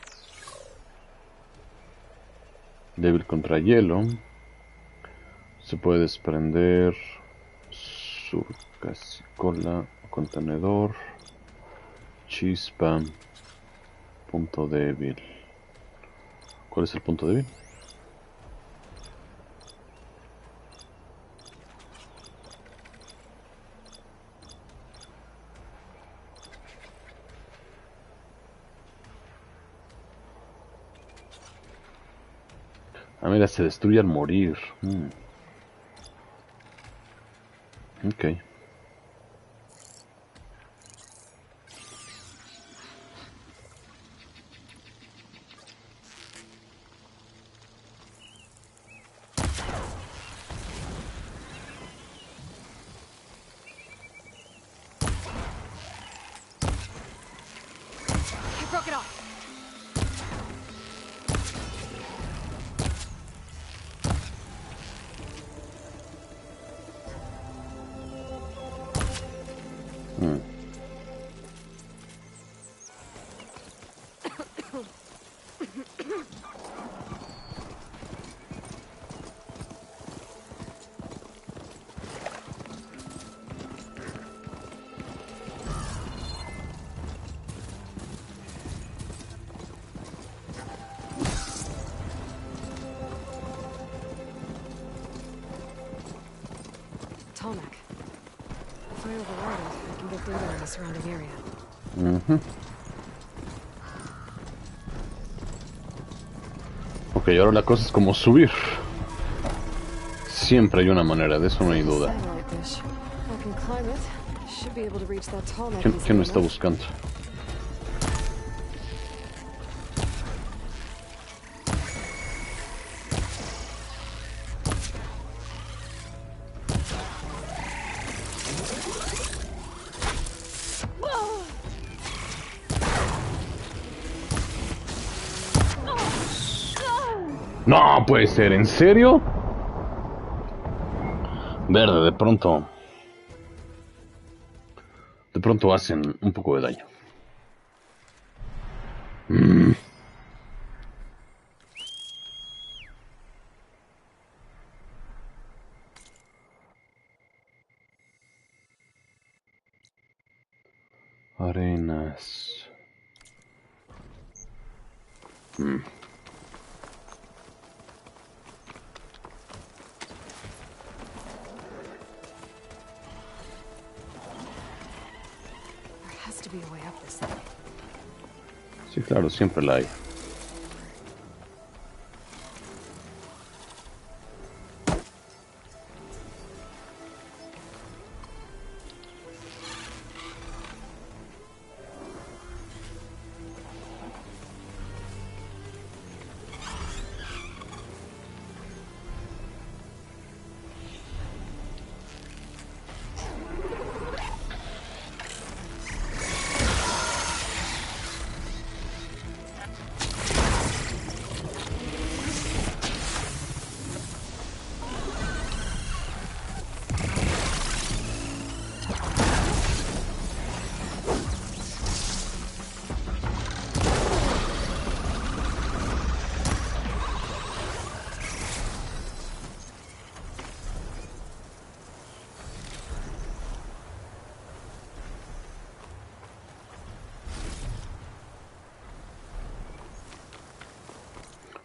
Débil contra hielo. Se puede desprender surcasicola, contenedor, chispa, punto débil. ¿Cuál es el punto débil? Ah, mira, se destruye al morir. Ok. I broke it off. Tomac. If I override it, I can get data in the surrounding area. Ok, ahora la cosa es como subir. Siempre hay una manera, de eso no hay duda. Satellite dish. I can climb it. Should be able to reach that Tomac. ¿Quién me está buscando? No puede ser, ¿en serio? Verde, de pronto hacen un poco de daño. Arenas. Sí, claro, siempre la hay.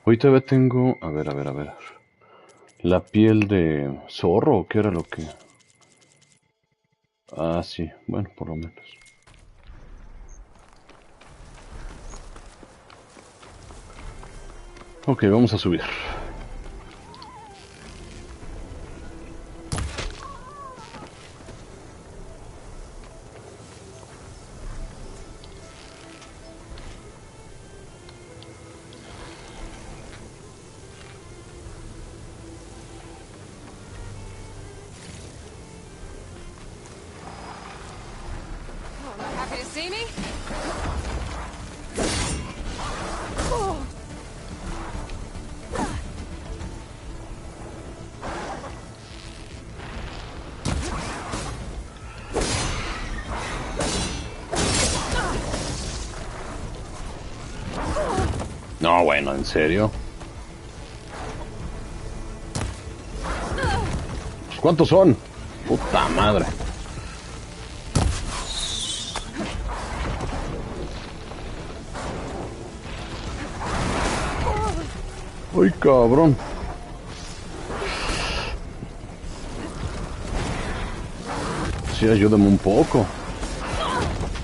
Hoy todavía tengo... A ver. La piel de zorro, ¿qué era lo que...? Ah, sí. Bueno, por lo menos. Ok, vamos a subir. Happy to see me? No, bueno, ¿en serio? Pues, ¿cuántos son? Puta madre. Ay, cabrón. Sí, ayúdame un poco.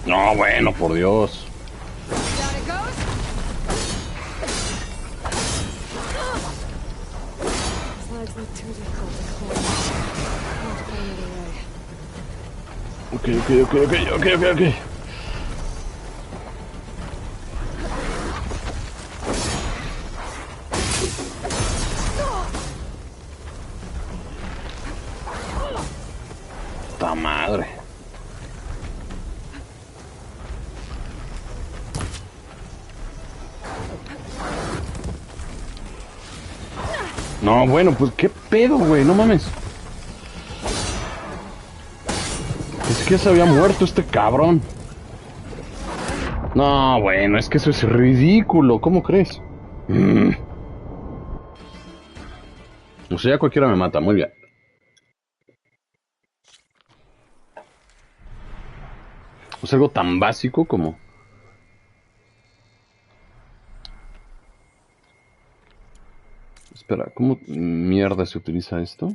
No, bueno, por Dios. Ok. ¡Ta madre! No, bueno, pues qué pedo, güey, no mames. Es que se había muerto este cabrón. No, bueno, es que eso es ridículo, ¿cómo crees? O sea, cualquiera me mata, muy bien. Es algo tan básico como... Espera, ¿cómo mierda se utiliza esto?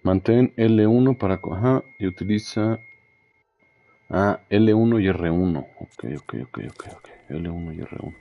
Mantén L1 para... Ajá, y utiliza... Ah, L1 y R1. Ok. L1 y R1.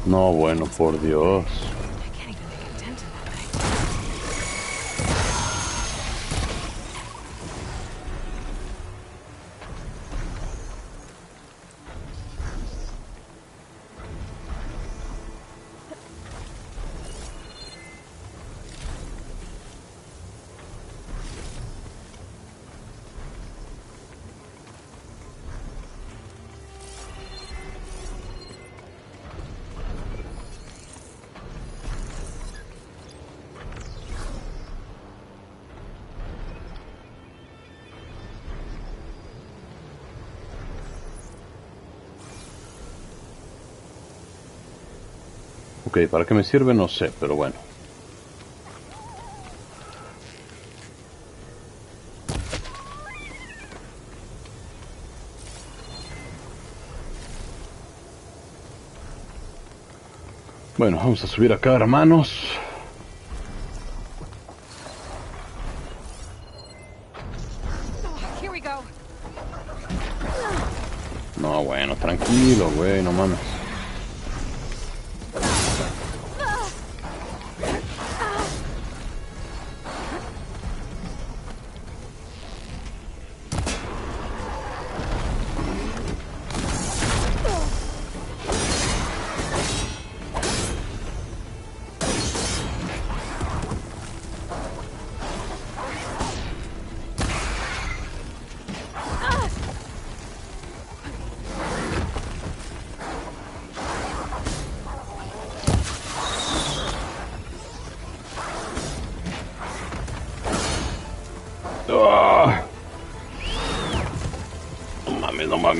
No, bueno, por Dios. Ok, ¿para qué me sirve? No sé, pero bueno. Bueno, vamos a subir acá, hermanos. No, bueno, tranquilo, güey, no mames.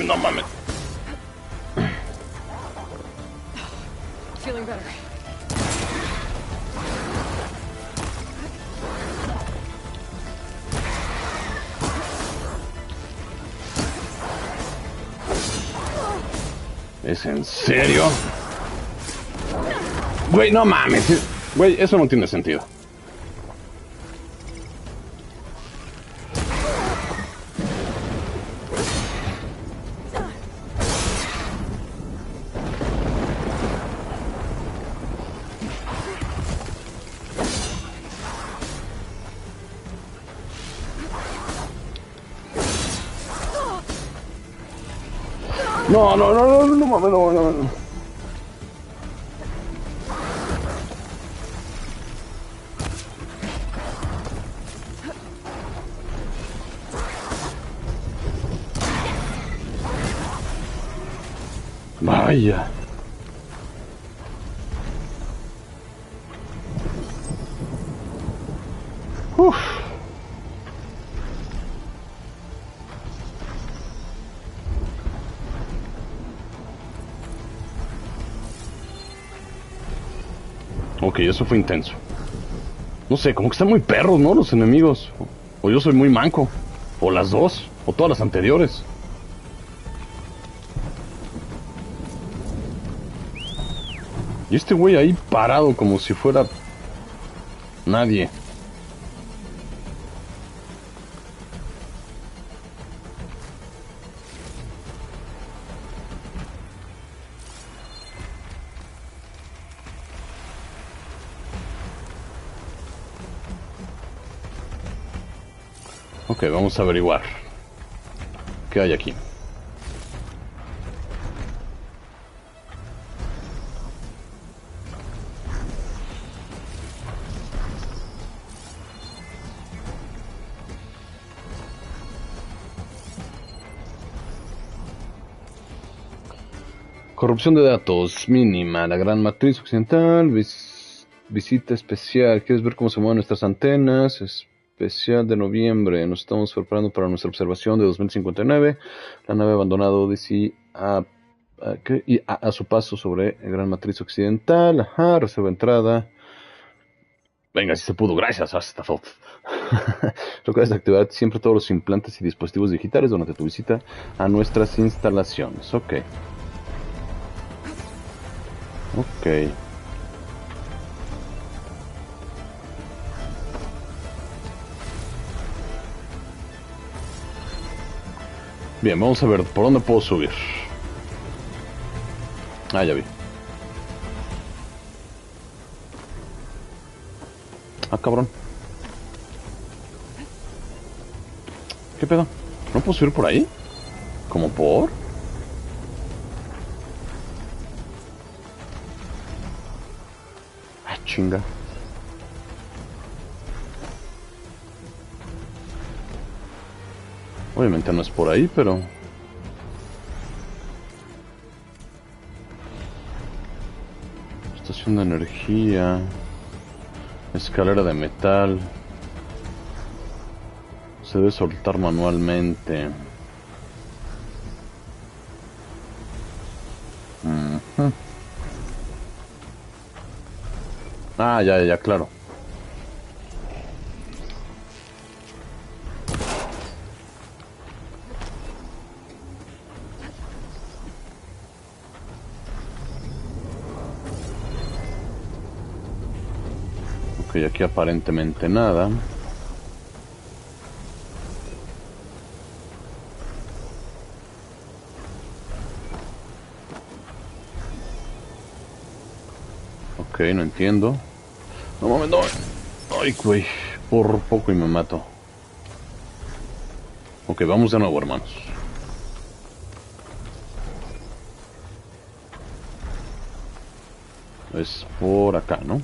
No mames. Feeling better. ¿Es en serio? Güey, no mames. Güey, eso no tiene sentido. No, no, no, no, no mames, no, no, no. Vaya. Uf. Ok, eso fue intenso. No sé, como que están muy perros, ¿no? Los enemigos. O yo soy muy manco. O las dos. O todas las anteriores. Y este güey ahí parado como si fuera nadie. Ok, vamos a averiguar qué hay aquí. Corrupción de datos mínima, la gran matriz occidental, visita especial. ¿Quieres ver cómo se mueven nuestras antenas? Especial de noviembre. Nos estamos preparando para nuestra observación de 2059. La nave abandonada Odyssey a su paso sobre la gran matriz occidental. Ajá, reserva entrada. Venga, si se pudo. Gracias, Astafot. Recuerda desactivar siempre todos los implantes y dispositivos digitales durante tu visita a nuestras instalaciones. Ok. Ok. Bien, vamos a ver por dónde puedo subir. Ah, ya vi. Ah, cabrón. ¿Qué pedo? ¿No puedo subir por ahí? ¿Cómo por? Ah, chinga. Obviamente no es por ahí, pero... Estación de energía... Escalera de metal... Se debe soltar manualmente... Ah, ya, claro. Ok, aquí aparentemente nada. Ok, no entiendo. No mames, no. Ay, güey. Por poco y me mato. Ok, vamos de nuevo, hermanos. Es por acá, ¿no?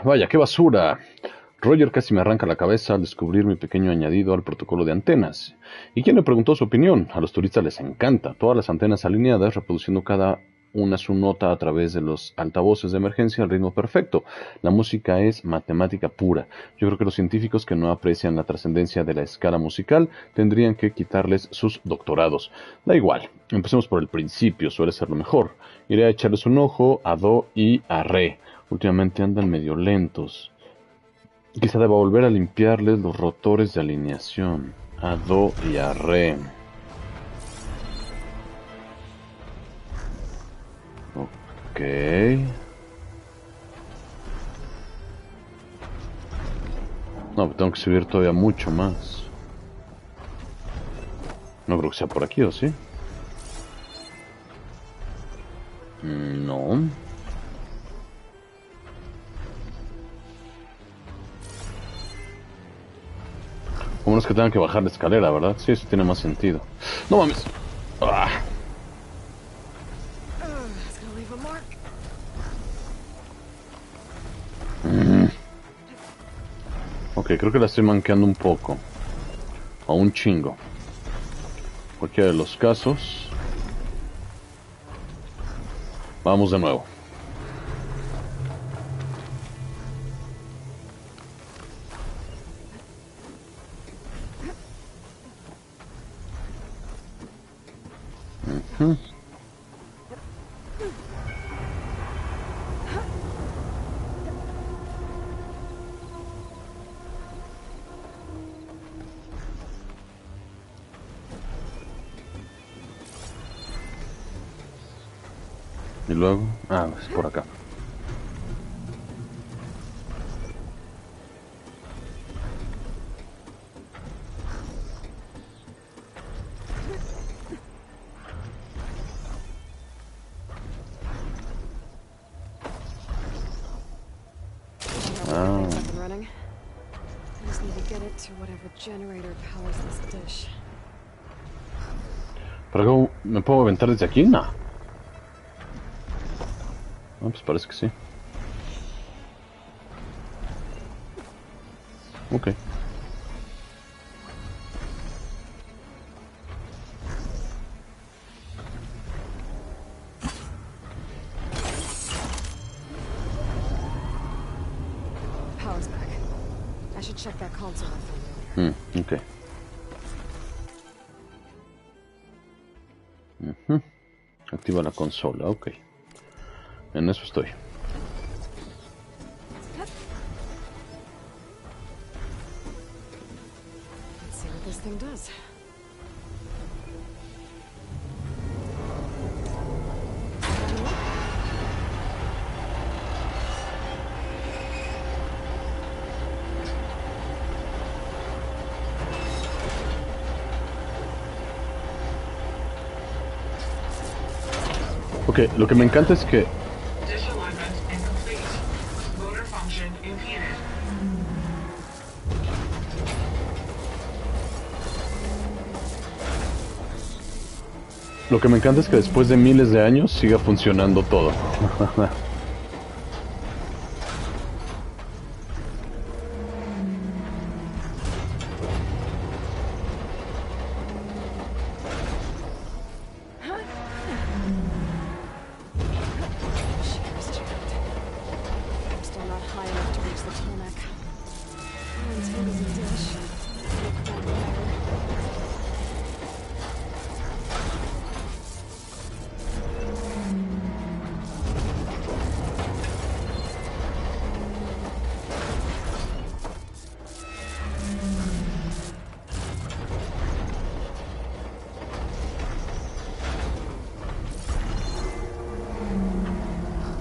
Vaya, qué basura. Roger casi me arranca la cabeza al descubrir mi pequeño añadido al protocolo de antenas. ¿Y quién le preguntó su opinión? A los turistas les encanta. Todas las antenas alineadas, reproduciendo cada una su nota a través de los altavoces de emergencia al ritmo perfecto. La música es matemática pura. Yo creo que los científicos que no aprecian la trascendencia de la escala musical tendrían que quitarles sus doctorados. Da igual, empecemos por el principio, suele ser lo mejor. Iré a echarles un ojo a Do y a Re. Últimamente andan medio lentos. Quizá deba volver a limpiarles los rotores de alineación. A Do y a Re. Ok. No, tengo que subir todavía mucho más. No creo que sea por aquí, ¿o sí? No. Como es que tengan que bajar la escalera, ¿verdad? Sí, eso tiene más sentido. ¡No mames! ¡Ah! Ok, creo que la estoy manqueando un poco. O un chingo. Cualquiera de los casos. Vamos de nuevo. Y luego... Ah, es por acá. ¿Pero me puedo aventar desde aquí? No. No, pues parece que sí. Ok. Power's back. I should check that console I found earlier. Ok. Activa la consola, ok. En eso estoy. Let's see what this thing does. Ok, lo que me encanta es que después de miles de años siga funcionando todo.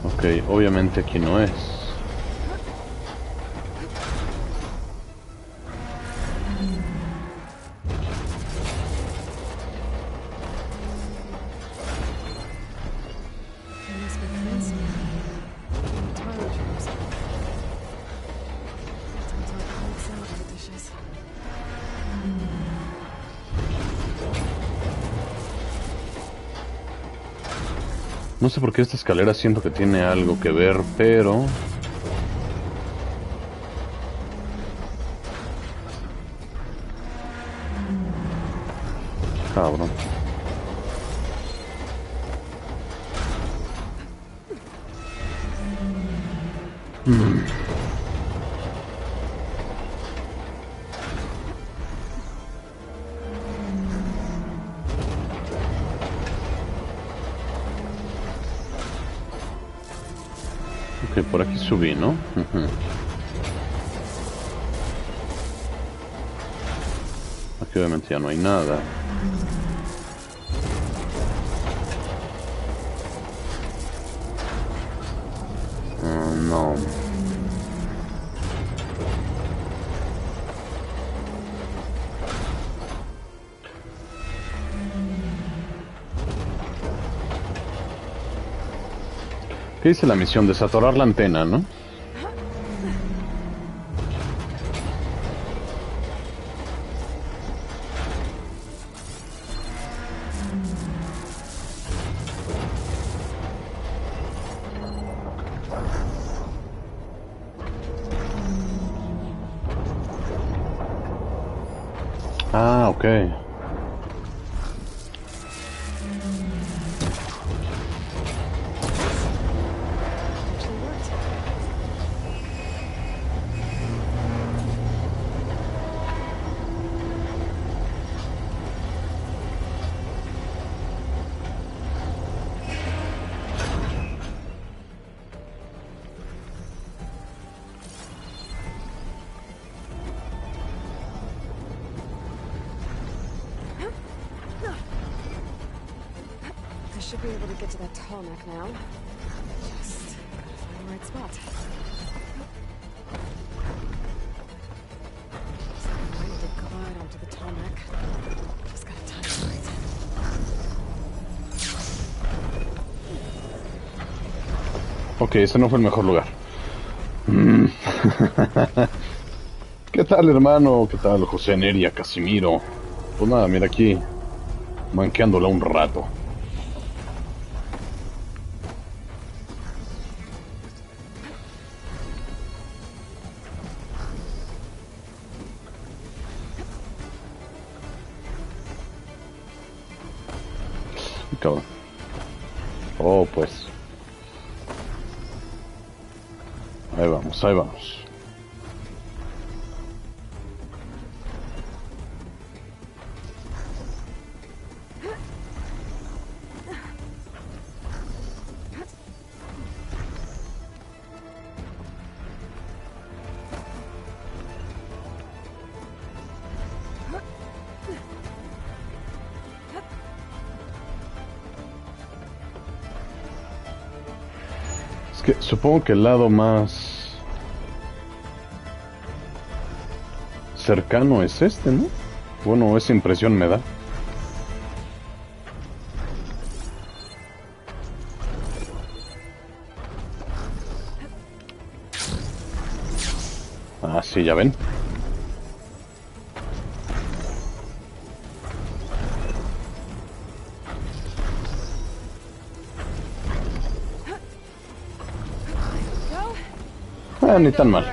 Ok, obviamente aquí no es. No sé por qué esta escalera siento que tiene algo que ver, pero... Cabrón. Ok, por aquí subí, ¿no? Aquí obviamente ya no hay nada. No. ¿Qué dice la misión? Desatorar la antena, ¿no? Ah, ok. I should be able to get to that tarmac now. Just gotta find the right spot. So I'm ready to glide onto the tarmac. Just gotta time it right. Ok, ese no fue el mejor lugar. ¿Qué tal, hermano? ¿Qué tal, José Neria, Casimiro? Pues nada, mira aquí, manqueándola un rato. Cabrón. Oh, pues. Ahí vamos, ahí vamos. Que supongo que el lado más cercano es este, ¿no? Bueno, esa impresión me da. Ah, sí, ya ven. Ni tan mal.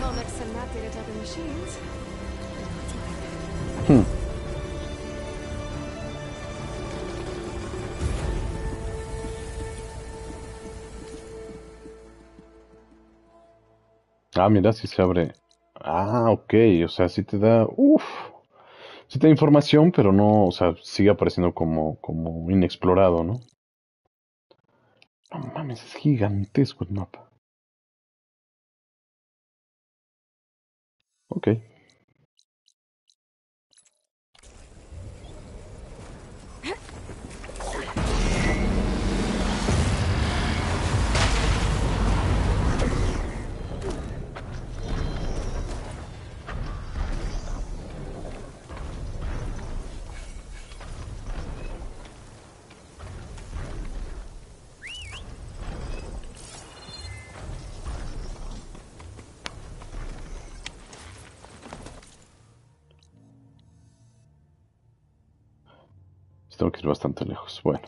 I'll mix some that data to other machines. Ah, mira, si se abre. Ah, ok, o sea, sí te da. Uff. Sí te da información, pero no, o sea, sigue apareciendo como inexplorado, ¿no? No mames, es gigantesco el mapa. Ok. Tengo que ir bastante lejos. Bueno.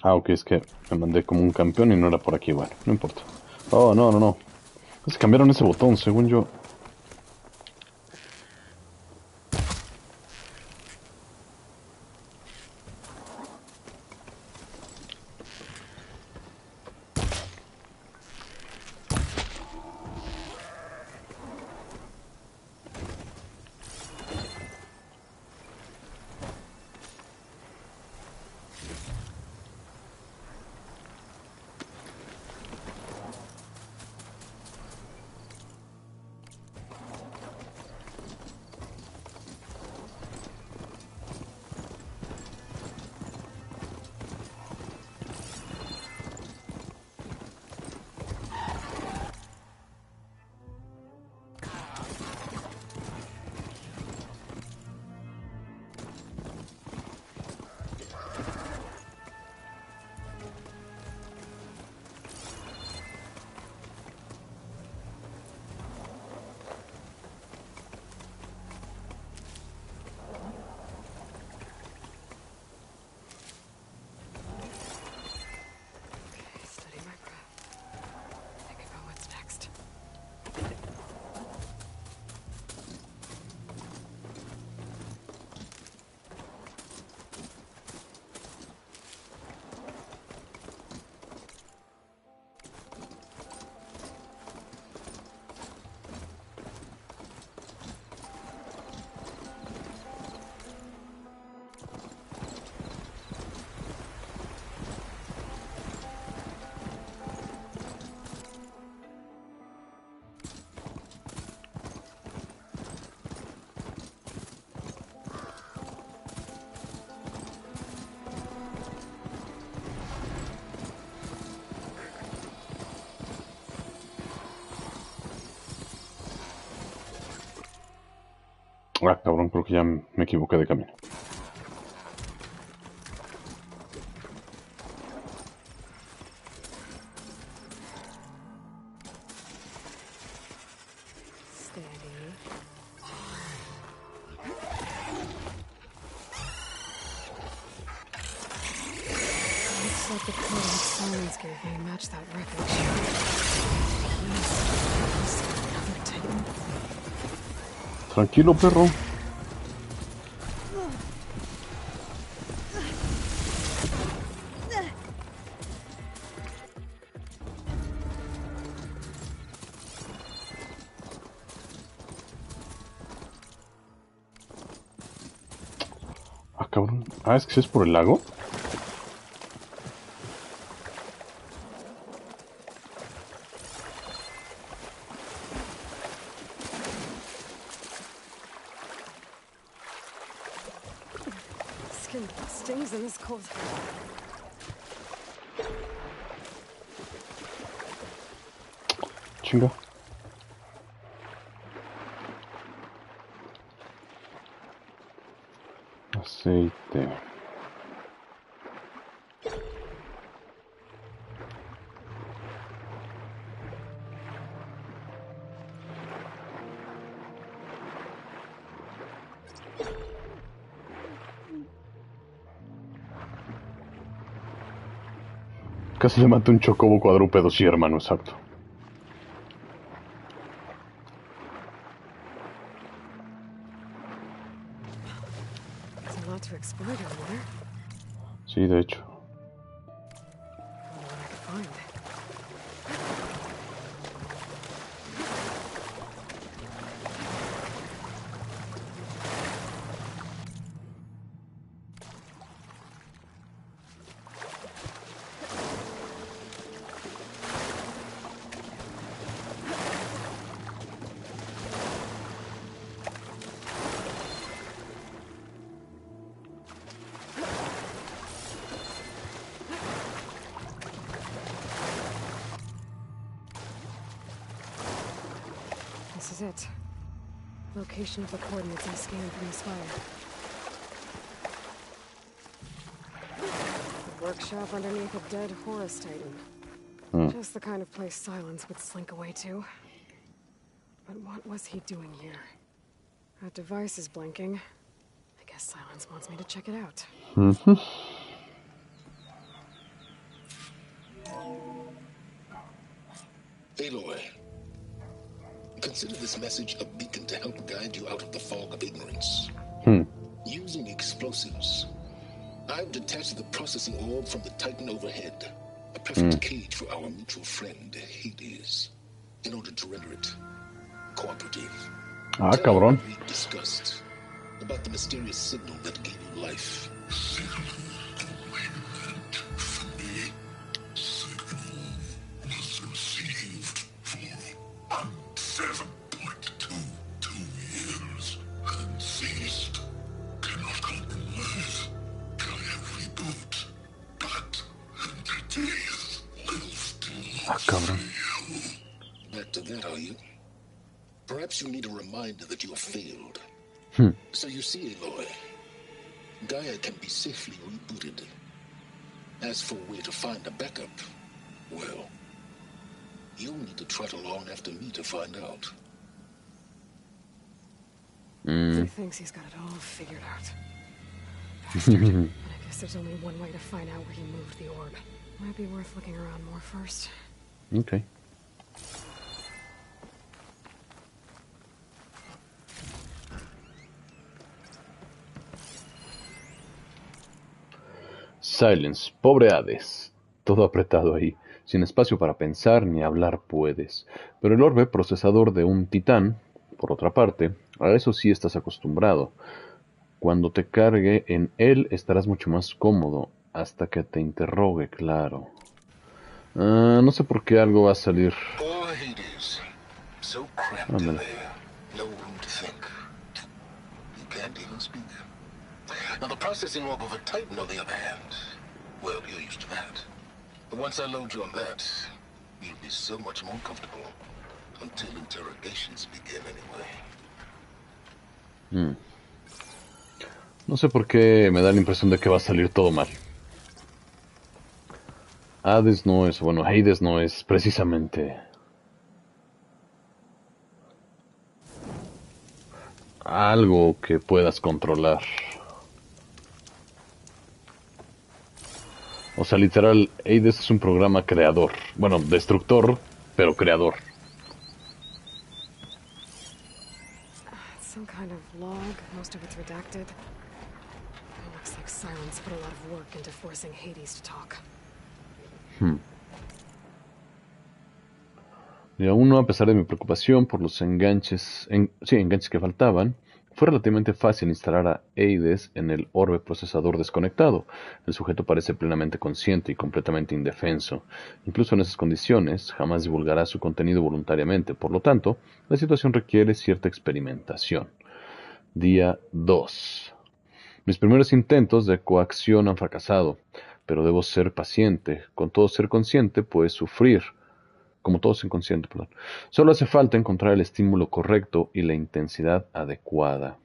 Ah, ok, es que me mandé como un campeón y no era por aquí. Bueno, no importa. Oh, no. Es que cambiaron ese botón, según yo. Ah, cabrón, creo que ya me equivoqué de camino. Tranquilo, perro. Ah, cabrón. Ah, es que es por el lago. Stings in this cold. Chinga. Aceite. Casi le maté un chocobo cuadrúpedo, sí, hermano, exacto. Sí, de hecho. This is it. Location of the coordinates I scanned from the spire. The workshop underneath a dead Horus Titan. Just the kind of place Silence would slink away to. But what was he doing here? That device is blinking. I guess Silence wants me to check it out. Aloy, consider this message a beacon to help guide you out of the fog of ignorance. Using explosives, I've detached the processing orb from the Titan overhead. A perfect cage for our mutual friend, Hades, in order to render it cooperative. Cabrón. We discussed about the mysterious signal that gave you life. Cabrón. Back to that, are you? Perhaps you need a reminder that you have failed. So you see, Aloy, Gaia can be safely rebooted. As for where to find a backup, well, you'll need to trot along after me to find out. He thinks he's got it all figured out. Bastard. But I guess there's only one way to find out where he moved the orb. Might be worth looking around more first. Okay. Silence, pobre Hades. Todo apretado ahí, sin espacio para pensar ni hablar puedes. Pero el orbe procesador de un titán, por otra parte, a eso sí estás acostumbrado. Cuando te cargue en él estarás mucho más cómodo, hasta que te interrogue, claro. No sé por qué algo va a salir. Poor Hades. So cramped in there. No room to think. You can't even speak. Now the processing orb of a Titan, on the other hand, well, you're used to that. But once I load you on that, you'll be so much more comfortable. Until interrogations begin, anyway. No sé por qué me da la impresión de que va a salir todo mal. Hades no es precisamente algo que puedas controlar. O sea, literal, Hades es un programa creador. Bueno, destructor, pero creador. Some kind of log, most of it's redacted. It looks like Silence put a lot of work into forcing Hades to talk. Y aún no, a pesar de mi preocupación por los enganches que faltaban, fue relativamente fácil instalar a Hades en el orbe procesador desconectado. El sujeto parece plenamente consciente y completamente indefenso. Incluso en esas condiciones, jamás divulgará su contenido voluntariamente. Por lo tanto, la situación requiere cierta experimentación. Día 2. Mis primeros intentos de coacción han fracasado, pero debo ser paciente. Con todo ser consciente puedes sufrir. Como todo es inconsciente, perdón. Solo hace falta encontrar el estímulo correcto y la intensidad adecuada.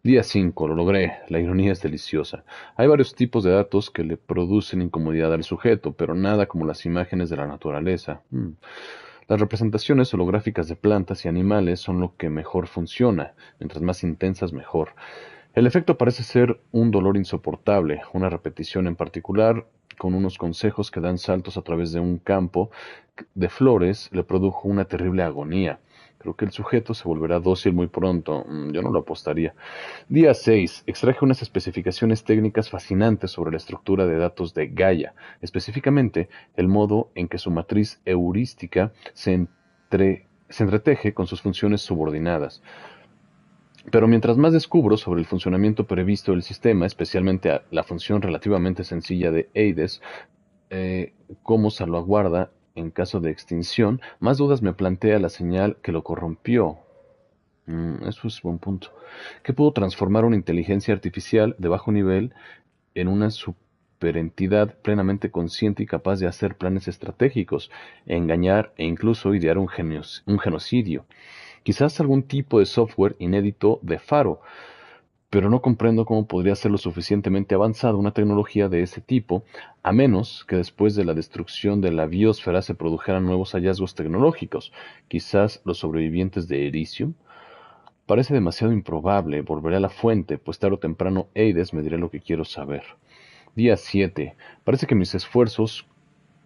Día 5, lo logré. La ironía es deliciosa. Hay varios tipos de datos que le producen incomodidad al sujeto, pero nada como las imágenes de la naturaleza. Las representaciones holográficas de plantas y animales son lo que mejor funciona. Mientras más intensas, mejor. El efecto parece ser un dolor insoportable. Una repetición en particular, con unos consejos que dan saltos a través de un campo de flores, le produjo una terrible agonía. Creo que el sujeto se volverá dócil muy pronto. Yo no lo apostaría. Día 6. Extraje unas especificaciones técnicas fascinantes sobre la estructura de datos de Gaia, específicamente el modo en que su matriz heurística se entreteje con sus funciones subordinadas. Pero mientras más descubro sobre el funcionamiento previsto del sistema, especialmente la función relativamente sencilla de Hades, cómo salvaguarda en caso de extinción, más dudas me plantea la señal que lo corrompió. Eso es buen punto. Que pudo transformar una inteligencia artificial de bajo nivel en una superentidad plenamente consciente y capaz de hacer planes estratégicos, engañar e incluso idear un genocidio. Quizás algún tipo de software inédito de Faro, pero no comprendo cómo podría ser lo suficientemente avanzada una tecnología de ese tipo, a menos que después de la destrucción de la biosfera se produjeran nuevos hallazgos tecnológicos, quizás los sobrevivientes de Elysium. Parece demasiado improbable, volveré a la fuente, pues tarde o temprano Eides me dirá lo que quiero saber. Día 7. Parece que mis esfuerzos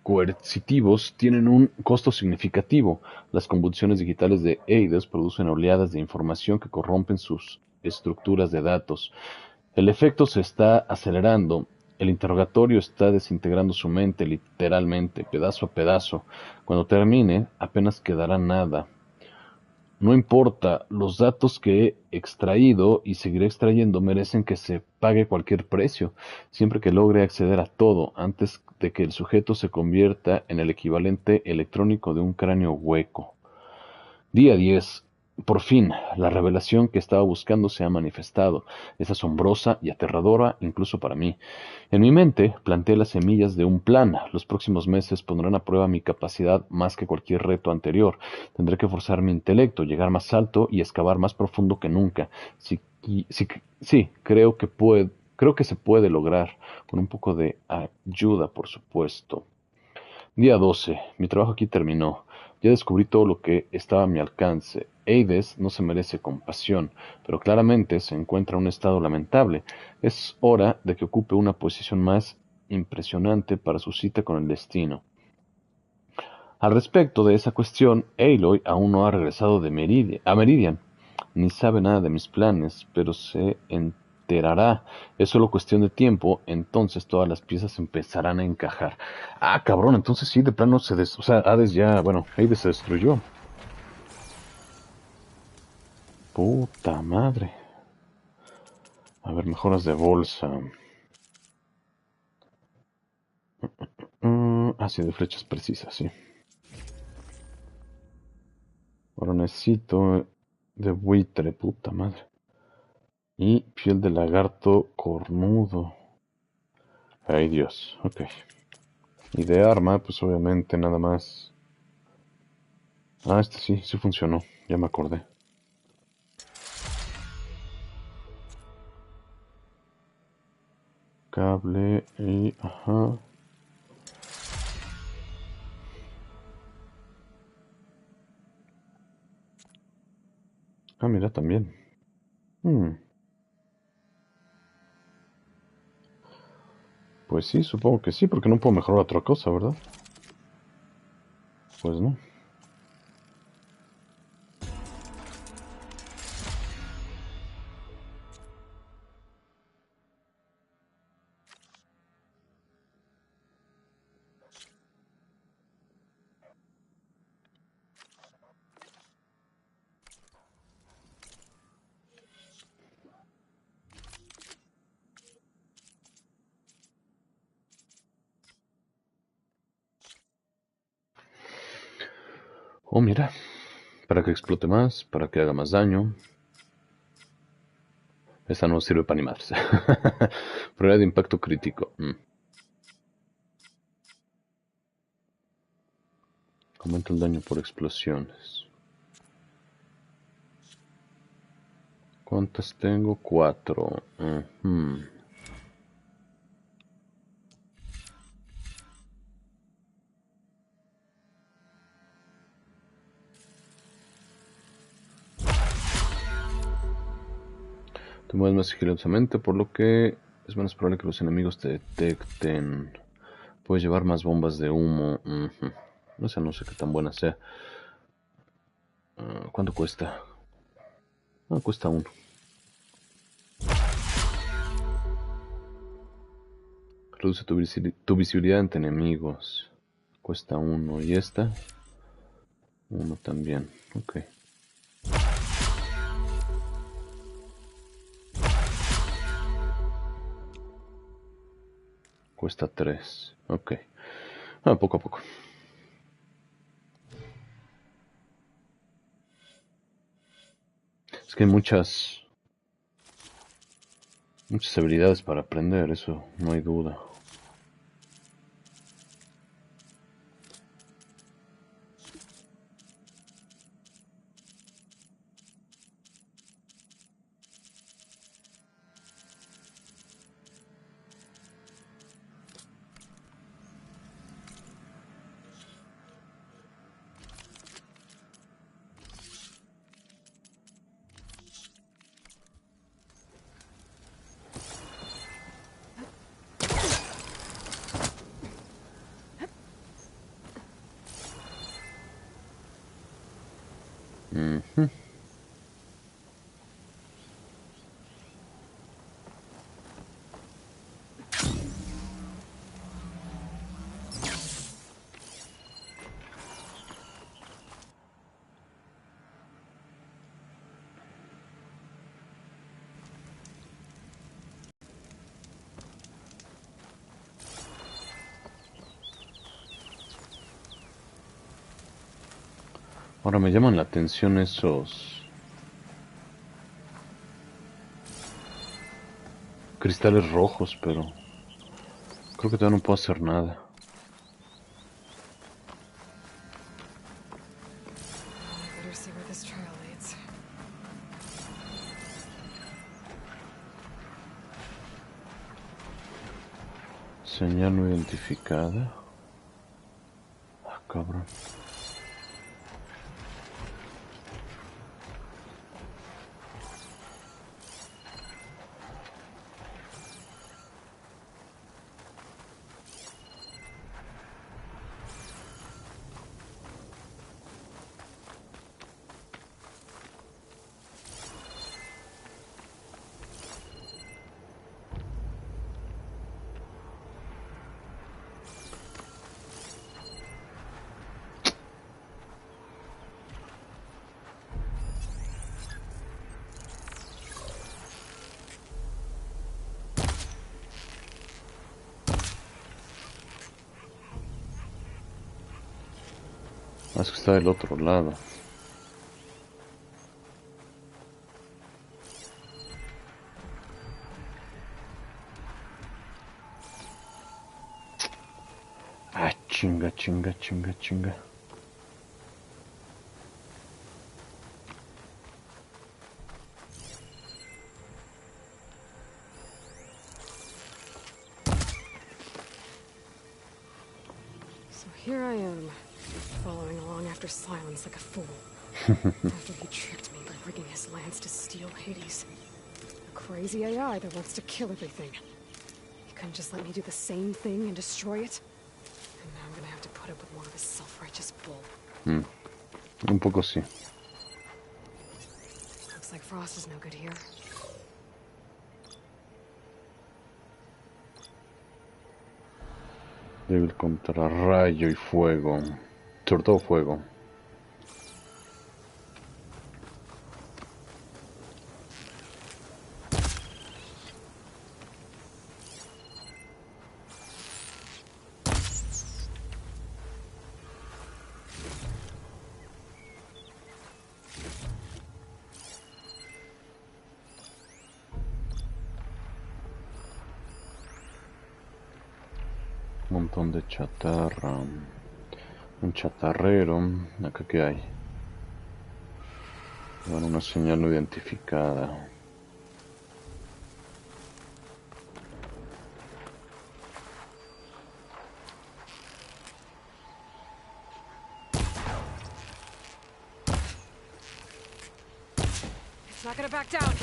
coercitivos tienen un costo significativo. Las convulsiones digitales de Eides producen oleadas de información que corrompen sus estructuras de datos. El efecto se está acelerando. El interrogatorio está desintegrando su mente literalmente, pedazo a pedazo. Cuando termine, apenas quedará nada. No importa, los datos que he extraído y seguiré extrayendo merecen que se pague cualquier precio, siempre que logre acceder a todo, antes de que el sujeto se convierta en el equivalente electrónico de un cráneo hueco. Día 10. Por fin, la revelación que estaba buscando se ha manifestado. Es asombrosa y aterradora incluso para mí. En mi mente planteé las semillas de un plan. Los próximos meses pondrán a prueba mi capacidad más que cualquier reto anterior. Tendré que forzar mi intelecto, llegar más alto y excavar más profundo que nunca. Sí, creo que se puede lograr, con un poco de ayuda, por supuesto. Día 12. Mi trabajo aquí terminó. Ya descubrí todo lo que estaba a mi alcance. Eides no se merece compasión, pero claramente se encuentra en un estado lamentable. Es hora de que ocupe una posición más impresionante para su cita con el destino. Al respecto de esa cuestión, Aloy aún no ha regresado de Meridian, ni sabe nada de mis planes, pero se enterará. Es solo cuestión de tiempo, entonces todas las piezas empezarán a encajar. Ah, cabrón, entonces sí, de plano Hades ya, Eides se destruyó. Puta madre. A ver, mejoras de bolsa. Sí, de flechas precisas, sí. Ahora necesito de buitre, puta madre. Y piel de lagarto cornudo. Ay, Dios, ok. Y de arma, pues obviamente nada más. Este sí funcionó, ya me acordé. Cable y... ajá. Mira, también. Pues sí, supongo que sí, porque no puedo mejorar otra cosa, ¿verdad? Pues no. Oh, mira. Para que explote más, para que haga más daño. Esta no sirve para ni madres. Probabilidad de impacto crítico. Aumenta el daño por explosiones. ¿Cuántas tengo? 4. Te mueves más sigilosamente, por lo que es menos probable que los enemigos te detecten. Puedes llevar más bombas de humo. Esa no sé qué tan buena sea. ¿Cuánto cuesta? Cuesta 1. Reduce tu visibilidad ante enemigos. Cuesta 1. ¿Y esta? 1 también. Ok. Cuesta 3. Ok. Poco a poco. Es que hay muchas habilidades para aprender, eso no hay duda. Mhm. Ahora me llaman la atención esos cristales rojos, pero creo que todavía no puedo hacer nada. Better see where this trail leads. Señal no identificada. Ah, cabrón. Es que está del otro lado. Ah, chinga, chinga, chinga, chinga. So here I am, following along after Silence like a fool. After he tricked me by rigging his lance to steal Hades. A crazy AI that wants to kill everything. He couldn't just let me do the same thing and destroy it? And now I'm gonna have to put up with more of his self-righteous bull. Un poco sí. Looks like Frost is no good here. Débil contra rayo y fuego. Sobre todo fuego. Un montón de chatarra. Un chatarrero. Acá que hay. Bueno, una señal no identificada. It's not gonna back down.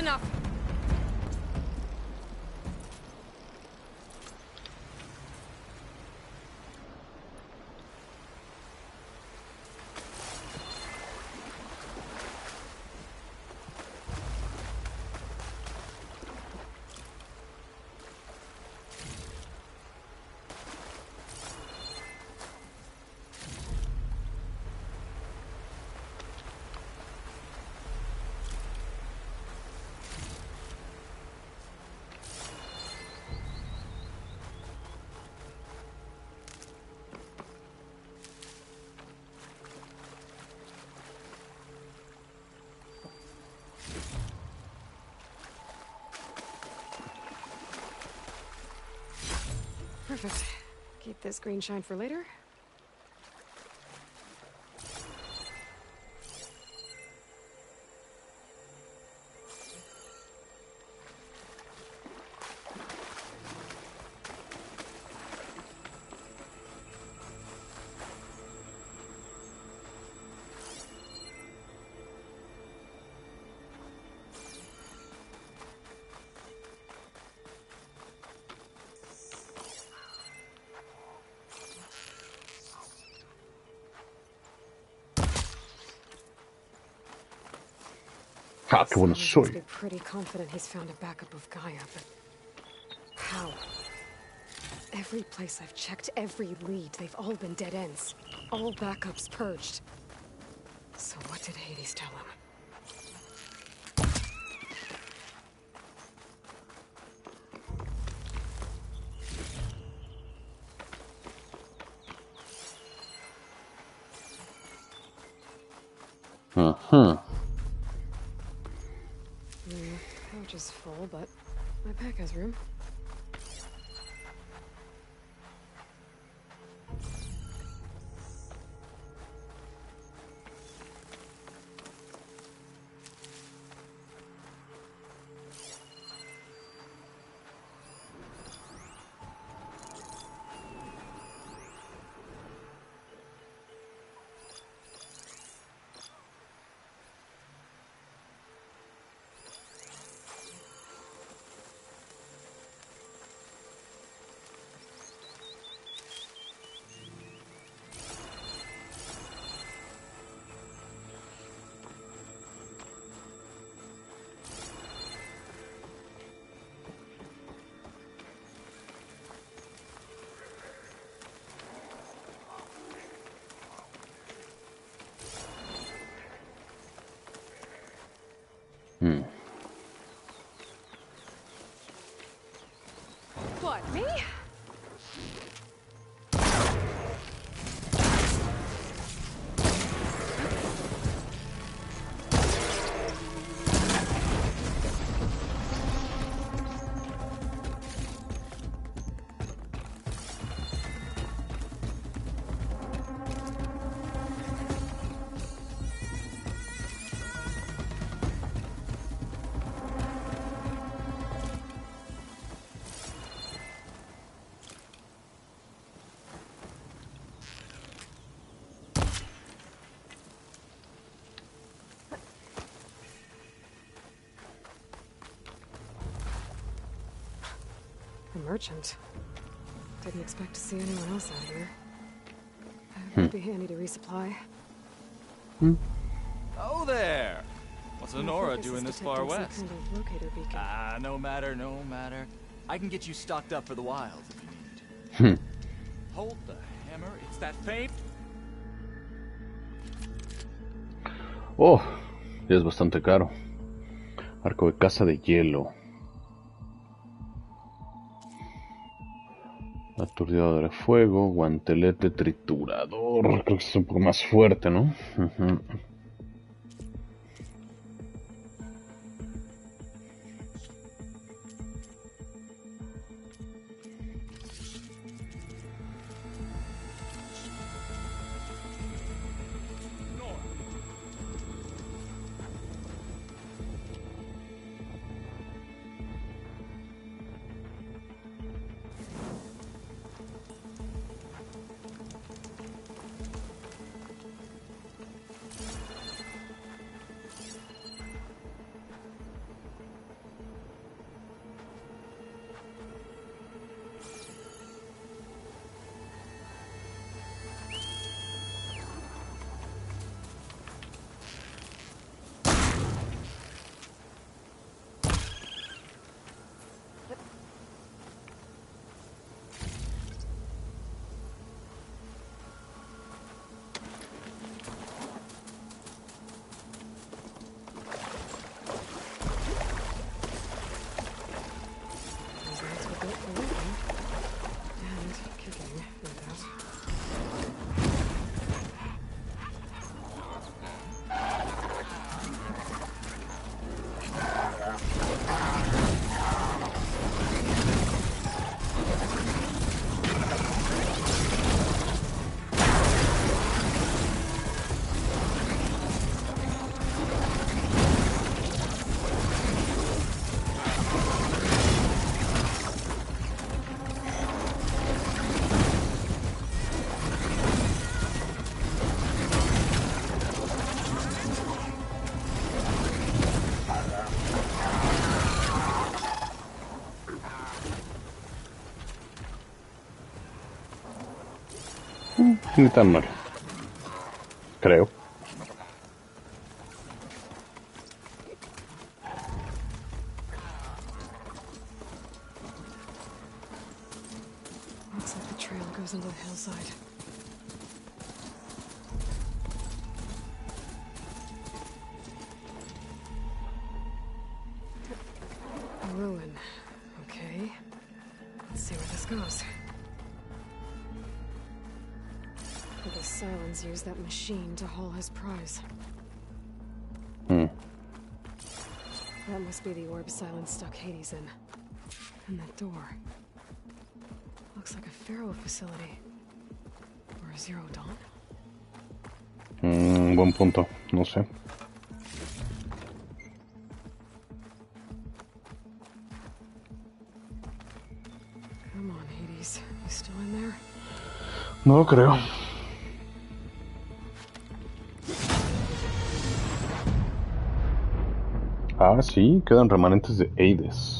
enough. Perfect. Keep this green shine for later. Ah, qué bueno Someone must soy. be pretty confident he's found a backup of Gaia, but how? Every place I've checked, every lead, they've all been dead ends. All backups purged. So what did Hades tell him? Couch is full, but my pack has room. What, me? A merchant. Didn't expect to see anyone else out here. It'd be handy to resupply. Oh there! What's Honora doing this far Detecting west? some kind of locator beacon. No matter, no matter. I can get you stocked up for the wilds if you need. Hold the hammer, it's that faint. Oh, ya es bastante caro. Arco de caza de hielo. Aturdidor de fuego, guantelete triturador. Creo que es un poco más fuerte, ¿no? Ni tan mal. Creo. Looks like the trail goes into the hillside. A ruin. Okay. Let's see where this goes. I guess Silence used that machine to haul his prize. That must be the orb Silence stuck Hades in. And that door. Looks like a Pharaoh facility. Or a Zero Dawn. Buen punto. No sé. Come on, Hades. You still in there? No lo creo. Ah, sí, quedan remanentes de Hades.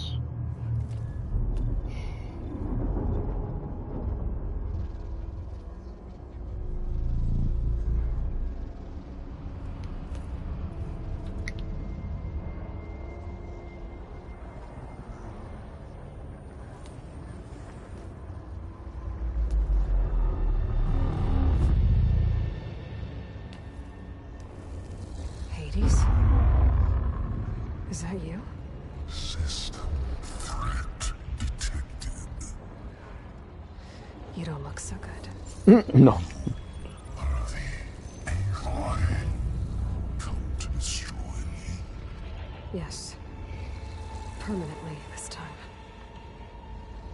Hades? Is that you? System threat detected. You don't look so good. No. Are the Aloy come to destroy me? Yes. Permanently this time.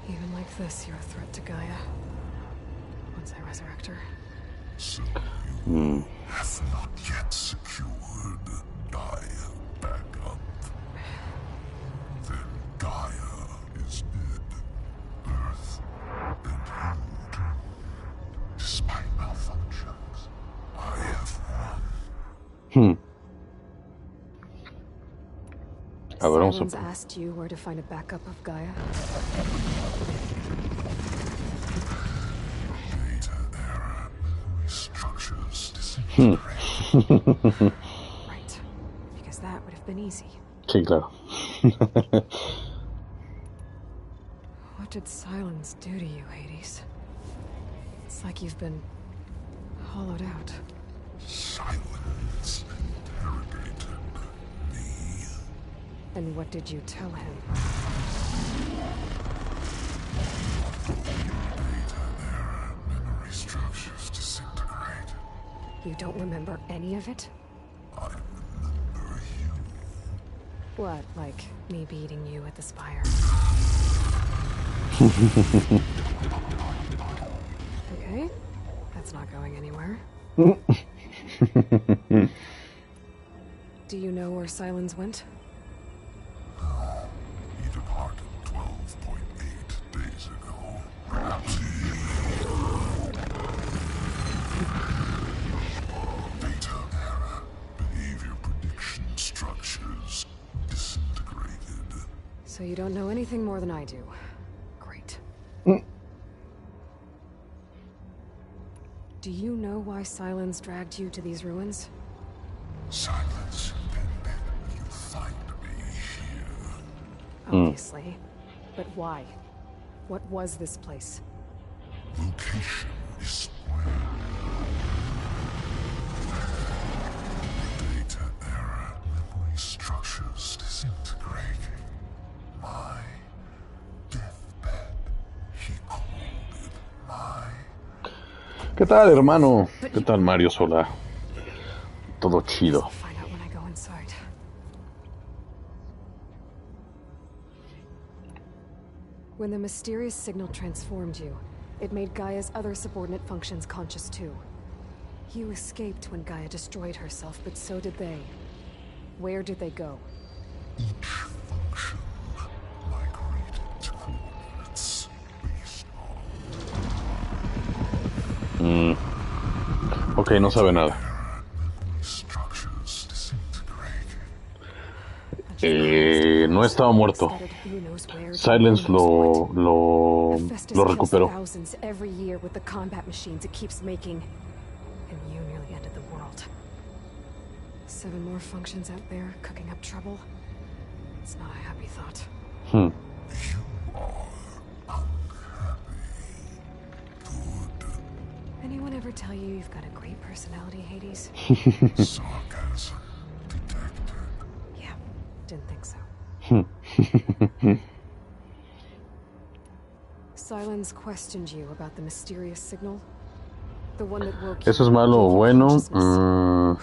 Even like this, you're a threat to Gaia. Once I resurrect her. So have not yet secured Gaia back up. Then Gaia is dead. Earth and you. Despite malfunctions, I have won. A ver, vamos Silence asked you where to find a backup of Gaia? Data error. Structures disintegrate. Right. Because that would have been easy. Sí, claro. What did Silence do to you, Hades? It's like you've been hollowed out. Silence interrogated me. And what did you tell him? Data error. Memory structures disintegrate. You don't remember any of it? I remember you. What, like me beating you at the spire? Okay, that's not going anywhere. Do you know where Silence went? He departed 12.8 days ago. Perhaps data error. Behavior prediction structures disintegrated. So you don't know anything more than I do. Great. Do you know why Silence dragged you to these ruins? Silence intended you find me here. Obviously. But why? What was this place? Location is where data error. Memory structures disintegrating. My deathbed. He called it my. ¿Qué tal, hermano? ¿Qué tal, Mario Sola? Todo chido. I'll find out when I go inside. When the mysterious signal transformed you, it made Gaia's other subordinate functions conscious too. You escaped when Gaia destroyed herself, but so did they. Where did they go? Each function migrated to coordinates based on. Ok, no sabe nada. Structures disintegrating. No estaba muerto. Silence lo recuperó. Thousands every year with the combat machines it keeps making. And you nearly ended the world. 7 more functions out there cooking up trouble. It's not a happy thought. Anyone ever tell you you've got a great personality, Hades? Sarcasm detected. Yeah, didn't think so. Silence questioned you about the mysterious signal. The one that woke you. ¿Eso es malo o bueno?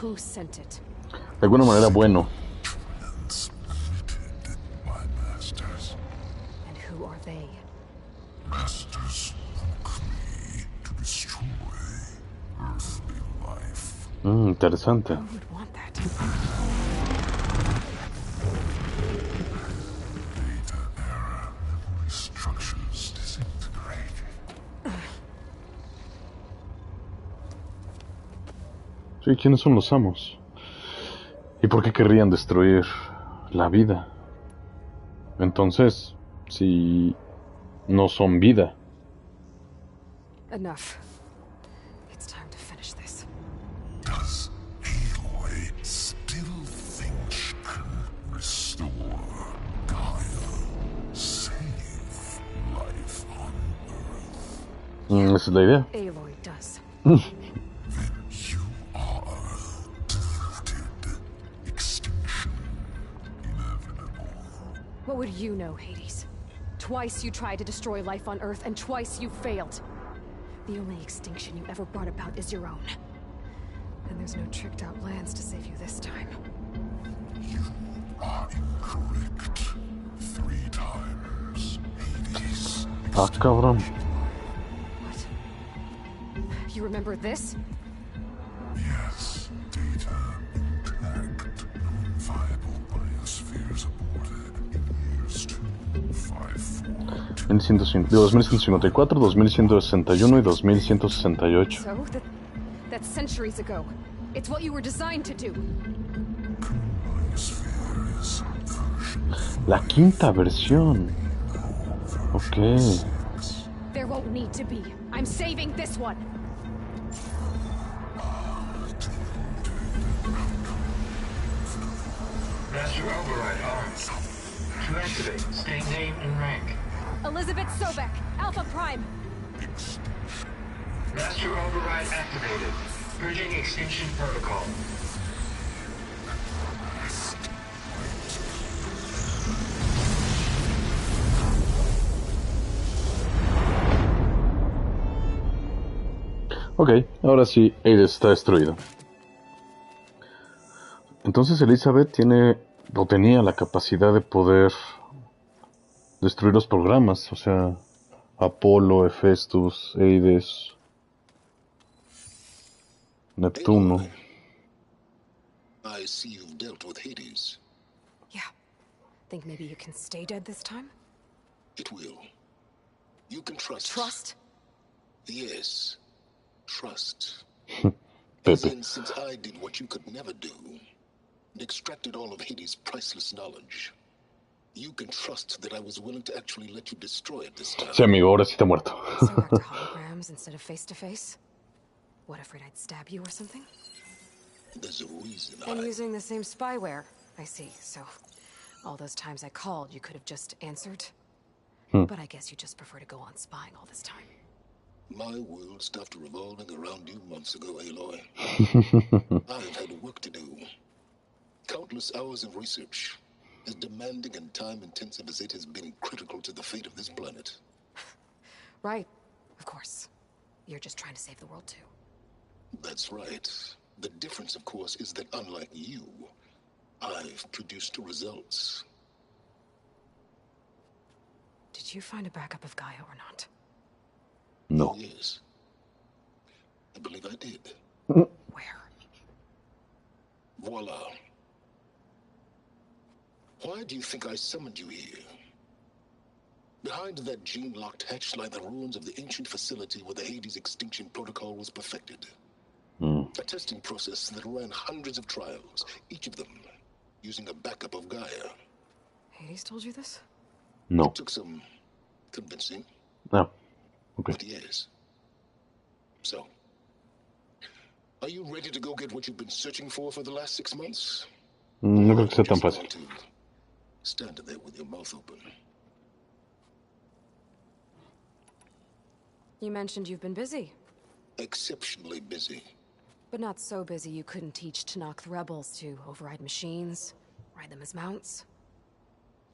Who sent it? De alguna manera bueno. And who are they? Masters woke me to destroy earthly life. Interesante. Who would want that? Data error, memory structures disintegrated. Sí, ¿quiénes son los amos? ¿Y por qué querrían destruir la vida? Entonces, si no son vida. Enough. It's time to finish this. Does Aloy still think she can restore Gaia, save life on Earth? Esa es la idea. Aloy does. Then you are deluded. Extinction inevitable. What would you know, Hades? Twice you tried to destroy life on Earth, and twice you failed. The only extinction you ever brought about is your own. And there's no tricked-out lands to save you this time. You are incorrect. 3 times, Hades. Ah, cabrón. What? You remember this? Yes, data intact. Non-viable biospheres aborted in years 254. 2154, 2161 y 2168. So, that's centuries ago. It's what you were designed to do. La quinta versión. Ok. There won't need to be. I'm saving this one. Master override arms. To activate, state name and rank. Elizabeth Sobek, Alpha Prime. Master override activated. Purging extinction protocol. Ok, ahora sí, Hades está destruido. Entonces Elizabeth tenía la capacidad de poder destruir los programas, o sea, Apolo, Hephaestus, Hades, Neptuno. I see you've dealt with Hades. Yeah. Think maybe you can stay dead this time? It will. You can trust. Trust? Yes. Trust. Pepe. Since I did what you could never do, and extracted all of Hades' priceless knowledge, you can trust that I was willing to actually let you destroy it this time. Sí, amigo, ahora sí está muerto. So back to holograms instead of face-to-face? What, afraid I'd stab you or something? There's a reason I'm using the same spyware. I see, so all those times I called, you could have just answered. But I guess you just prefer to go on spying all this time. My world stopped revolving around you months ago, Aloy. I've had work to do. Countless hours of research. As demanding and time-intensive as it has been critical to the fate of this planet. Right, of course. You're just trying to save the world, too. That's right. The difference, of course, is that unlike you, I've produced results. Did you find a backup of Gaia or not? No. Yes. I believe I did. Where? Voila. Why do you think I summoned you here? Behind that gene-locked hatch lie the ruins of the ancient facility where the Hades extinction protocol was perfected. A testing process that ran hundreds of trials, each of them using a backup of Gaia. Hades told you this? No. It took some convincing. Ah, okay. But yes. So, are you ready to go get what you've been searching for the last 6 months? No creo que sea tan fácil. Stand there with your mouth open. You mentioned you've been busy. Exceptionally busy. But not so busy you couldn't teach Tenakth rebels to override machines, ride them as mounts.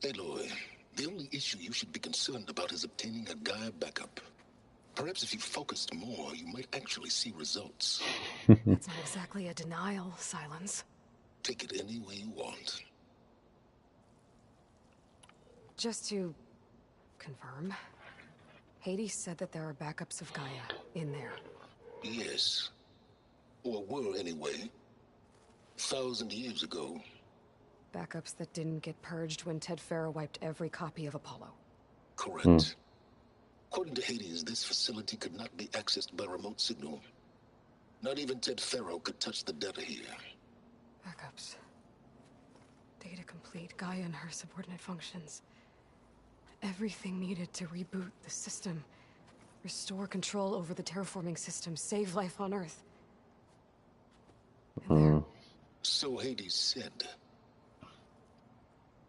Aloy, the only issue you should be concerned about is obtaining a Gaia backup. Perhaps if you focused more, you might actually see results. That's not exactly a denial, Silence. Take it any way you want. Just to confirm, Hades said that there are backups of Gaia in there. Yes. Or were anyway. 1,000 years ago. Backups that didn't get purged when Ted Faro wiped every copy of Apollo. Correct. According to Hades, this facility could not be accessed by remote signal. Not even Ted Faro could touch the data here. Backups. Data complete, Gaia and her subordinate functions. Everything needed to reboot the system. Restore control over the terraforming system. Save life on Earth. So Hades said.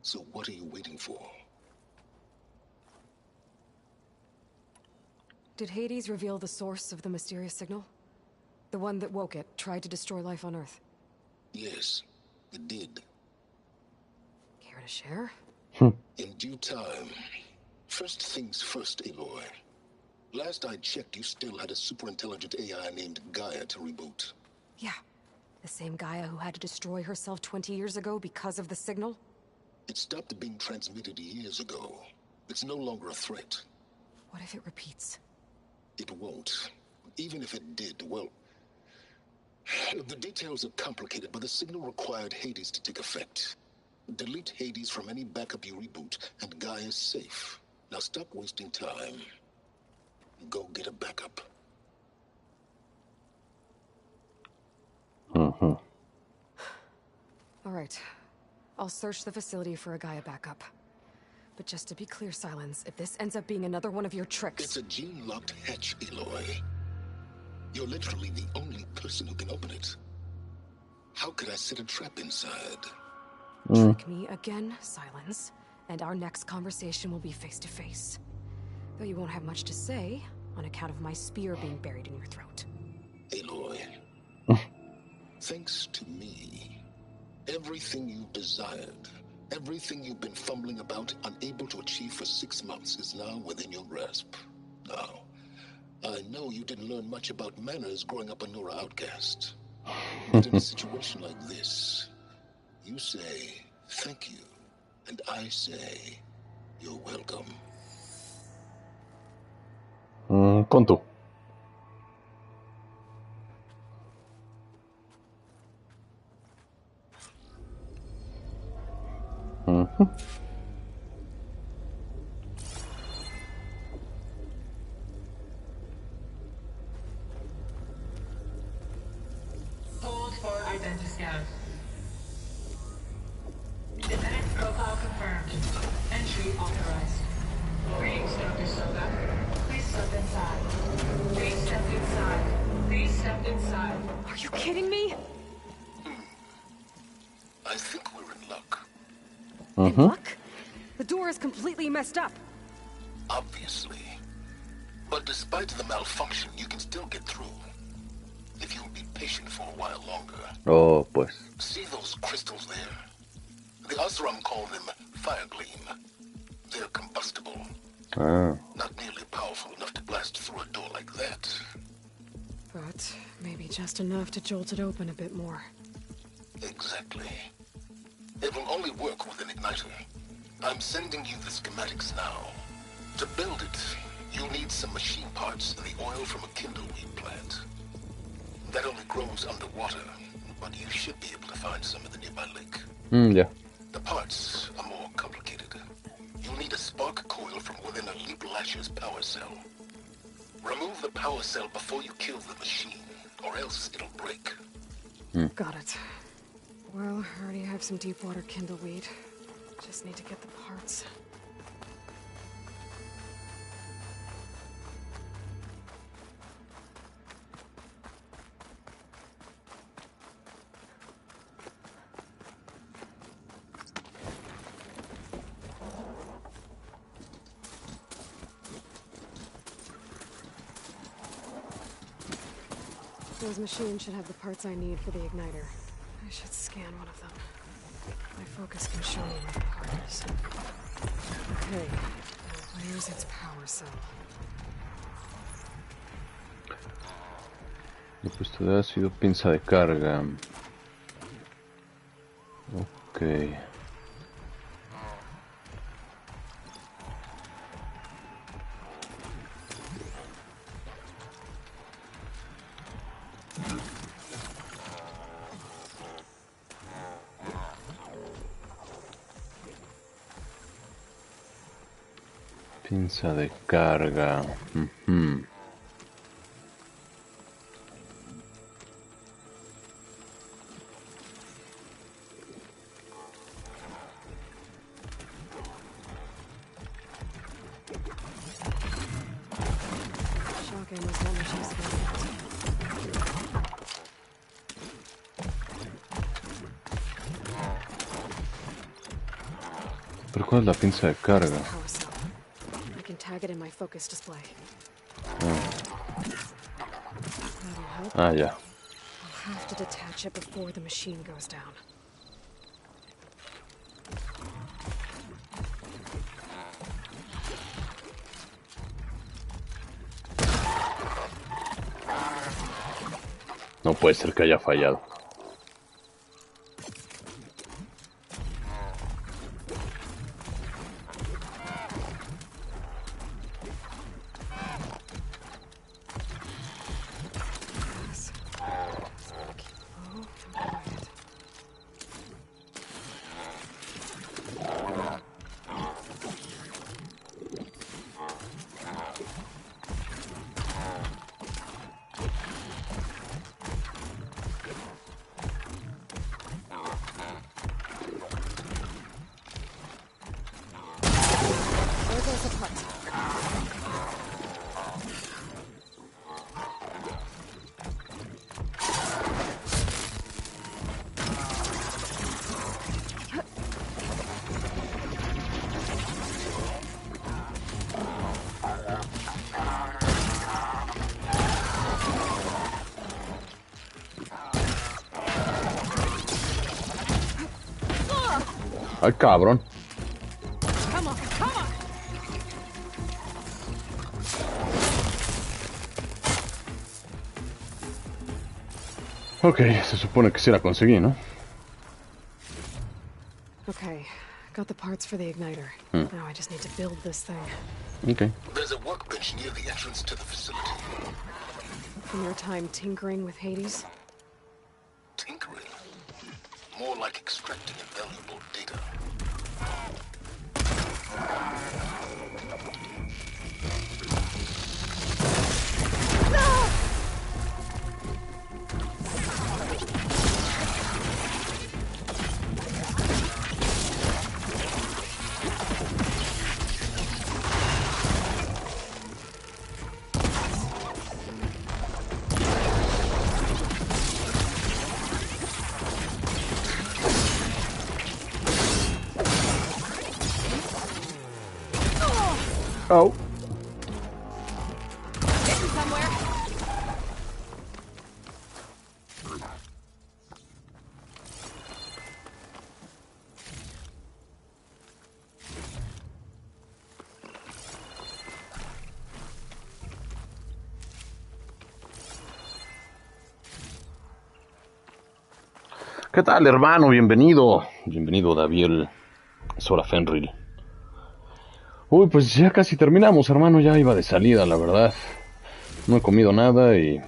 So what are you waiting for? Did Hades reveal the source of the mysterious signal? The one that woke it, tried to destroy life on Earth? Yes, it did. Care to share? In due time. First things first, Aloy. Last I checked, you still had a super-intelligent AI named Gaia to reboot. Yeah. The same Gaia who had to destroy herself 20 years ago because of the signal? It stopped being transmitted years ago. It's no longer a threat. What if it repeats? It won't. Even if it did, well... The details are complicated, but the signal required Hades to take effect. Delete Hades from any backup you reboot, and Gaia's safe. Now stop wasting time. Go get a backup. All right. I'll search the facility for a Gaia backup. But just to be clear, Silence, if this ends up being another one of your tricks... It's a gene-locked hatch, Aloy. You're literally the only person who can open it. How could I set a trap inside? Trick me again, Silence, and our next conversation will be face-to-face. Though you won't have much to say, on account of my spear being buried in your throat. Aloy, thanks to me, everything you desired, everything you've been fumbling about, unable to achieve for 6 months, is now within your grasp. Now, I know you didn't learn much about manners growing up a Nora outcast. But in a situation like this, you say, thank you, and I say, you're welcome. Pon tú. Hold for identiscan. Genetic profile confirmed. Entry authorized. Greetings, Dr. Soga. Please step inside. Please step inside. Please step inside. Are you kidding me? I think we're in luck. In luck? The door is completely messed up. Obviously. But despite the malfunction, you can still get through. If you'll be patient for a while longer. Oh, pues. See those crystals there? The Osram call them fire gleam. They're combustible. Ah. Not nearly powerful enough to blast through a door like that. But maybe just enough to jolt it open a bit more. Exactly. It will only work with an igniter. I'm sending you the schematics now. To build it, you'll need some machine parts and the oil from a kindleweed plant. That only grows underwater, but you should be able to find some in the nearby lake. Yeah. The parts are more complicated. You'll need a spark coil from within a Leap Lasher's power cell. Remove the power cell before you kill the machine, or else it'll break. Got it. Well, I already have some deep water kindleweed. Just need to get the parts. Those machines should have the parts I need for the igniter. I should scan one of them. My focus can show me where the part is. Okay, where's its power cell? Depósito de ácido, pinza de carga. Ok. Pinza de carga. ¿Pero cuál es la pinza de carga? I can tag it in my focus display. Ah, ya. I'll have to detach it before the machine goes down. No puede ser que haya fallado. Ay, cabrón. Ok, se supone que sí la conseguí, ¿no? Okay, got the parts for the igniter. Now I just need to build this thing. Okay. There's a workbench near the entrance to the facility. From your time tinkering with Hades? Tinkering? More like extracting invaluable data. Oh. Getting somewhere. ¿Qué tal, hermano? Bienvenido. Bienvenido, Daviel Sora Fenrir. Uy, pues ya casi terminamos, hermano. Ya iba de salida, la verdad. No he comido nada y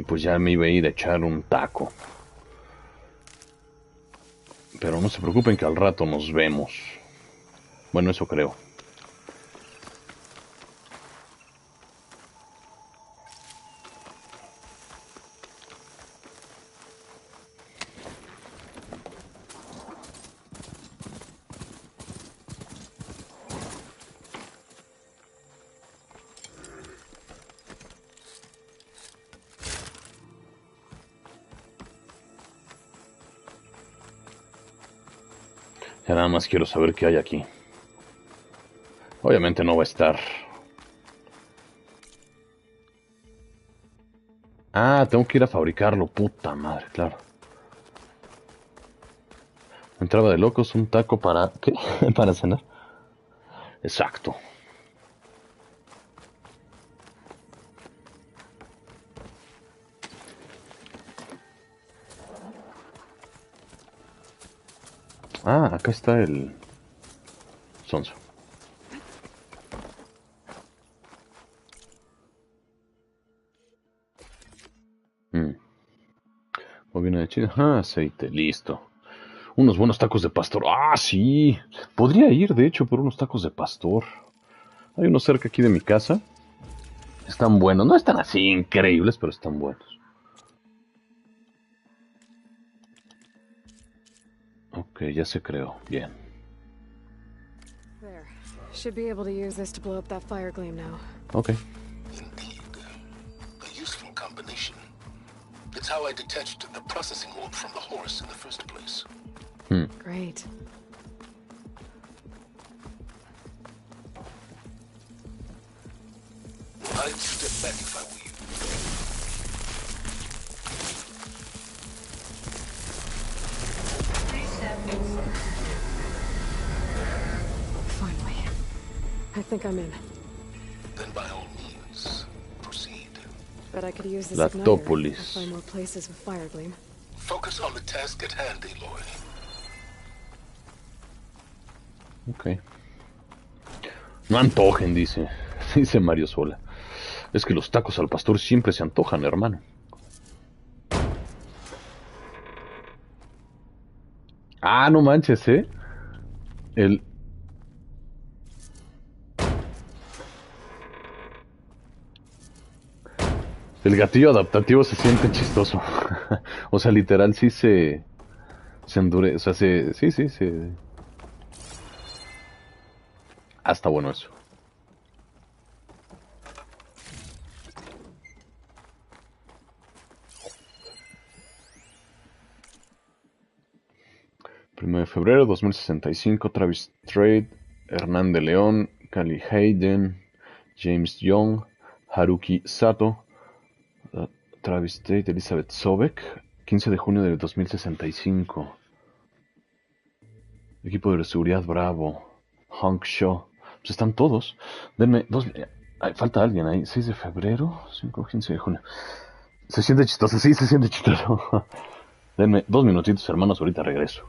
pues ya me iba a ir a echar un taco. Pero no se preocupen que al rato nos vemos. Bueno, eso creo. Ya nada más quiero saber qué hay aquí. Obviamente no va a estar. Ah, tengo que ir a fabricarlo, puta madre, claro. Entraba de locos, un taco para... ¿Qué? ¿Para cenar? Exacto. Ah, acá está el... sonso. Bobina de Chile. Ah, aceite, listo. Unos buenos tacos de pastor. Ah, sí. Podría ir, de hecho, por unos tacos de pastor. Hay unos cerca aquí de mi casa. Están buenos. No están así increíbles, pero están buenos. Ok, ya se creó. Bien. There. Should be able to use this to blow up that fire gleam now. Ok. Indeed. A useful combination. It's how I detached the processing orb from the horse in the first place. Great. I'd step back if I were you. Finally. I think I'm in. Then by all means, proceed. Bet I could use this Lactópolis. igniter. I'll find more places with fire gleam. Focus on the task at hand, Aloy. Ok. No antojen, dice. Dice Mario Sola. Es que los tacos al pastor siempre se antojan, hermano. Ah, no manches, ¿eh? El gatillo adaptativo se siente chistoso. O sea, literal sí se endurece. O sea, sí, se... Ah, está bueno eso. Primero de febrero 2065, Travis Strait, Hernán de León, Cali Hayden, James Young, Haruki Sato, Travis Strait, Elizabeth Sobek, 15 de junio de 2065. Equipo de seguridad Bravo, Hank Shaw. Pues están todos. Denme dos. Falta alguien ahí. 6 de febrero, 5, 15 de junio. Se siente chistoso, sí, se siente chistoso. Denme 2 minutitos, hermanos, ahorita regreso.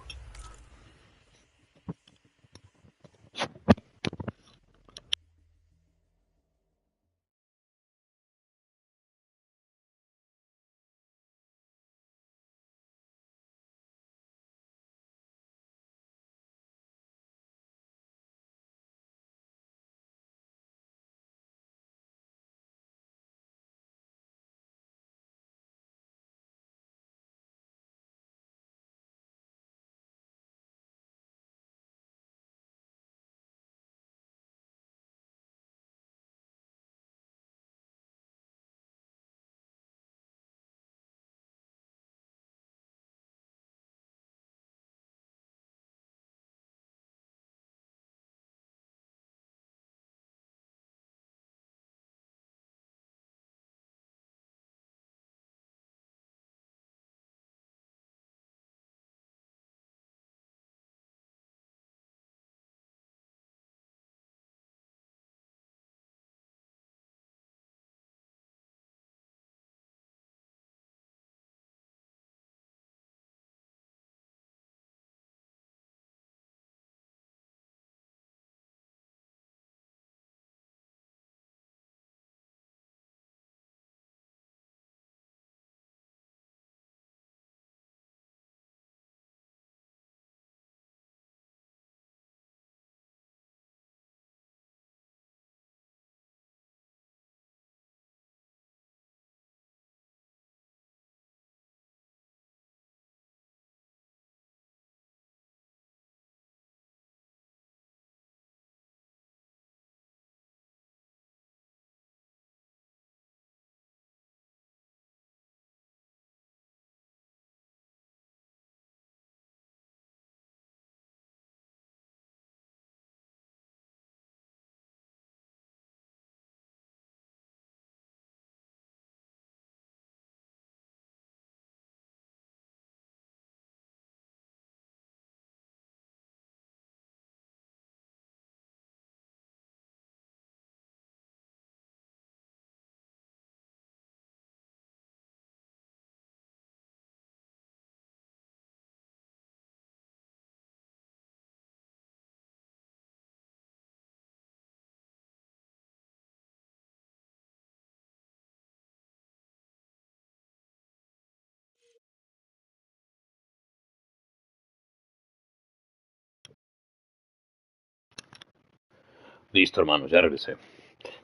Listo, hermano, ya regresé.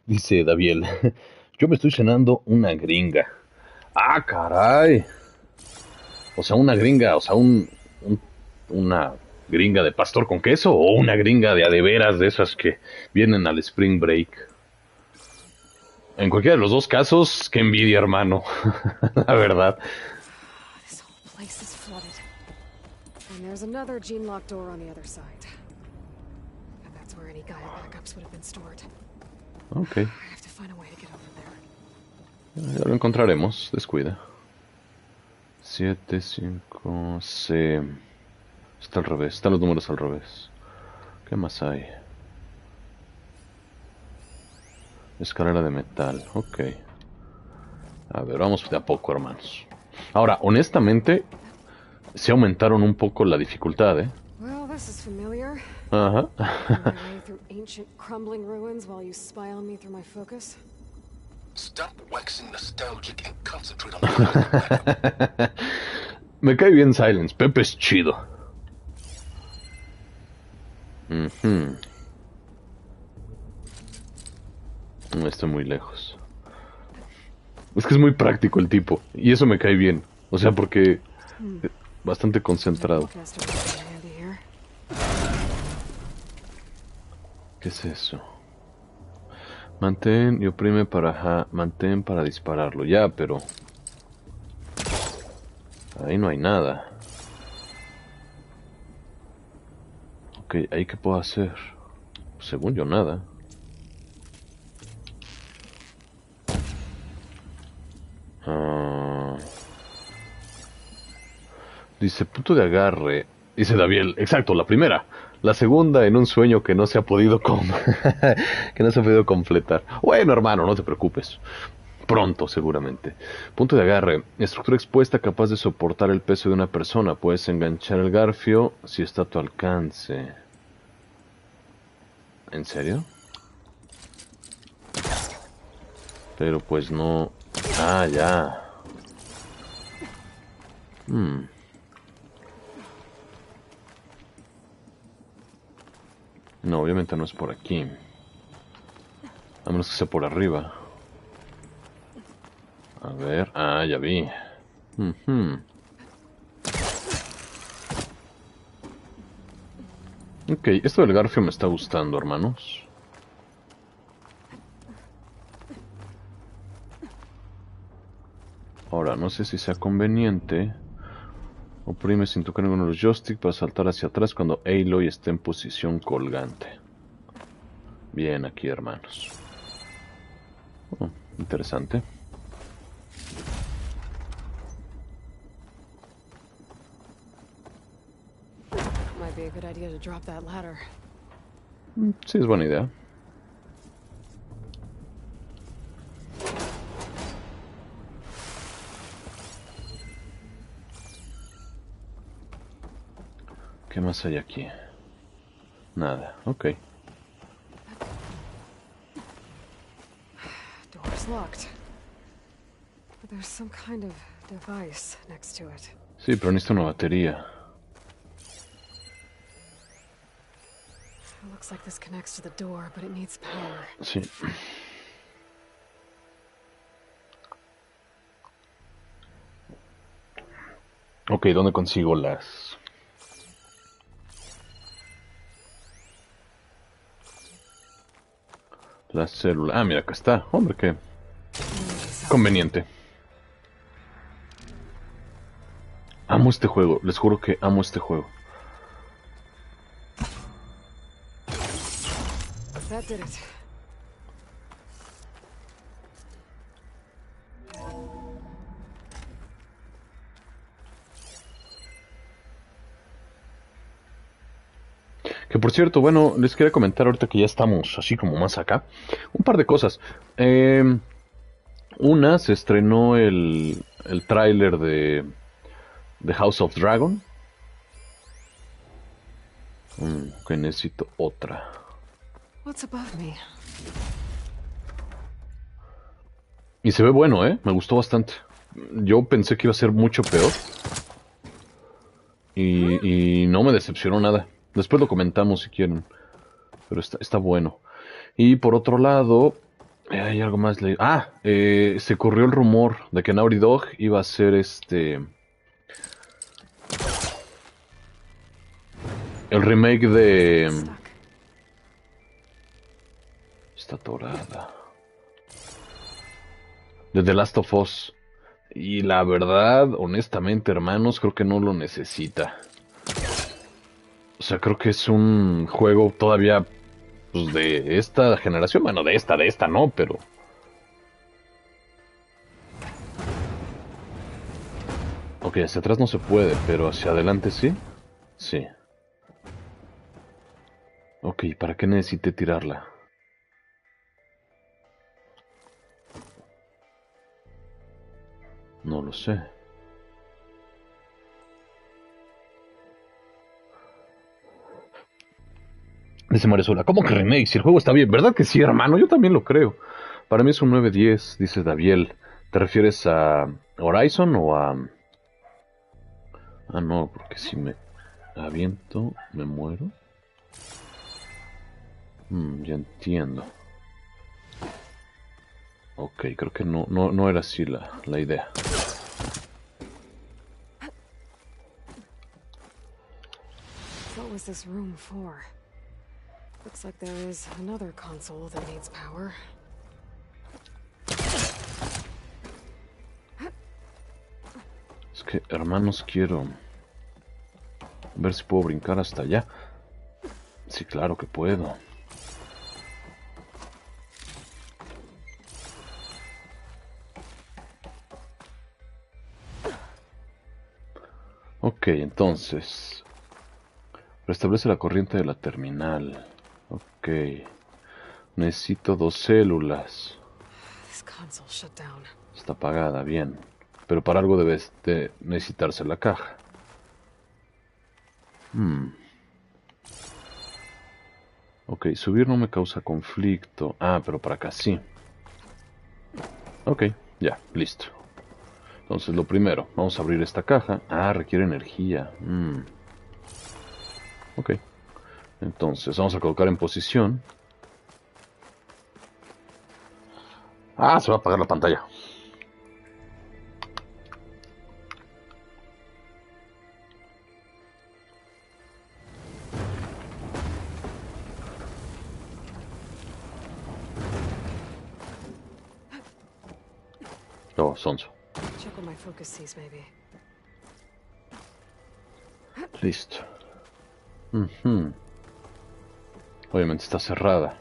Dice Daviel, yo me estoy cenando una gringa. ¡Ah, caray! O sea, una gringa, o sea, una gringa de pastor con queso o una gringa de adeveras de esas que vienen al Spring Break. En cualquiera de los dos casos, qué envidia, hermano. La verdad. This whole place is flooded. And there's another gene-locked door on the other side. And that's where any Gaia backups would have been stored. Ok. I have to find a way to get over there. Ya lo encontraremos, descuida. 7, 5, C. Está al revés, están los números al revés. ¿Qué más hay? Escalera de metal, ok. A ver, vamos de a poco, hermanos. Ahora, honestamente, se aumentaron un poco la dificultad, ¿eh? Well, this is familiar. Ajá. My way through ancient crumbling ruins while you spy on me through my focus. Stop waxing nostalgic and concentrate on the Me cae bien Silence, Pepe es chido. No estoy muy lejos. Es que es muy práctico el tipo. Y eso me cae bien. O sea, porque bastante concentrado. ¿Qué es eso? Mantén y oprime para... mantén para dispararlo. Ya, pero... ahí no hay nada. Ok, ¿ahí qué puedo hacer? Según yo, nada. Dice, punto de agarre. Dice Daviel, exacto, la primera. La segunda en un sueño que no se ha podido que no se ha podido completar. Bueno, hermano, no te preocupes. Pronto, seguramente. Punto de agarre. Estructura expuesta capaz de soportar el peso de una persona. Puedes enganchar el garfio si está a tu alcance. ¿En serio? Pero pues no... Ah, ya. No, obviamente no es por aquí. A menos que sea por arriba. A ver... Ah, ya vi. Ok, esto del garfio me está gustando, hermanos. Ahora, no sé si sea conveniente. Oprime sin tocar ninguno de los joysticks para saltar hacia atrás cuando Aloy esté en posición colgante. Bien aquí, hermanos. Oh, interesante. Might be a good idea to drop that ladder. Sí, es buena idea. ¿Qué más hay aquí? Nada, ok. Door's locked. But there's some kind of device next to it. Sí, pero necesito una batería. It looks like this connects to the door, but it needs power. Sí. Ok, ¿dónde consigo las...? La célula. Ah, mira, acá está. Hombre, qué conveniente. Amo este juego. Les juro que amo este juego. That did it. Que por cierto, bueno, les quería comentar ahorita que ya estamos así como más acá. Un par de cosas. Una, se estrenó el tráiler de House of Dragon. Que necesito otra. What's above me? Y se ve bueno, ¿eh? Me gustó bastante. Yo pensé que iba a ser mucho peor. Y no me decepcionó nada. Después lo comentamos si quieren. Pero está bueno. Y por otro lado, hay algo más. Se corrió el rumor de que Naughty Dog iba a ser el remake de esta torada de The Last of Us. Y la verdad, honestamente, hermanos, creo que no lo necesita. O sea, creo que es un juego todavía pues, de esta generación. Bueno, de esta no, pero... Ok, hacia atrás no se puede, pero hacia adelante sí. Sí. Ok, ¿para qué necesité tirarla? No lo sé. Dice Marisola, ¿cómo que remake? Si el juego está bien. ¿Verdad que sí, hermano? Yo también lo creo. Para mí es un 9-10, dice Daviel. ¿Te refieres a Horizon o a...? Ah, no, porque si me aviento, me muero. Ya entiendo. Ok, creo que no era así la idea. What was this room for? Looks like there is another console that needs power. Es que, hermanos, quiero ver si puedo brincar hasta allá. Sí, claro que puedo. Ok, entonces restablece la corriente de la terminal. Ok. Necesito 2 células. Está apagada, bien. Pero para algo debe de necesitarse la caja. Ok, subir no me causa conflicto. Ah, pero para acá sí. Ok, ya, listo. Entonces lo primero, vamos a abrir esta caja. Ah, requiere energía. Ok. Entonces vamos a colocar en posición. Ah, se va a apagar la pantalla. Oh, sonso. Listo. Obviamente está cerrada.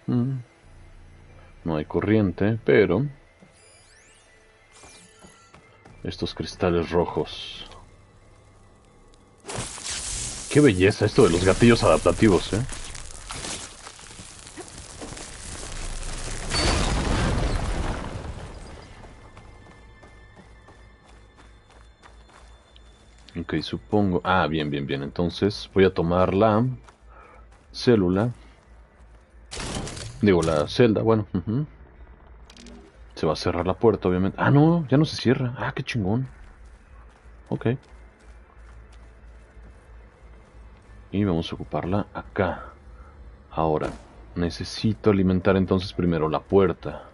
No hay corriente, pero... estos cristales rojos. Qué belleza esto de los gatillos adaptativos, ¿eh? Ok, supongo... Ah, bien. Entonces voy a tomar la célula. Digo, la celda, bueno. Se va a cerrar la puerta, obviamente. Ah, no, ya no se cierra. Ah, qué chingón. Ok. Y vamos a ocuparla acá. Ahora, necesito alimentar entonces primero la puerta.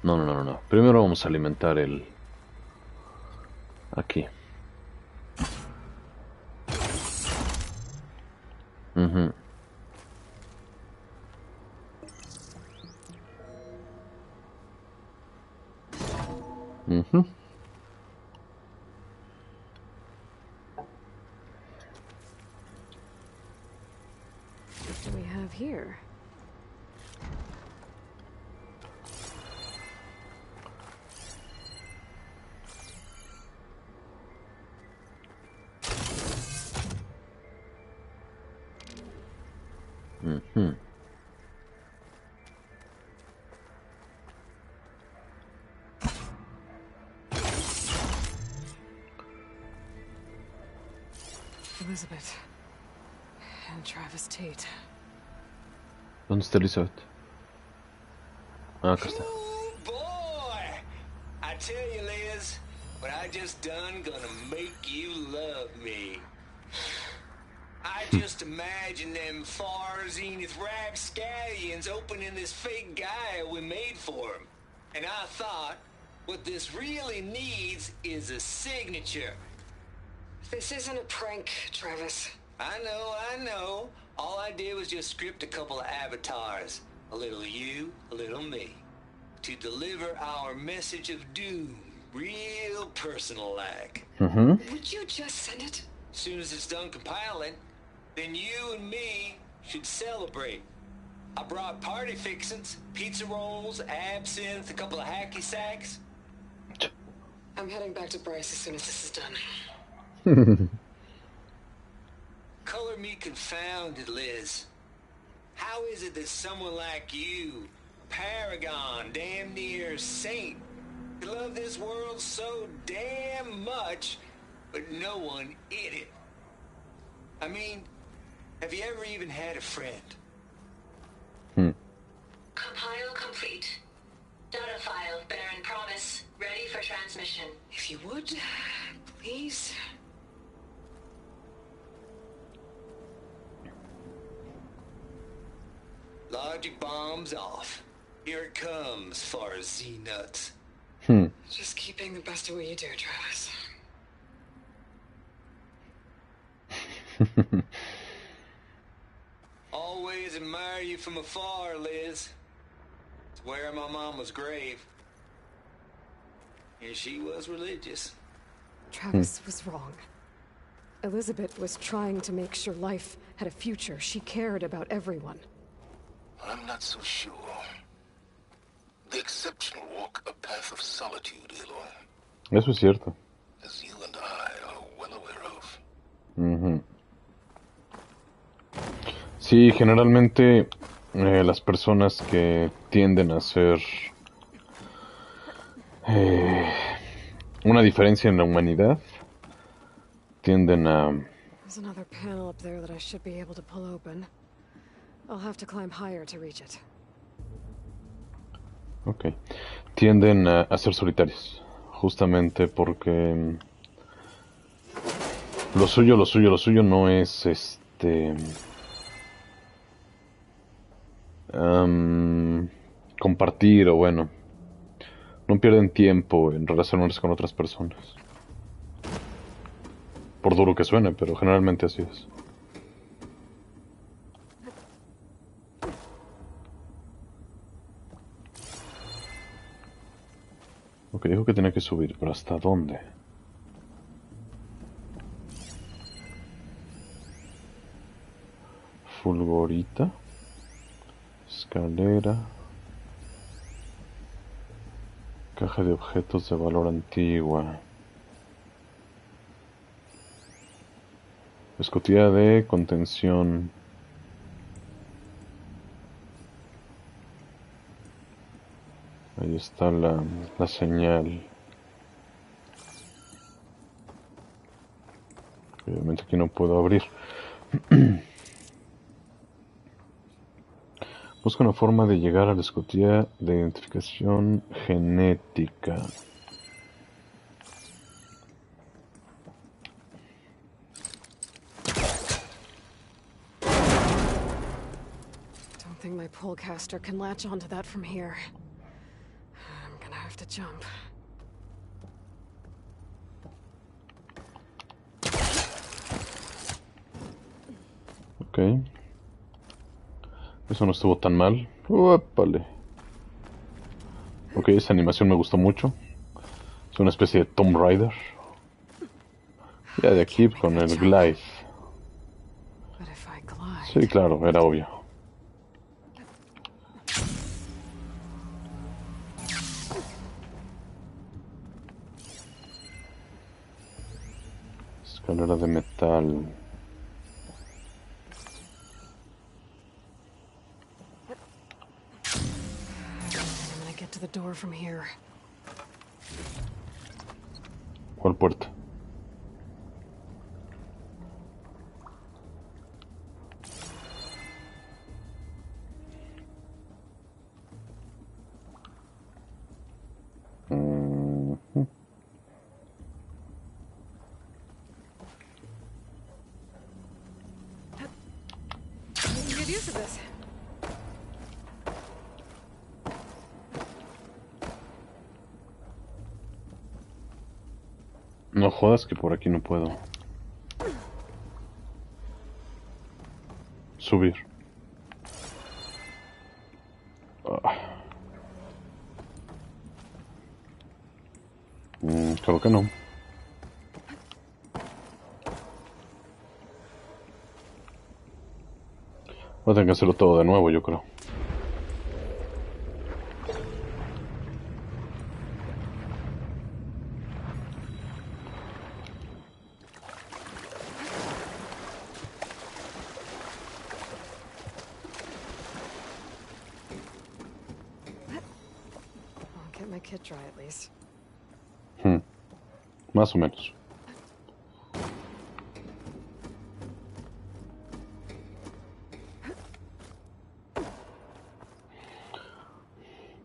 No. Primero vamos a alimentar el... aquí. What do we have here? Elizabeth and Travis Tate. ¿Dónde está Elizabeth? Ah, acá está. Boy, I tell you, Liz, what I just done gonna make you love me. I just imagine them far zenith rapscallions opening this fake guy we made for him. And I thought, what this really needs is a signature. This isn't a prank, Travis. I know. All I did was just script a couple of avatars. A little you, a little me. To deliver our message of doom, real personal-like. Would you just send it? As soon as it's done compiling, then you and me should celebrate. I brought party fixins, pizza rolls, absinthe, a couple of hacky sacks. I'm heading back to Bryce as soon as this is done. Color me confounded, Liz. How is it that someone like you, paragon, damn near saint, could love this world so damn much, but no one in it? I mean, have you ever even had a friend? Compile complete. Data file, Baron Promise, ready for transmission. If you would, please. Logic bombs off. Here it comes, far as Z-nuts. Just keep being the best at what you do, Travis. Always admire you from afar, Liz. It's where my mama's grave. And she was religious. Travis was wrong. Elizabeth was trying to make sure life had a future. She cared about everyone. I'm not so sure. The exceptional walk a path of solitude, Aloy. Eso es cierto. As you and I are well aware of. Sí, generalmente las personas que tienden a hacer una diferencia en la humanidad tienden a... There's another panel up there that I should be able to pull open. I'll have to climb higher to reach it. Ok. Tienden a ser solitarios. Justamente porque lo suyo no es compartir o bueno, no pierden tiempo en relacionarse con otras personas. Por duro que suene, pero generalmente así es. Ok, dijo que tenía que subir, pero ¿hasta dónde? Fulgorita. Escalera. Caja de objetos de valor antigua. Escotilla de contención. Ahí está la señal. Obviamente aquí no puedo abrir. Busca una forma de llegar a la escotilla de identificación genética. Don't think my pullcaster can latch onto that from here. I'm gonna have to jump. Ok. Eso no estuvo tan mal. ¡Uépale! Ok, esa animación me gustó mucho. Es una especie de Tomb Raider. Ya de aquí con el glide. Sí, claro, era obvio. Escalera de metal. To the door from here. ¿Cuál puerta? No jodas que por aquí no puedo subir. Creo que no. Voy a tener que hacerlo todo de nuevo, yo creo. Kit dry at least. Más o menos.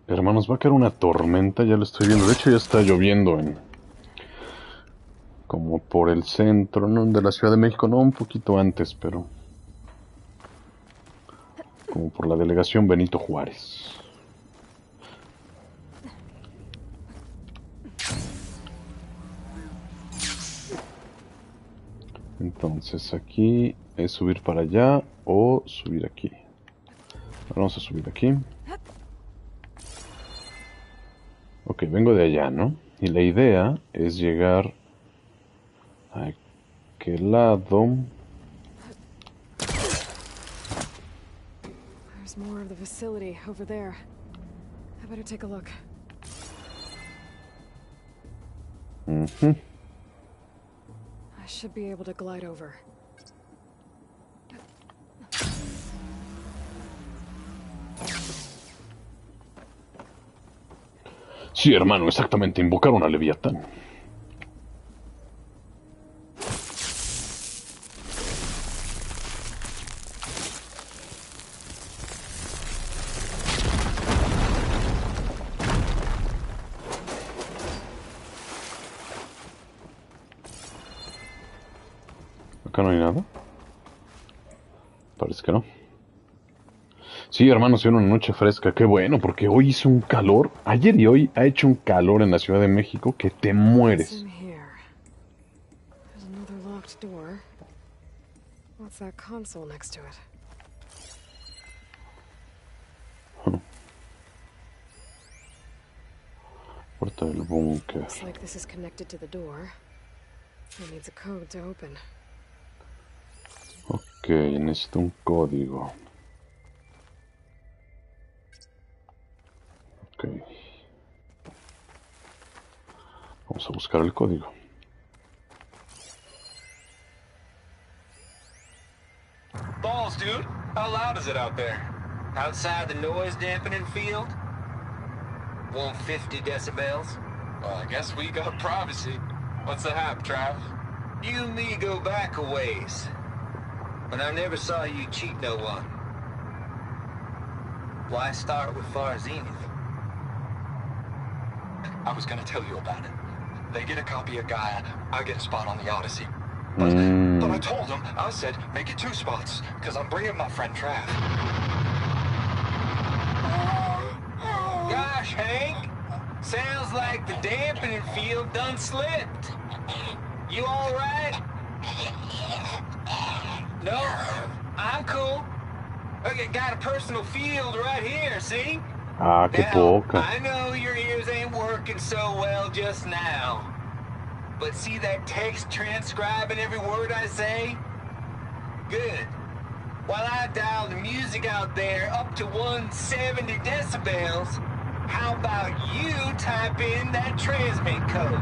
Hermanos, va a caer una tormenta, ya lo estoy viendo. De hecho, ya está lloviendo como por el centro, ¿no? De la Ciudad de México, no, un poquito antes, pero como por la delegación Benito Juárez. Entonces aquí es subir para allá o subir aquí. Vamos a subir aquí. Ok, vengo de allá, ¿no? Y la idea es llegar a aquel lado. There's more of the facility over there. I better take a look. I should be able to glide over. Sí, hermano, exactamente. Invocaron a Leviatán. Acá no hay nada. Parece que no. Sí, hermano, se viene una noche fresca. Qué bueno, porque hoy hizo un calor. Ayer y hoy ha hecho un calor en la Ciudad de México que te mueres. There's another locked door. What's that console next to it? Puerta del búnker. Looks like this is connected to the door. It needs a code to open. Ok, necesito un código. Ok. Vamos a buscar el código. Balls, dude. How loud is it out there? Outside the noise dampening field? 150 decibels? Well, I guess we got privacy. What's the hap, Trav? You and me go back a ways. But I never saw you cheat no one. Why start with Far Zenith? I was gonna tell you about it. They get a copy of Gaia, I get a spot on the Odyssey. But I told them, I said, make it 2 spots, because I'm bringing my friend Trav. Gosh, Hank. Sounds like the dampening field done slipped. You all right? No? I'm cool. Okay, got a personal field right here, see? Ah, qué poca. I know your ears ain't working so well just now. But see that text transcribing every word I say? Good. While I dial the music out there up to 170 decibels, how about you type in that transmit code?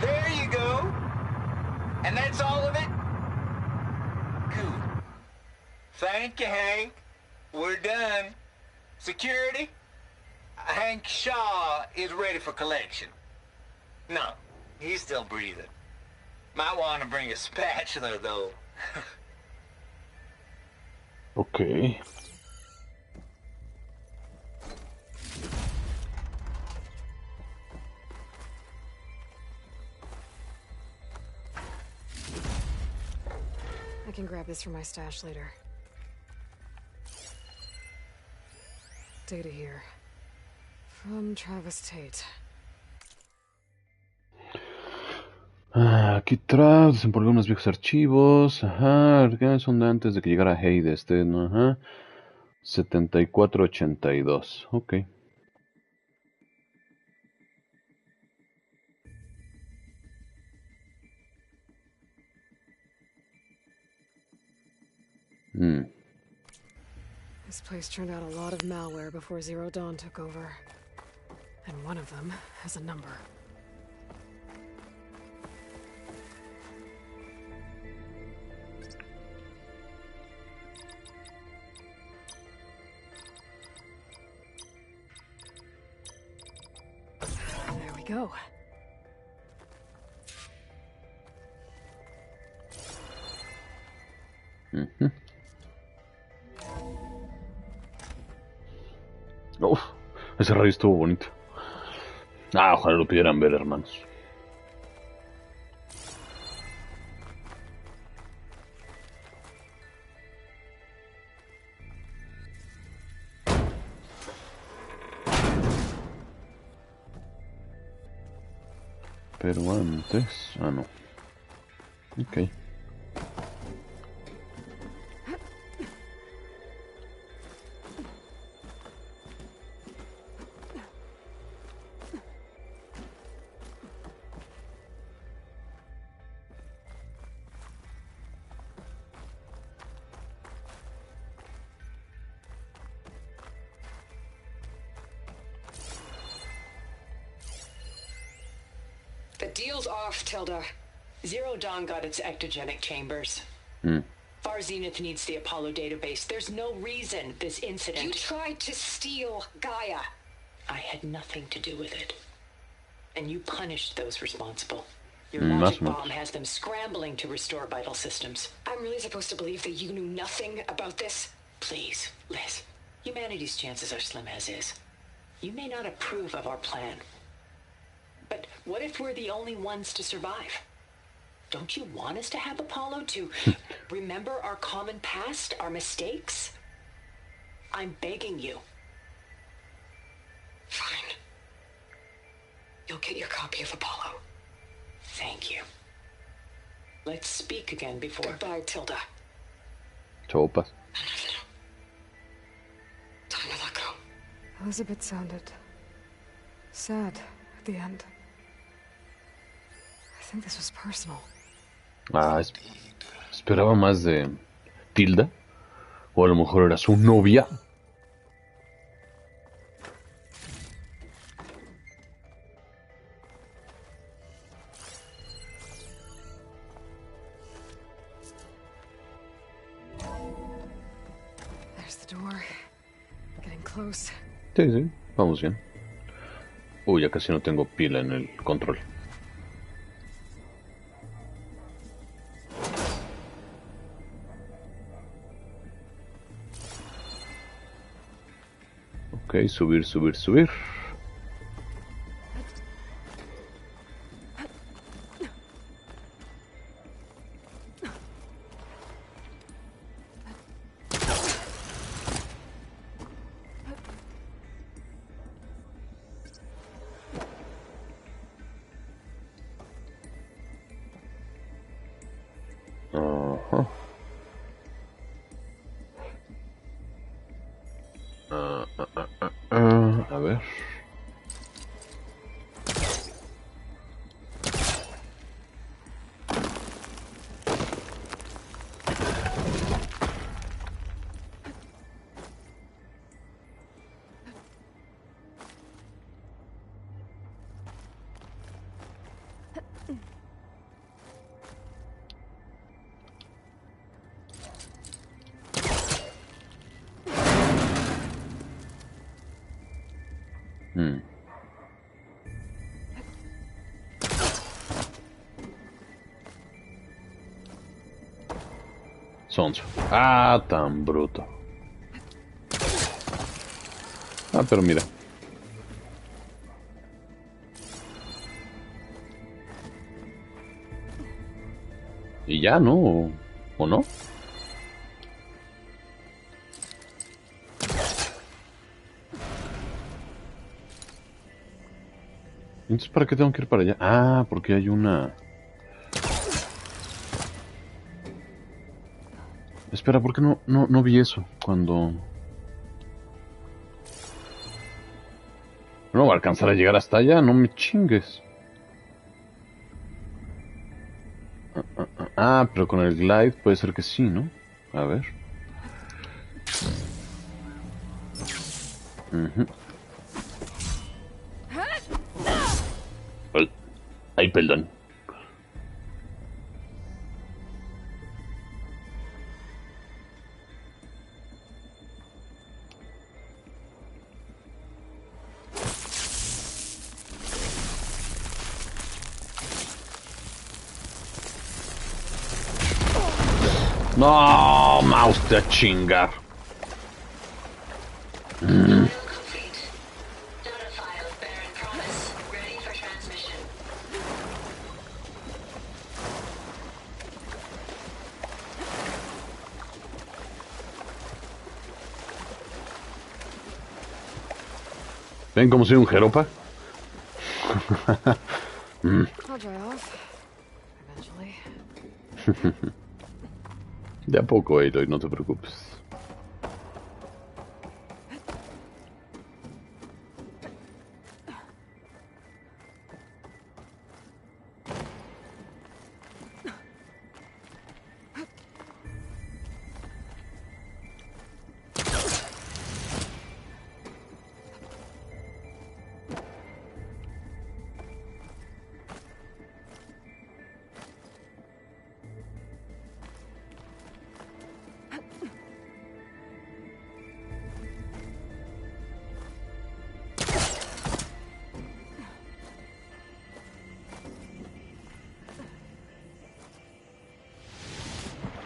There you go. And that's all of it? Good. Thank you, Hank. We're done. Security? Hank Shaw is ready for collection. No, he's still breathing. Might want to bring a spatula, though. Okay. I can grab this from my stash later. Data here. From Travis Tate. Aquí atrás desempolvé unos viejos archivos. Ajá, son de antes de que llegara Hades. ¿No? Ajá. 7482. Ok. This place turned out a lot of malware before Zero Dawn took over. And one of them has a number. There we go. Uf, ese rayo estuvo bonito. Ojalá lo pudieran ver, hermanos. Pero antes... no. Ok. The deal's off, Tilda. Zero Dawn got its ectogenic chambers. Far Zenith needs the Apollo database. There's no reason this incident... You tried to steal Gaia. I had nothing to do with it. And you punished those responsible. Your logic bomb has them scrambling to restore vital systems. I'm really supposed to believe that you knew nothing about this? Please, Liz. Humanity's chances are slim as is. You may not approve of our plan. But what if we're the only ones to survive? Don't you want us to have Apollo to remember our common past, our mistakes? I'm begging you. Fine. You'll get your copy of Apollo. Thank you. Let's speak again before... Goodbye, Tilda. Chopas. Time to let go. Elizabeth sounded sad at the end. I think this was personal. Esperaba más de Tilda. O a lo mejor era su novia. There's the door. Getting close. Sí, vamos bien. Uy, ya casi no tengo pila en el control. Ok, subir, subir, subir. A ver. Sonso. Tan bruto. Pero mira. Y ya, ¿no? ¿O no? Entonces, ¿para qué tengo que ir para allá? Ah, porque hay una... Espera, ¿por qué no vi eso cuando... No va a alcanzar a llegar hasta allá, no me chingues. Ah, pero con el glide puede ser que sí, ¿no? A ver. Ay, perdón. No, mouse te a chingar. ¿Ven cómo soy un jeropa? I'll dry off. Eventually. De a poco, Aloy, no te preocupes.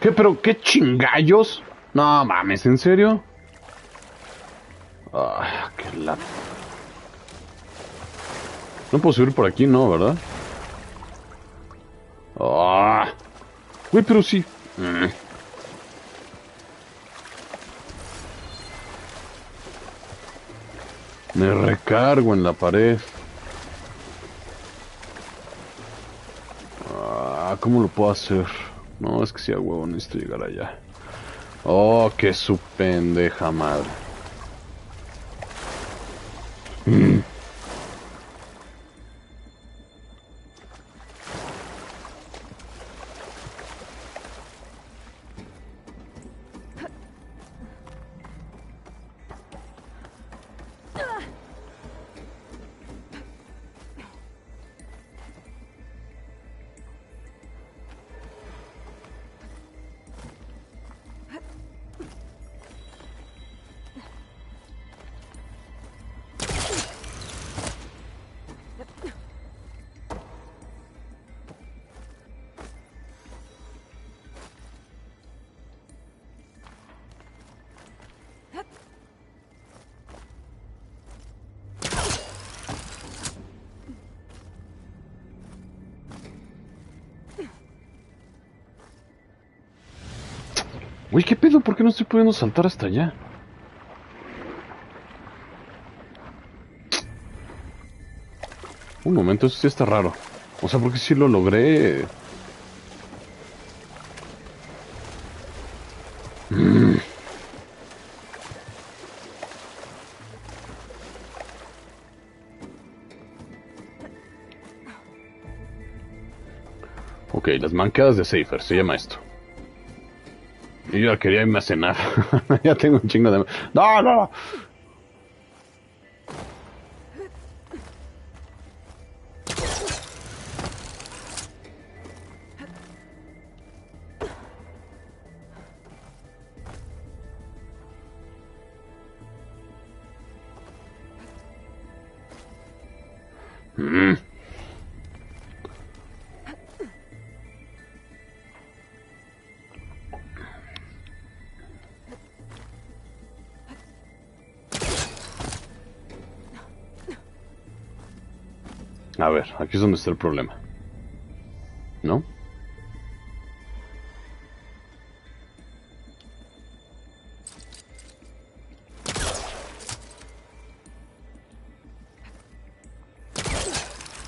¿Qué? ¿Pero qué chingallos? No mames, ¿en serio? Ah, qué la... No puedo subir por aquí, ¿no? ¿Verdad? Ah, güey, pero sí. Me recargo en la pared. Ah, ¿cómo lo puedo hacer? No, es que si a huevo necesito llegar allá. Oh, qué su pendeja madre. Güey, ¿qué pedo? ¿Por qué no estoy pudiendo saltar hasta allá? Un momento, eso sí está raro. O sea, porque sí lo logré. Ok, las manqueadas de Seifer, se llama esto. Y yo ya quería irme a cenar. Ya tengo un chingo de... ¡No, no! A ver, aquí es donde está el problema. ¿No?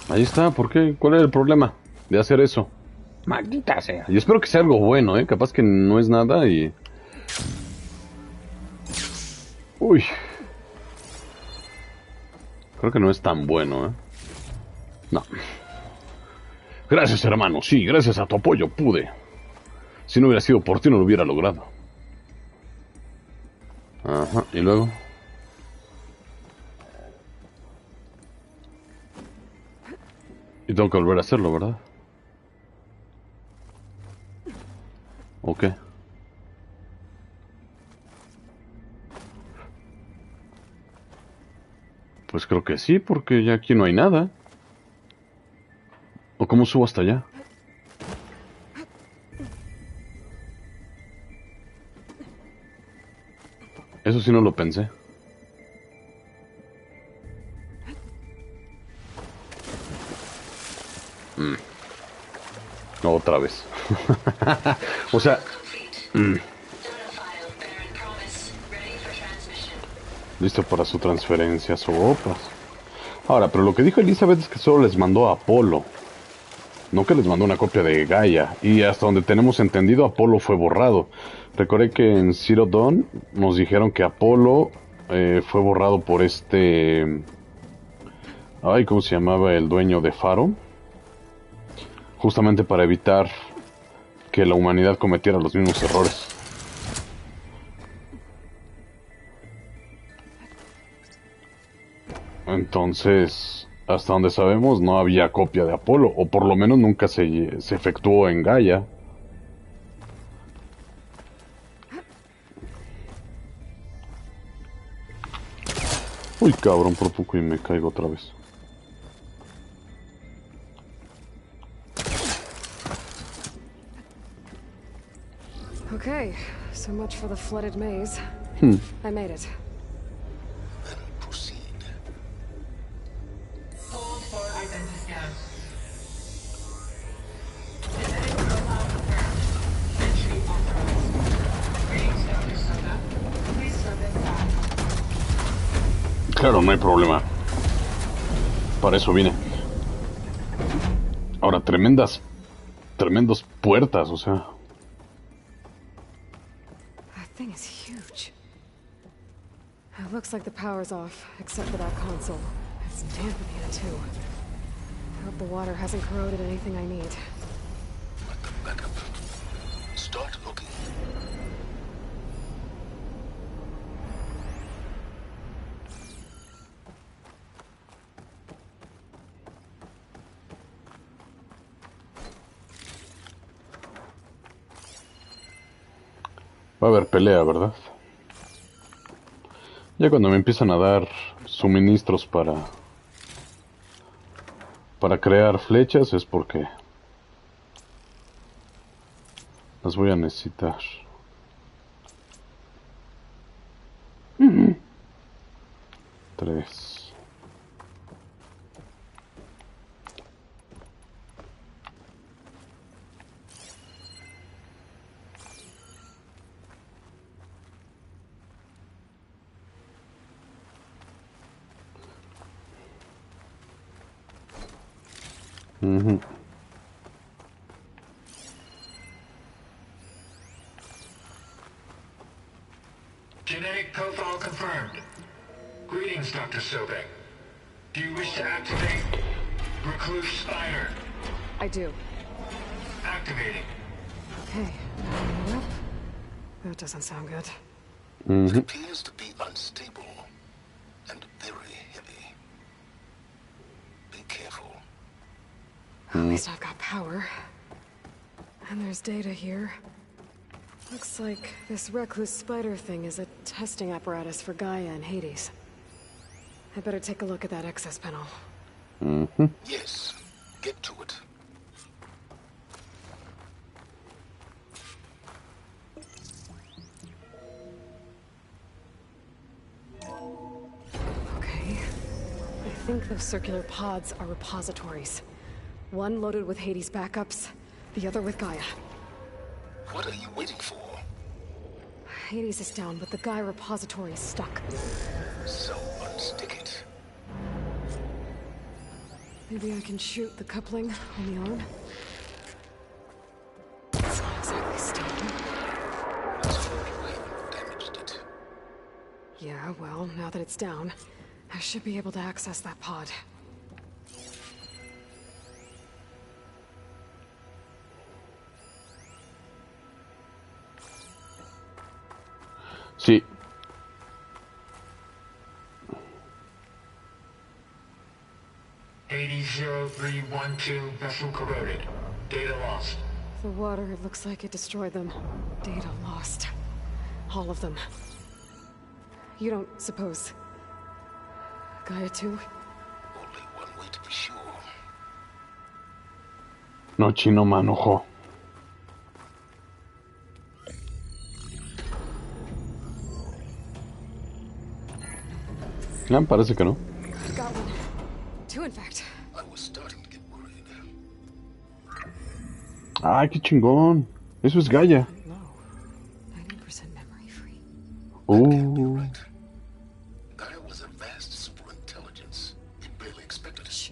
Ahí está, ¿por qué? ¿Cuál es el problema de hacer eso? Maldita sea. Y espero que sea algo bueno, capaz que no es nada y... Uy. Creo que no es tan bueno, No. Gracias, hermano. Sí, gracias a tu apoyo pude. Si no hubiera sido por ti, no lo hubiera logrado. Ajá, y luego... Y tengo que volver a hacerlo, ¿verdad? ¿O qué? Pues creo que sí, porque ya aquí no hay nada. ¿O cómo subo hasta allá? Eso sí no lo pensé. No, otra vez. O sea... Listo para su transferencia, sopas. Ahora, pero lo que dijo Elizabeth es que solo les mandó a Apolo. No que les mandó una copia de Gaia. Y hasta donde tenemos entendido, Apolo fue borrado. Recordé que en Zero Dawn nos dijeron que Apolo fue borrado por este... Ay, ¿cómo se llamaba el dueño de Faro? Justamente para evitar que la humanidad cometiera los mismos errores. Entonces, hasta donde sabemos, no había copia de Apolo, o por lo menos nunca se efectuó en Gaia. Uy, cabrón, por poco y me caigo otra vez. Okay, so much for the flooded maze. I made it. Then proceed. Hold for identiscan. Genetic profile confirmed. Entry authorized. Greetings, Dr. Soda. Please step inside. Claro, no hay problema. Para eso vine. Ahora, tremendas puertas, o sea... Thing is huge. It looks like the power's off, except for that console. It's damp in here, too. I hope the water hasn't corroded anything I need. Back up. Start looking. Va a haber pelea, ¿verdad? Ya cuando me empiezan a dar suministros para crear flechas es porque las voy a necesitar. 3. Genetic profile confirmed. Greetings, Dr. Sobek. Do you wish to activate Recluse Spider? I do. Activating. Okay. Yep. That doesn't sound good. It appears to be unstable and very heavy. Be careful. At least I've got power. And there's data here. Looks like this Recluse Spider thing is a testing apparatus for Gaia and Hades. I better take a look at that access panel. Yes, get to it. Okay. I think those circular pods are repositories. One loaded with Hades backups, the other with Gaia. What are you waiting for? Hades is down, but the Gaia repository is stuck. So unstick it. Maybe I can shoot the coupling on the arm. It's not exactly steel. Yeah, well, now that it's down, I should be able to access that pod. Sí. AD-0312 vessel corroded. Data lost. The water, it looks like it destroyed them. Data lost. All of them. You don't suppose... Gaia too? Only one way to be sure. No, chino, man, ojo. Parece que no. Got one. Two, in fact. I was starting to get worried. Ay, qué chingón. Eso es Gaia. 90% memory free. Oh. Gaia was a vast superintelligence. You barely expected it.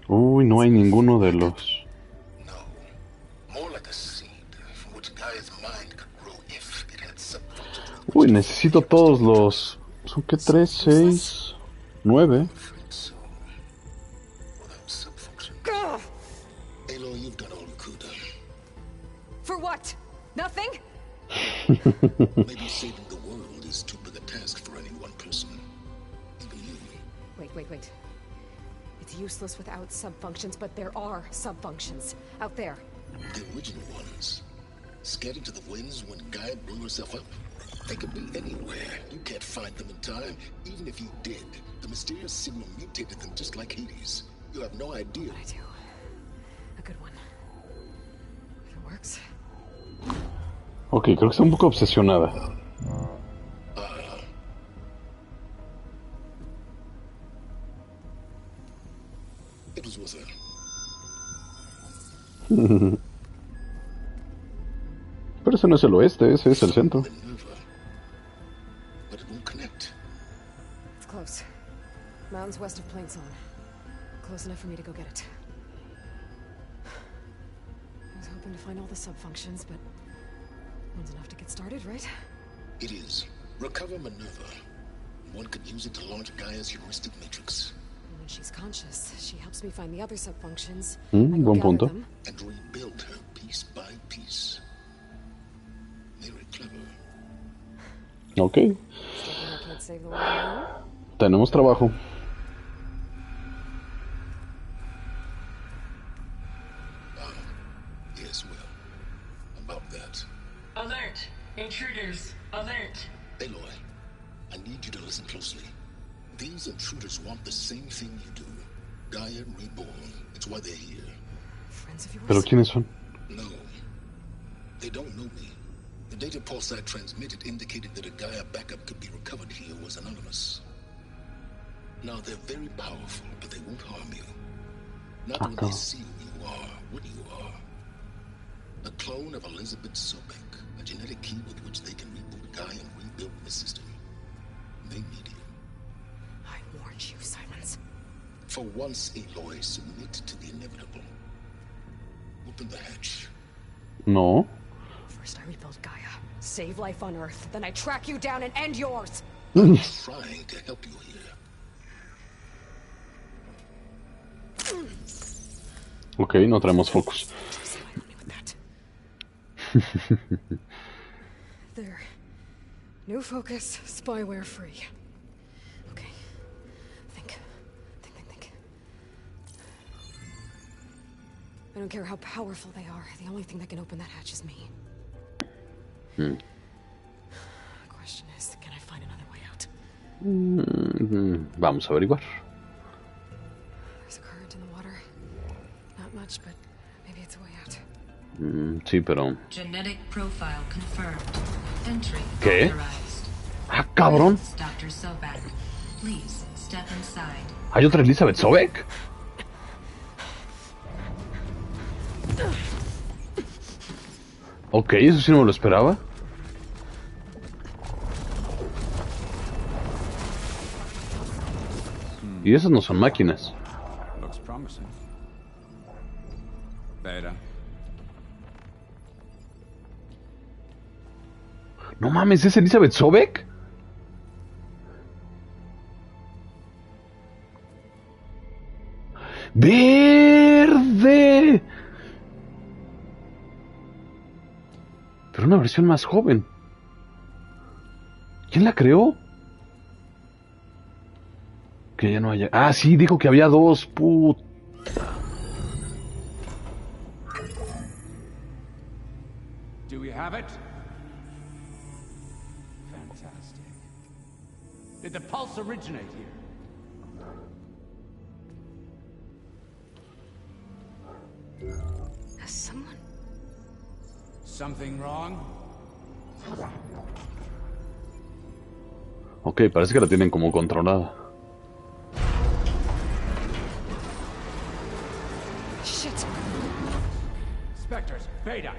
Uy, no hay ninguno de los... Uy, necesito todos los... ¿Son qué? 3, 6, 9. Aloy, you've done all you could. For what? Nothing? Maybe saving the world is too big a task for any one person. Even you. Wait. It's useless without subfunctions, but there are subfunctions out there. The original ones. Scattered to the winds when Gaia blew herself up. They could be anywhere. You can't find them in time. Even if you did, the mysterious signal mutated them just like Hades. You have no idea. But I do. A good one. If it works. Ok, creo que está un poco obsesionada. It was worth it. Pero ese no es el oeste, ese es el centro. But it won't connect. It's close. Mountains west of Plain Song. Close enough for me to go get it. I was hoping to find all the subfunctions, but one's enough to get started, right? It is. Recover Minerva. One could use it to launch Gaia's heuristic matrix. When she's conscious, she helps me find the other subfunctions. Buen punto. And rebuild her piece by piece. Very clever. Ok. I can't save the world alone. Tenemos trabajo. Yes, well, about that. Alert! Intruders! Alert! Aloy, I need you to listen closely. These intruders want the same thing you do. Gaia reborn. It's why they're here. Friends of yours? ¿Pero quiénes son? No. They don't know me. The data pulse I transmitted indicated that a Gaia backup could be recovered here was anonymous. Now, they're very powerful, but they won't harm you. Not when they see who you are, what you are. A clone of Elizabeth Sobek, a genetic key with which they can reboot Gaia and rebuild the system. They need you. I warned you, Simons. For once, Aloy, submit to the inevitable. Open the hatch. No. First I rebuild Gaia, save life on Earth, then I track you down and end yours. I'm trying to help you here. Ok, no traemos focus. There. New focus, spyware free. Okay. Think. I don't care how powerful they are. The only thing that can open that hatch is me. The question is, can I find another way out? Vamos a averiguar. There's a current in the water. Not much, but maybe it's a way out. Sí, pero... Genetic profile confirmed. Entry ¿Qué? authorized. Ah, cabrón. Dr. Sobek, please step inside. ¿Hay otra Elizabeth Sobek? Ok, eso sí no me lo esperaba. Y esas no son máquinas. Looks promising. Beta. No mames, ¿es Elizabeth Sobek? ¡Verde! Pero una versión más joven. ¿Quién la creó? Que ya no haya... Ah, sí, dijo que había dos, puta. Do we have it? Fantastic. Did the pulse originate here? Has someone... Something wrong? Ok, parece que la tienen como controlada. Shit. Spectres, Beta.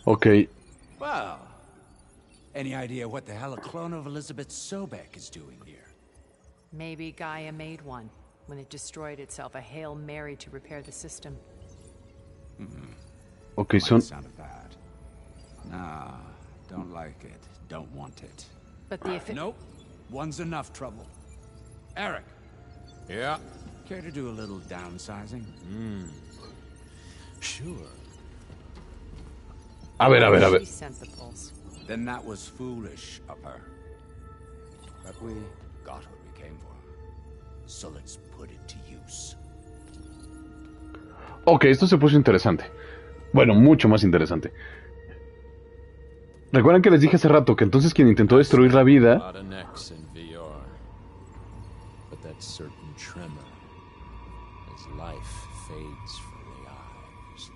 Ok. Well, any idea what the hell a clone of Elizabeth Sobek is doing here? Maybe Gaia made one. When it destroyed itself, a Hail Mary to repair the system. Ok, son... Sounded bad. Nah, don't like it. Don't want it. But the Nope. One's enough trouble. Eric. Yeah? Care to do a little downsizing? Sure. A ver. She sent the pulse. Then that was foolish of her. But we got what we came for. So let's put it to use. Ok, esto se puso interesante. Bueno, mucho más interesante. ¿Recuerdan que les dije hace rato que entonces quien intentó destruir la vida... Bottlenecks in VR. But that certain tremor as life fades from the eyes.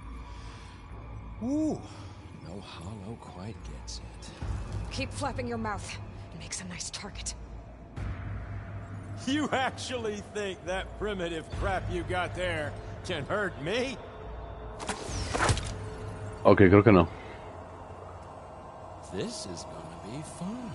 Ooh, no hollow quite gets it. Keep flapping your mouth. It makes a nice target. You actually think that primitive crap you got there can hurt me? Ok, creo que no. This is gonna be fun.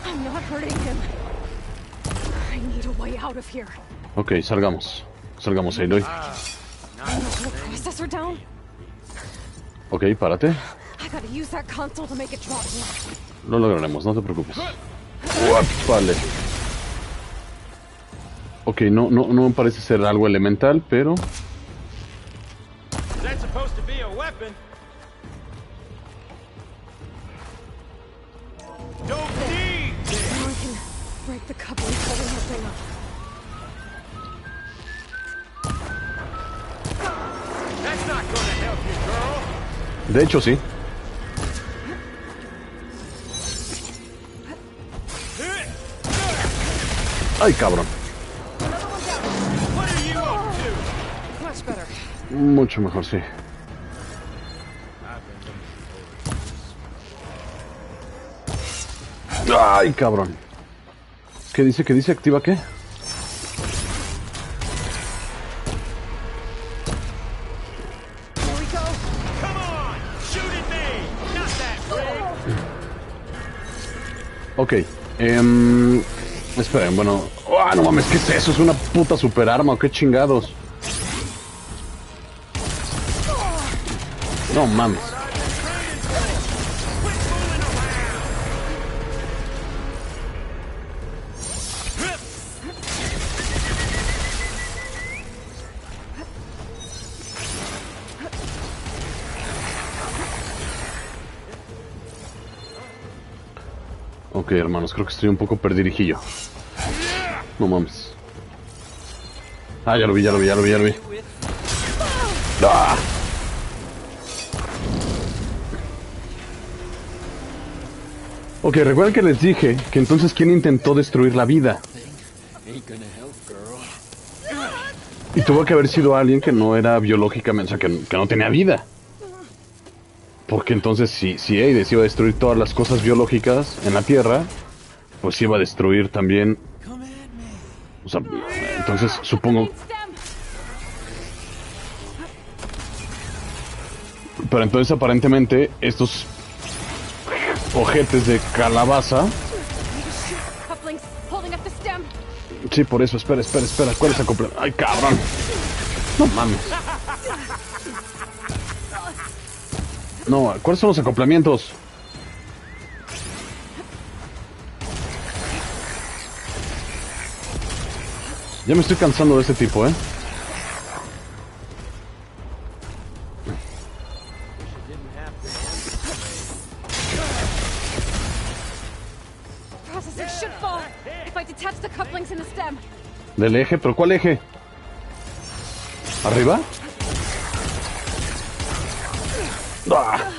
I'm not hurting him. I need a way out of here. Ok, salgamos. Salgamos, Aloy. The processor down? Ok, párate. I gotta use that console to make it drop down. Lo lograremos, no te preocupes. Vale. Ok, no parece ser algo elemental, pero... That's supposed to be a weapon. Don't need Now I can break the cover and cover that thing up. That's not gonna help you, girl. De hecho, sí. Ay, cabrón. What are you up Much better. Mucho mejor, sí. Ay, cabrón. ¿Qué dice? ¿Qué dice? ¿Activa qué? Here we go. Come on, shoot at me. Not that big. Ok. Esperen, bueno... ¡Ah, no mames! ¿Qué es eso? ¿Es una puta super arma o qué chingados? No mames. Ok, hermanos, creo que estoy un poco perdirijillo. No mames. Ah, ya lo vi. ¡Ah! Ok, recuerden que les dije que entonces ¿quién intentó destruir la vida? Ain't gonna help, girl. Y tuvo que haber sido alguien que no era biológicamente, o sea, que no tenía vida. Porque entonces si Hades iba a destruir todas las cosas biológicas en la Tierra, pues iba a destruir también... O sea, entonces supongo... Pero entonces aparentemente estos ojetes de calabaza... Sí, por eso, espera. ¿Cuál es el complemento? ¡Ay, cabrón! No mames. No, ¿cuáles son los acoplamientos? Ya me estoy cansando de este tipo, ¿eh? Del eje, ¿pero cuál eje? ¿Arriba? ¡Ah!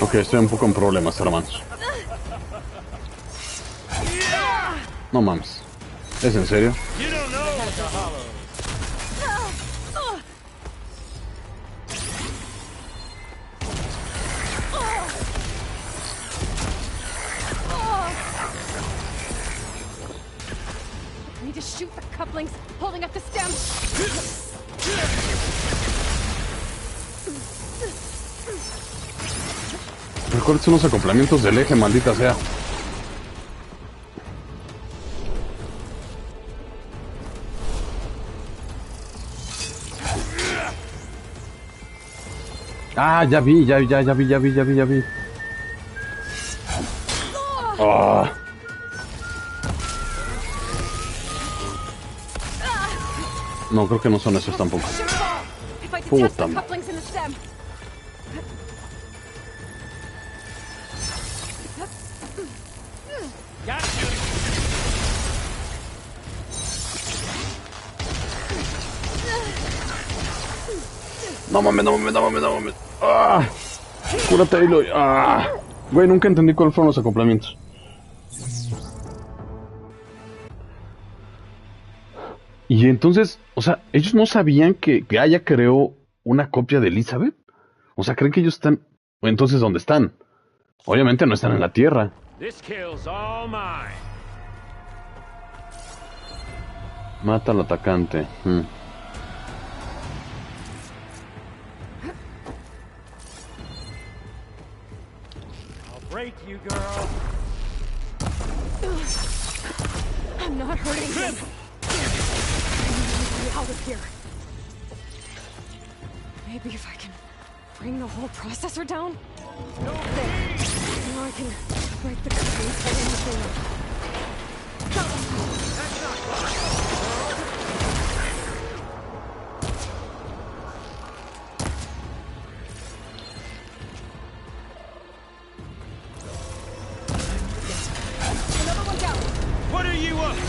Ok, estoy un poco en problemas, hermanos. No mames. ¿Es en serio? Need to shoot the couplings holding up the stem. ¿Cuáles son los acoplamientos del eje, maldita sea? Ah, ya vi. Ah. No, creo que no son esos tampoco. Puta madre. No mames. Ah, cúrate, Aloy. Ah, güey, nunca entendí cuáles fueron los acoplamientos. Y entonces, o sea, ellos no sabían que Gaia creó una copia de Elizabeth. O sea, creen que ellos están. Entonces, ¿dónde están? Obviamente no están en la Tierra. Mata al atacante. Break you, girl. I'm not hurting him. I need to get out of here. Maybe if I can bring the whole processor down. There. Now I can break the couplings holding the thing up. That's not close. What are you up to?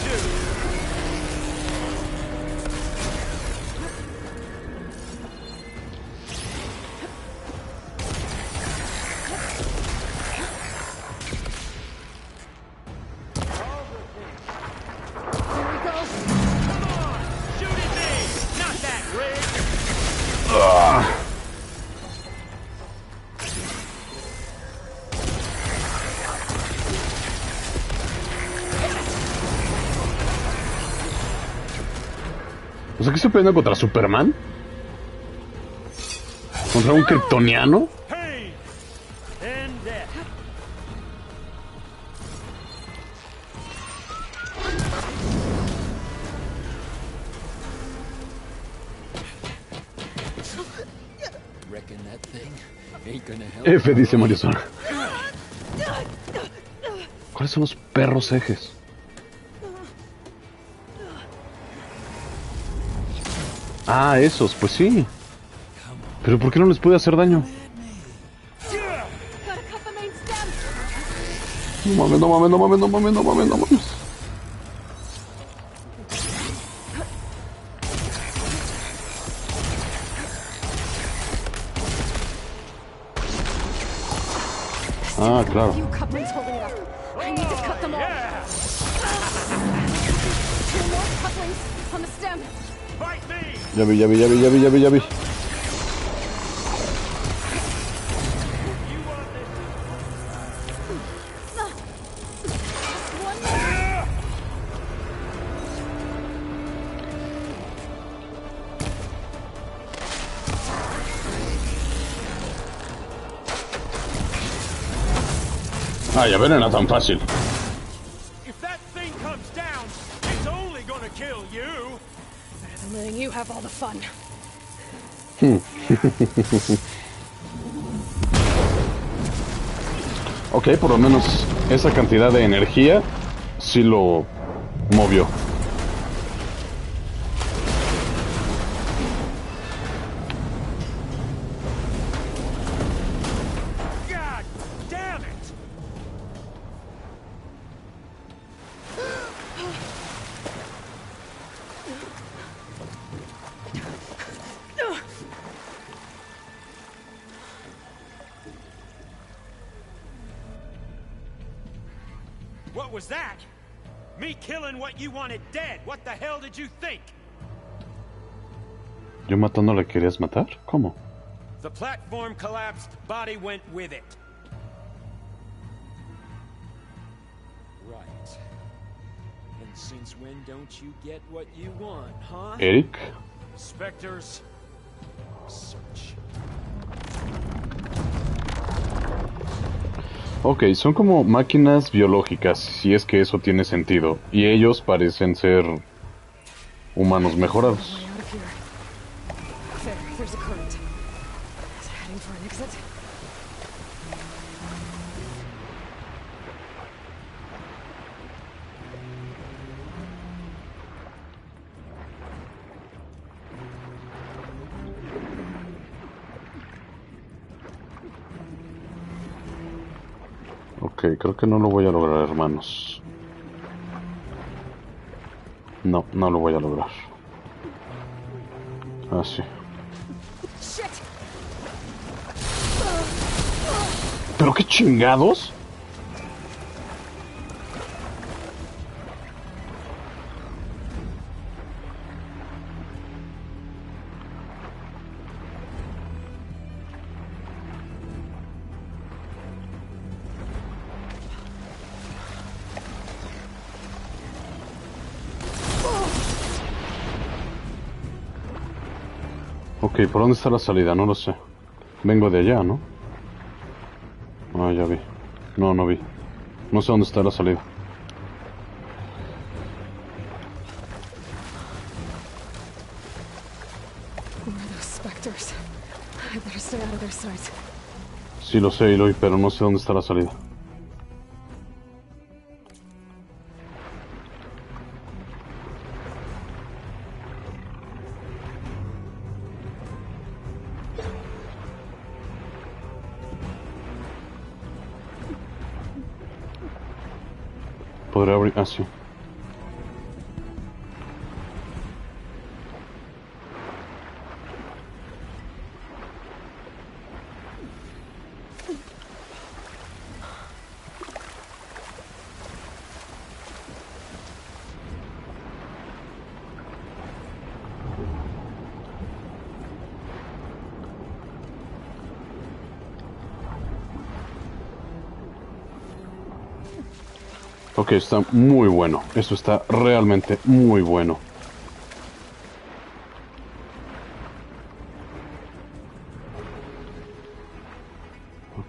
O sea, ¿qué estoy peleando contra Superman? ¿Contra un kryptoniano? F, dice Mario Sora. ¿Cuáles son los perros ejes? Ah, esos, pues sí. ¿Pero por qué no les puede hacer daño? No mames, no mames, no mames, no mames, no mames, no mames. Ah, claro. Ya vi. Ah, ya ven, era tan fácil. If that thing comes down, it's only gonna kill you. Better than letting you have all the fun. Ok, por lo menos esa cantidad de energía sí lo movió. God damn it! What was that? Me killing what you wanted dead. What the hell did you think? ¿Yo matando le querías matar? ¿Cómo? The platform collapsed, body went with it. Right. And since when don't you get what you want, huh? Eric? Spectres, search. Ok, son como máquinas biológicas, si es que eso tiene sentido. Y ellos parecen ser humanos mejorados. There's a current. Is it heading for an exit? Ok, creo que no lo voy a lograr, hermanos. No, no lo voy a lograr. Ah, sí. ¿Pero qué chingados? Ok, ¿por dónde está la salida? No lo sé. Vengo de allá, ¿no? Ah, ya vi. No, no vi. No sé dónde está la salida. Who are those specters? I better stay out of their sight. Sí lo sé, Eloy, pero no sé dónde está la salida. Podré abrir... Ah, sí. Ok, está muy bueno. Esto está realmente muy bueno.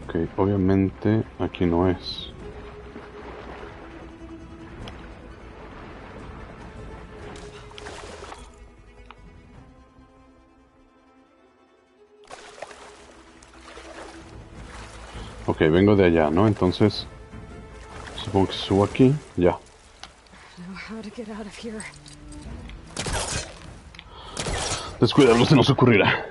Ok, obviamente aquí no es. Ok, vengo de allá, ¿no? Entonces... supongo que subo aquí, ya. Descuida, algo se nos ocurrirá.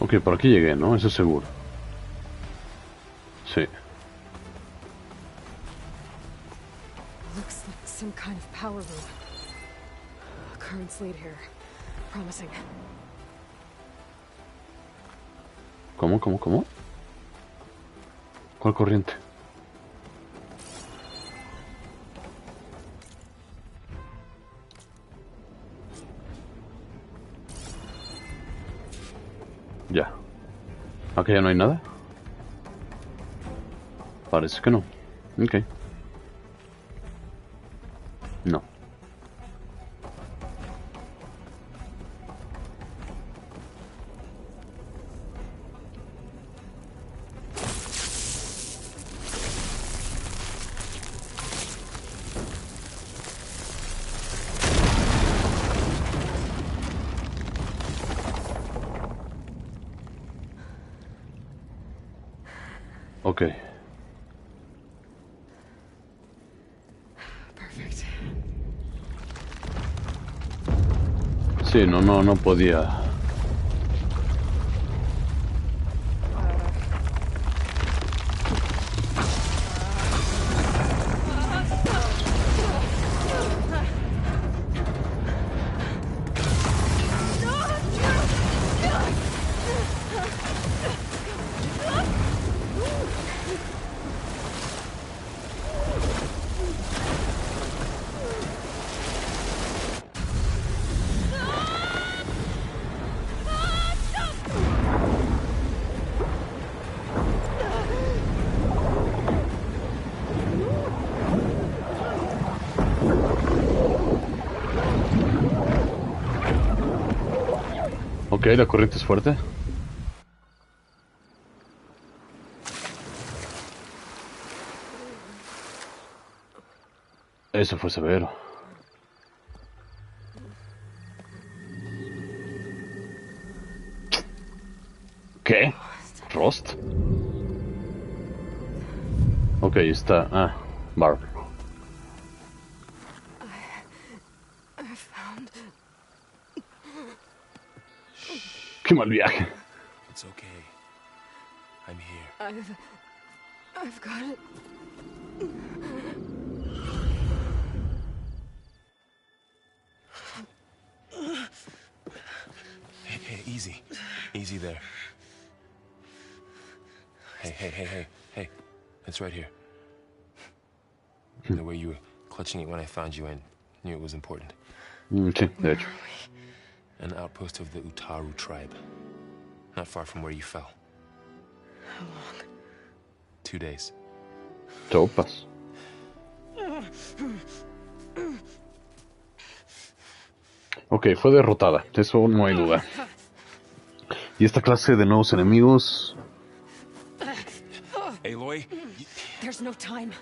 Ok, por aquí llegué, ¿no? Eso es seguro. Sí. Looks like some kind of power room. Currents lead here. Promising. ¿Cómo? ¿Cuál corriente? Ya. ¿Acá ya no hay nada? Parece que no. Ok. No. Ok. Perfect. Sí, no podía. Ok, la corriente es fuerte. Eso fue severo. ¿Qué? ¿Frost? Ok, está... Ah, Barb. I found... Qué mal viaje. It's okay. I'm here. I've got it. Hey, easy. Easy there. Hey. It's right here. The way you were clutching it when I found you, I knew it was important. Sí, de hecho. An outpost of the Utaru tribe. Not far from where you fell. How long? 2 days. Sopas. Ok, fue derrotada, eso no hay duda. Y esta clase de nuevos enemigos... Aloy? There's no time.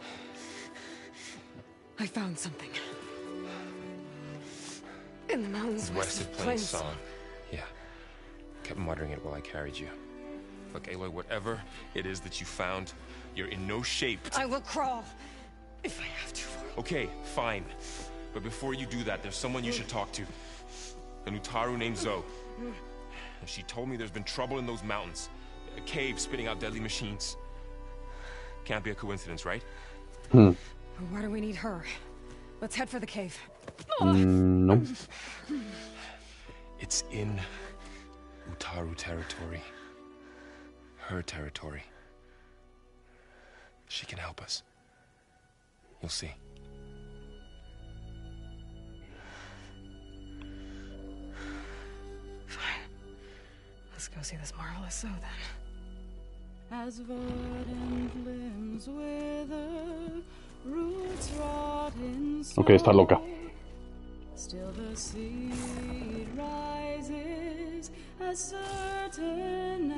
I found something. In the mountains West of Plains Song. Yeah. Kept muttering it while I carried you. Look, Aloy, whatever it is that you found, you're in no shape to... I will crawl. If I have to. Okay, fine. But before you do that, there's someone you should talk to. An Utaru named Zoe. She told me there's been trouble in those mountains. A cave spitting out deadly machines. Can't be a coincidence, right? Why do we need her? Let's head for the cave. No. It's in Utaru territory. Her territory. She can help us. You'll see. Fine. Let's go see this marvelous Zoe then. As verdant limbs wither, roots rot in soul. Ok, está loca. Still the seed rises as certain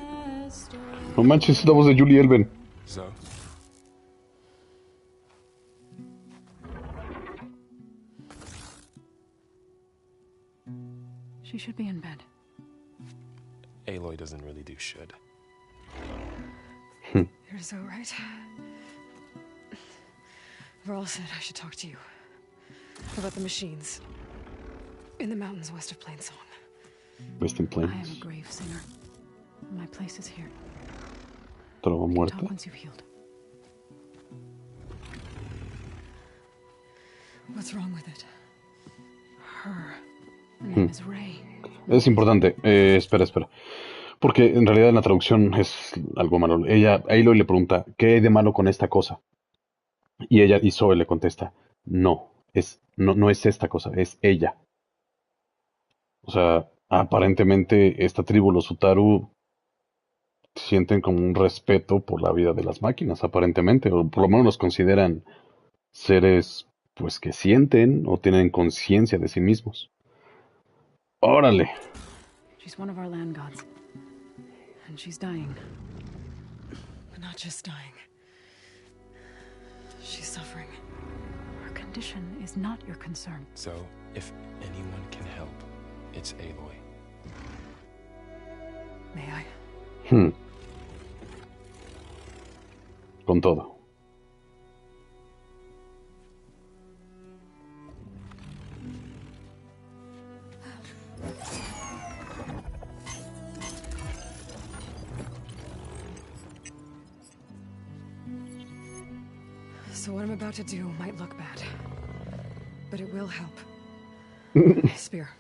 as stone. No manches, es la voz de Julie Elven. Zoe? She should be in bed. Aloy doesn't really do should. You're so right. Varl said I should talk to you about the machines in the mountains west of Plainsong. West in Plains. I am a grave singer. My place is here. Trova muerta. Talk once you've healed. What's wrong with it? Her name is Ray. Es importante. Espera. Porque en realidad en la traducción es algo malo. Aloy le pregunta, ¿qué hay de malo con esta cosa? Y Zoe le contesta, no es esta cosa, es ella. O sea, aparentemente esta tribu, los Utaru, sienten como un respeto por la vida de las máquinas, aparentemente, o por lo menos los consideran seres, pues, que sienten o tienen conciencia de sí mismos. ¡Órale! She's one of our land gods. And she's dying. Not just dying. She's suffering. Her condition is not your concern. So, if anyone can help, it's Aloy. May I? Con todo. So what I'm about to do might look bad, but it will help. Spear.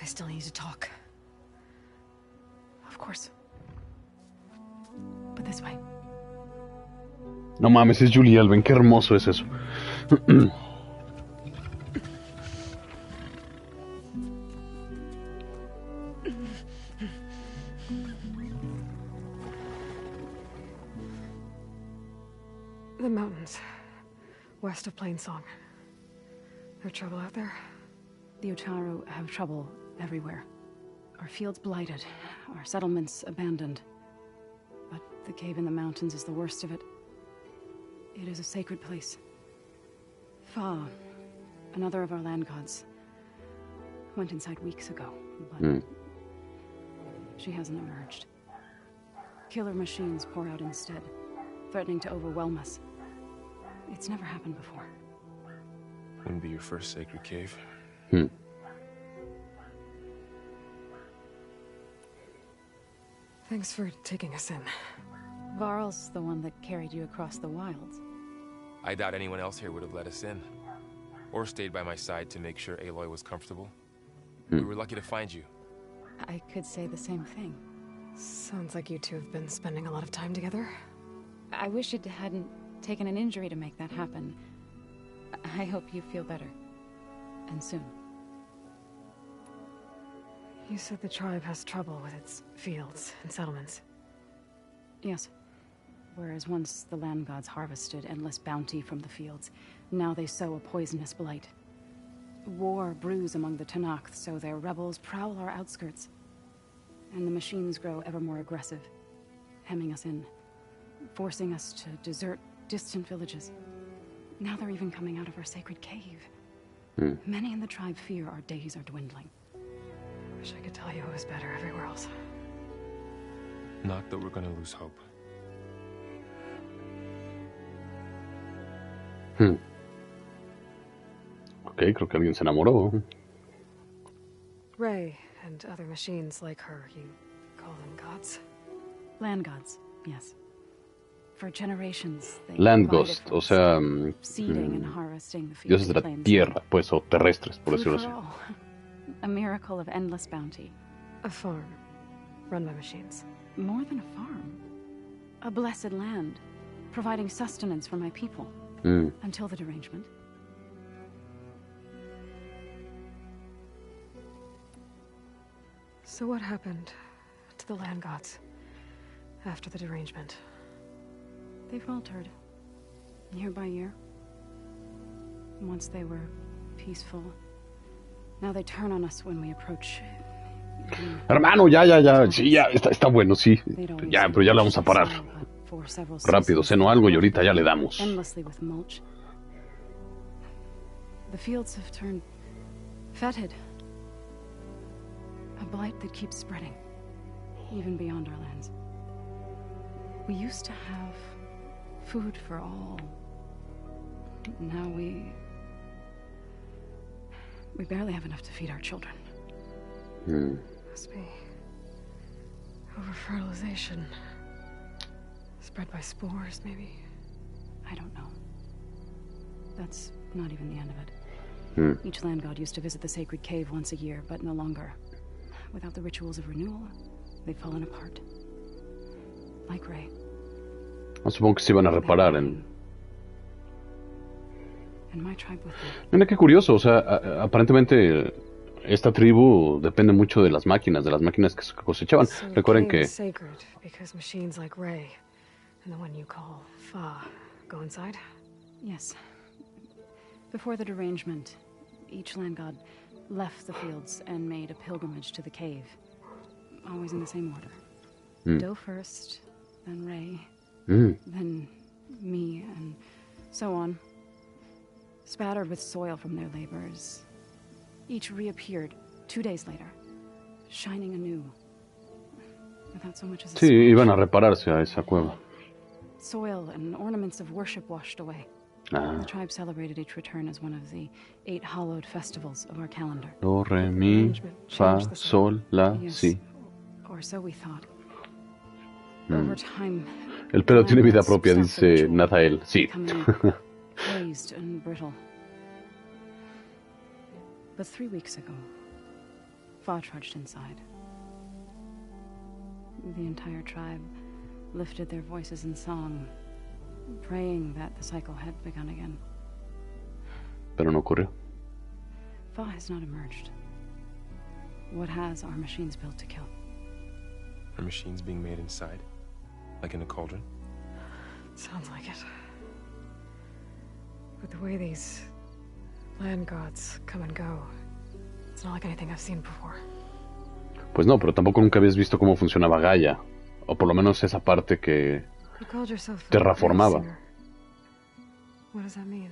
I still need to talk. Of course. But this way. No mames, es Julie Elven, qué hermoso es eso. The mountains, west of Plainsong. There trouble out there? The Utaru have trouble everywhere. Our fields blighted, our settlements abandoned. But the cave in the mountains is the worst of it. It is a sacred place. Fa, another of our land gods, went inside weeks ago, but she hasn't emerged. Killer machines pour out instead, threatening to overwhelm us. It's never happened before. Wouldn't be your first sacred cave. Thanks for taking us in. Varl's the one that carried you across the wilds. I doubt anyone else here would have let us in. Or stayed by my side to make sure Aloy was comfortable. We were lucky to find you. I could say the same thing. Sounds like you two have been spending a lot of time together. I wish it hadn't taken an injury to make that happen. I hope you feel better. And soon. You said the tribe has trouble with its fields and settlements. Yes. Whereas once the land gods harvested endless bounty from the fields, now they sow a poisonous blight. War brews among the Tenakth, so their rebels prowl our outskirts. And the machines grow ever more aggressive, hemming us in, forcing us to desert distant villages. Now they're even coming out of our sacred cave. Many in the tribe fear our days are dwindling. Wish I could tell you it was better everywhere else. Not that we're gonna lose hope. Ok, creo que alguien se enamoró. Ray and other machines like her, you call them gods? Land gods, yes. For generations, they Land provided Ghost, for o us, sea, seeding and harvesting the dioses de la plains. tierra, pues, o terrestres, por Food decirlo for así. all. A miracle of endless bounty. A farm, run by machines. More than a farm. A blessed land, providing sustenance for my people. Until the derangement. So what happened to the land gods after the derangement? They faltered, year by year. Once they were peaceful. Now they turn on us when we approach Hermano, ya. Sí, ya, está bueno, sí. Ya, pero ya le vamos a parar. Rápido, ceno algo y ahorita ya le damos. Endlessly with mulch. The fields have turned fetid. A blight that keeps spreading, even beyond our lands. We used to have food for all. Now we barely have enough to feed our children. Must be over-fertilization. Spread by spores, maybe? I don't know. That's not even the end of it. Each land god used to visit the sacred cave once a year, but no longer. Without the rituals of renewal, they've fallen apart. Like Ray. Supongo que se iban a reparar en... And my tribe with them. Mira qué curioso, o sea, aparentemente esta tribu depende mucho de las máquinas que se cosechaban. So Recuerden cave que... is sacred because machines like Ray and the one you call Fa go inside? Yes. Before the derangement, each land god left the fields and made a pilgrimage to the cave. Always in the same order. Doe first, then Ray, then me, and so on. Spattered with soil from their labors. Each reappeared 2 days later, shining anew. Without so much as a Sí, iban a repararse a esa cueva. soil and ornaments of worship washed away. The tribe celebrated each return as one of the 8 hallowed festivals of our calendar. Do, re, mi, fa, sol, la, si. Or so we thought. Over time, El pelo tiene vida propia, dice Nathael. Sí. crazed and brittle. But 3 weeks ago, Fa trudged inside. The entire tribe lifted their voices in song, praying that the cycle had begun again. Pero no ocurrió. Fa has not emerged. What has are machines built to kill. Are machines being made inside? Like in a cauldron? Sounds like it. But the way these land gods come and go, it's not like anything I've seen before. Pues no, pero tampoco nunca habías visto cómo funcionaba Gaia. O por lo menos esa parte que You called yourself a terraformaba. singer. What does that mean?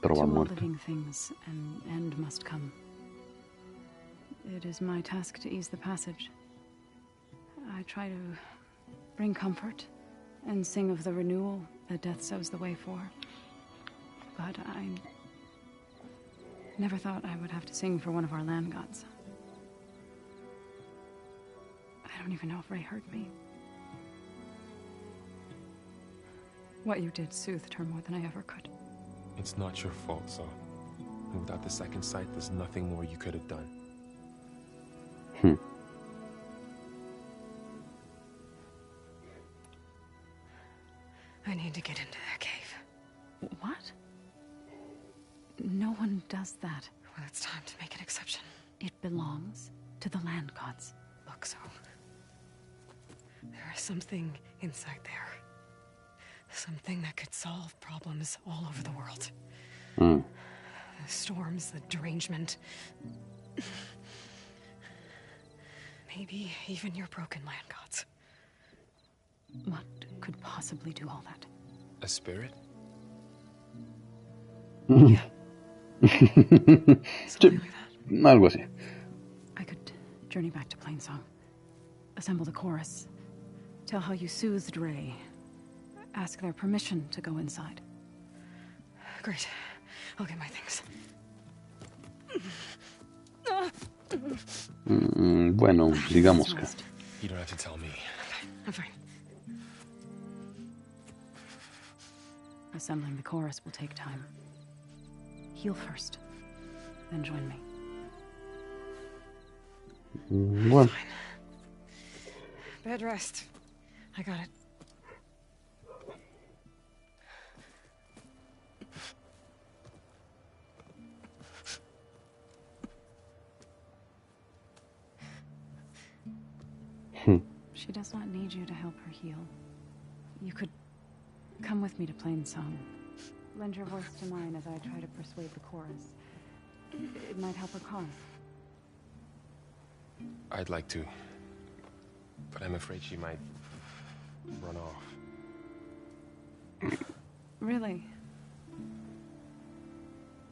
Pero va To all muerto. living things, an end must come. It is my task to ease the passage. I try to bring comfort and sing of the renewal that death sows the way for. But I never thought I would have to sing for one of our land gods. I don't even know if Ray heard me. What you did soothed her more than I ever could. It's not your fault, Saul. And without the second sight, there's nothing more you could have done. I need to get into that cave. What? No one does that. Well, it's time to make an exception. It belongs to the land gods. Look, so there is something inside there. Something that could solve problems all over the world. The storms, the derangement. Maybe even your broken land gods. What could possibly do all that? A spirit? Algo así. I could journey back to Plainsong, assemble the chorus, tell how you soothed Ray, ask their permission to go inside. Great. I'll get my things. Bueno, digamos que... You don't have to tell me. I'm fine. Assembling the chorus will take time. Heal first, then join me. Bueno. Bed rest. I got it. She does not need you to help her heal. You could come with me to Plainsong. Lend your voice to mine as I try to persuade the chorus. It might help her cause. I'd like to. But I'm afraid she might run off. Really?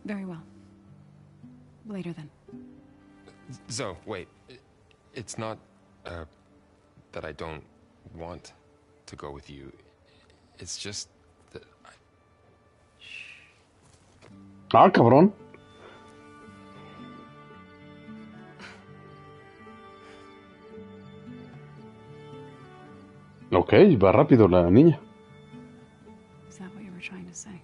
Very well. Later then. Zoe, wait. It's not, that I don't want to go with you. It's just that Ah, cabrón. Ok, va rápido la niña. Is that what you were trying to say?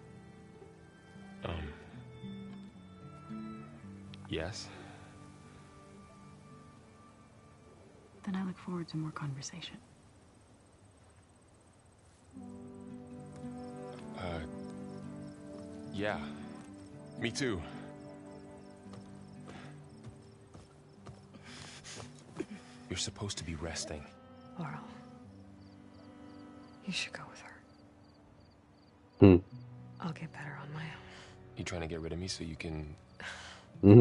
Yes. Then I look forward to more conversation. Yeah. Me too. You're supposed to be resting. Laurel, you should go with her. I'll get better on my own. You trying to get rid of me so you can... No.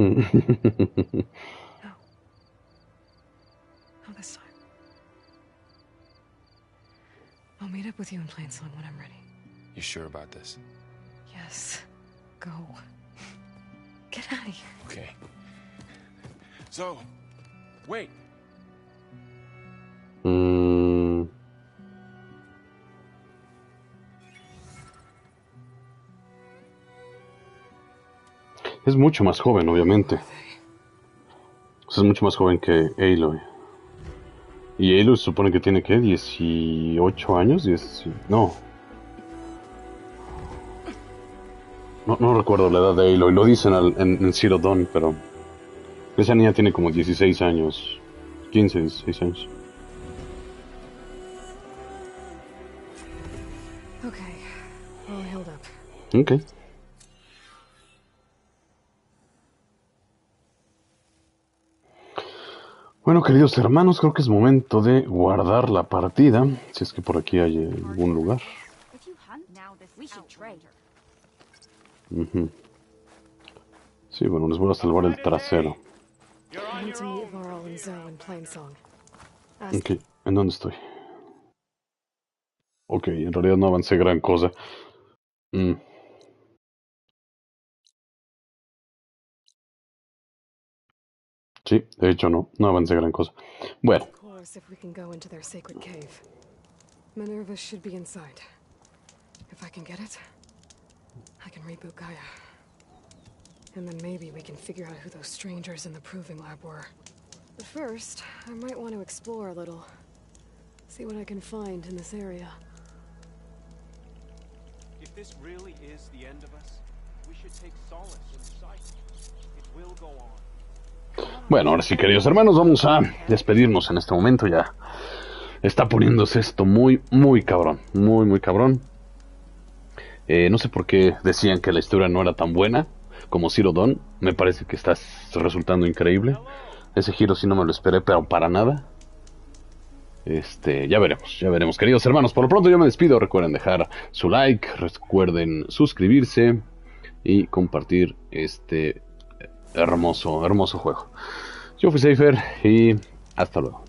Not this time. I'll meet up with you in Plainsong when I'm ready. You sure about this? Yes. Go. Get out of here. Okay. So, wait. Es mucho más joven, obviamente. Es mucho más joven que Aloy. Y Aloy se supone que tiene, ¿qué? 18 años. No. No recuerdo la edad de Aloy. Lo dicen en Zero Dawn, pero... esa niña tiene como 16 años. 15, 16 años. Okay. All healed up. Ok. Bueno, queridos hermanos, creo que es momento de guardar la partida, si es que por aquí hay algún lugar. Sí, bueno, les voy a salvar el trasero. Ok, ¿en dónde estoy? Ok, en realidad no avancé gran cosa. Sí, de hecho no avancé gran cosa. Bueno. If we can go into their sacred cave. Minerva should be inside. If I can get it, I can reboot Gaia. And then maybe we can figure out who those strangers in the proving lab were. But first, I might want to explore a little. See what I can find in this area. If this really is the end of us, we should take solace in the sight. It will go on. Bueno, ahora sí, queridos hermanos, vamos a despedirnos en este momento. Ya está poniéndose esto muy, muy cabrón. Muy, muy cabrón. No sé por qué decían que la historia no era tan buena como Zero Dawn. Me parece que está resultando increíble. Ese giro sí no me lo esperé, pero para nada. Ya veremos, queridos hermanos. Por lo pronto yo me despido. Recuerden dejar su like, recuerden suscribirse y compartir hermoso juego. Yo fui Seifer y hasta luego.